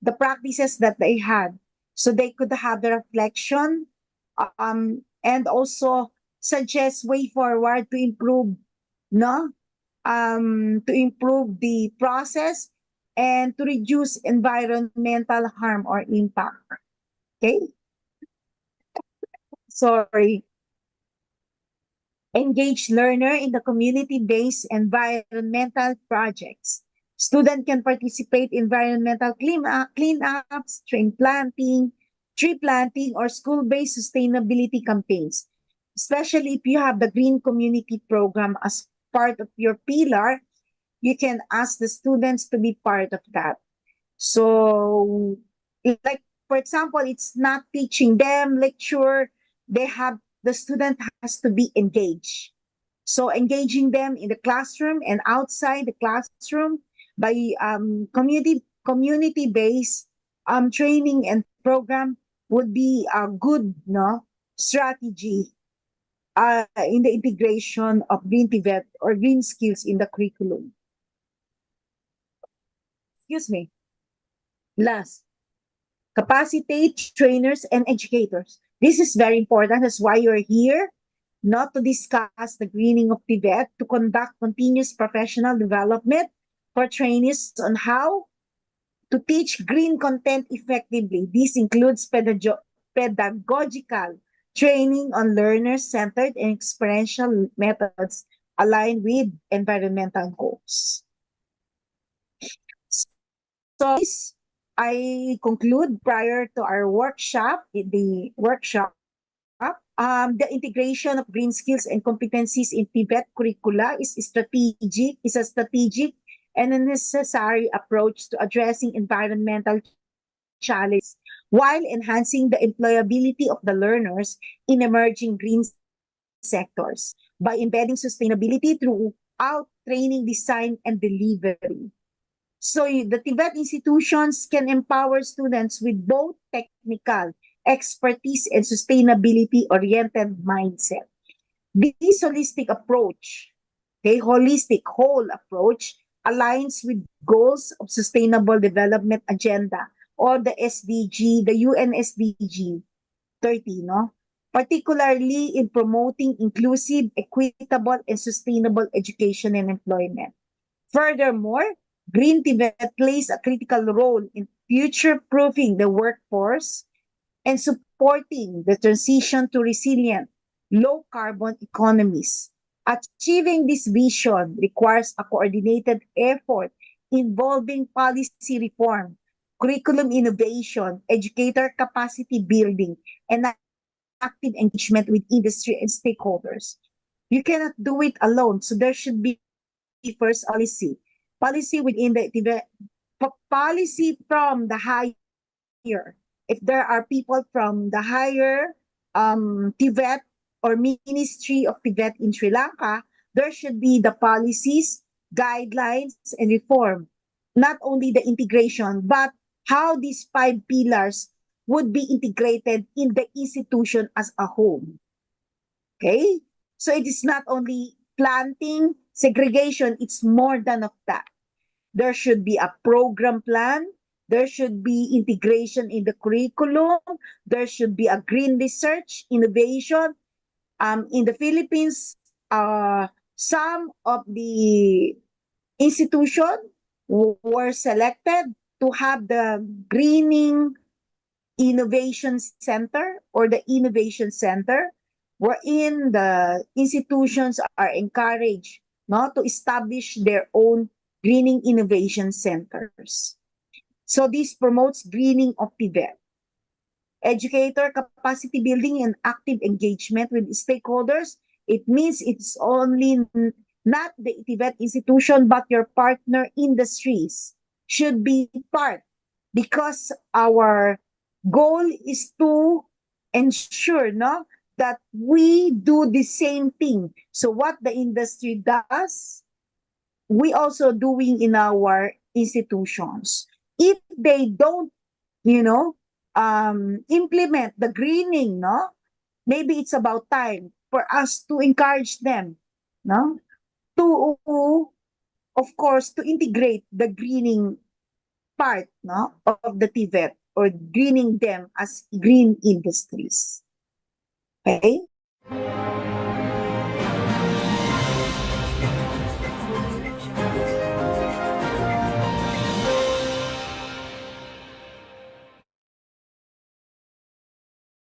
the practices that they had, so they could have the reflection and also suggest way forward to improve, no, to improve the process and to reduce environmental harm or impact. Okay. Sorry. Engage learner in the community-based environmental projects. Student can participate in environmental cleanups, tree planting, or school-based sustainability campaigns. Especially if you have the Green Community Program as part of your pillar, you can ask the students to be part of that. So, like, for example, it's not teaching them lecture, the student has to be engaged. So engaging them in the classroom and outside the classroom by community-based training and program would be a good, no, strategy in the integration of green TVET or green skills in the curriculum. Excuse me. Last, capacitate trainers and educators. This is very important. That's why you're here, not to discuss the greening of TVET, to conduct continuous professional development for trainees on how to teach green content effectively. This includes pedagogical training on learner-centered and experiential methods aligned with environmental goals. So I conclude prior to our workshop, the integration of green skills and competencies in TVET curricula is a strategic and a necessary approach to addressing environmental challenges while enhancing the employability of the learners in emerging green sectors by embedding sustainability throughout training, design, and delivery. So the TVET institutions can empower students with both technical expertise and sustainability-oriented mindset. This holistic approach, whole approach, aligns with goals of Sustainable Development Agenda or the SDG, the UN SDG 30, no? Particularly in promoting inclusive, equitable, and sustainable education and employment. Furthermore, Green TVET plays a critical role in future-proofing the workforce and supporting the transition to resilient, low-carbon economies. Achieving this vision requires a coordinated effort involving policy reform, curriculum innovation, educator capacity building, and active engagement with industry and stakeholders. You cannot do it alone, so there should be first policy within the policy from the higher. If there are people from the higher TVET or Ministry of TVET in Sri Lanka, there should be the policies, guidelines, and reform. Not only the integration, but how these 5 pillars would be integrated in the institution as a whole. Okay? So it is not only planting, segregation, it's more than of that. There should be a program plan. There should be integration in the curriculum. There should be a green research, innovation. In the Philippines, some of the institutions were selected to have the Greening Innovation Center or the Innovation Center, wherein the institutions are encouraged to establish their own greening innovation centers. So this promotes greening of TVET. Educator capacity building and active engagement with stakeholders. It means it's only not the TVET institution, but your partner industries should be part, because our goal is to ensure that we do the same thing. So what the industry does, we also doing in our institutions. If they don't, implement the greening, maybe it's about time for us to encourage them, to, of course, to integrate the greening part, of the TVET or greening them as green industries. Okay?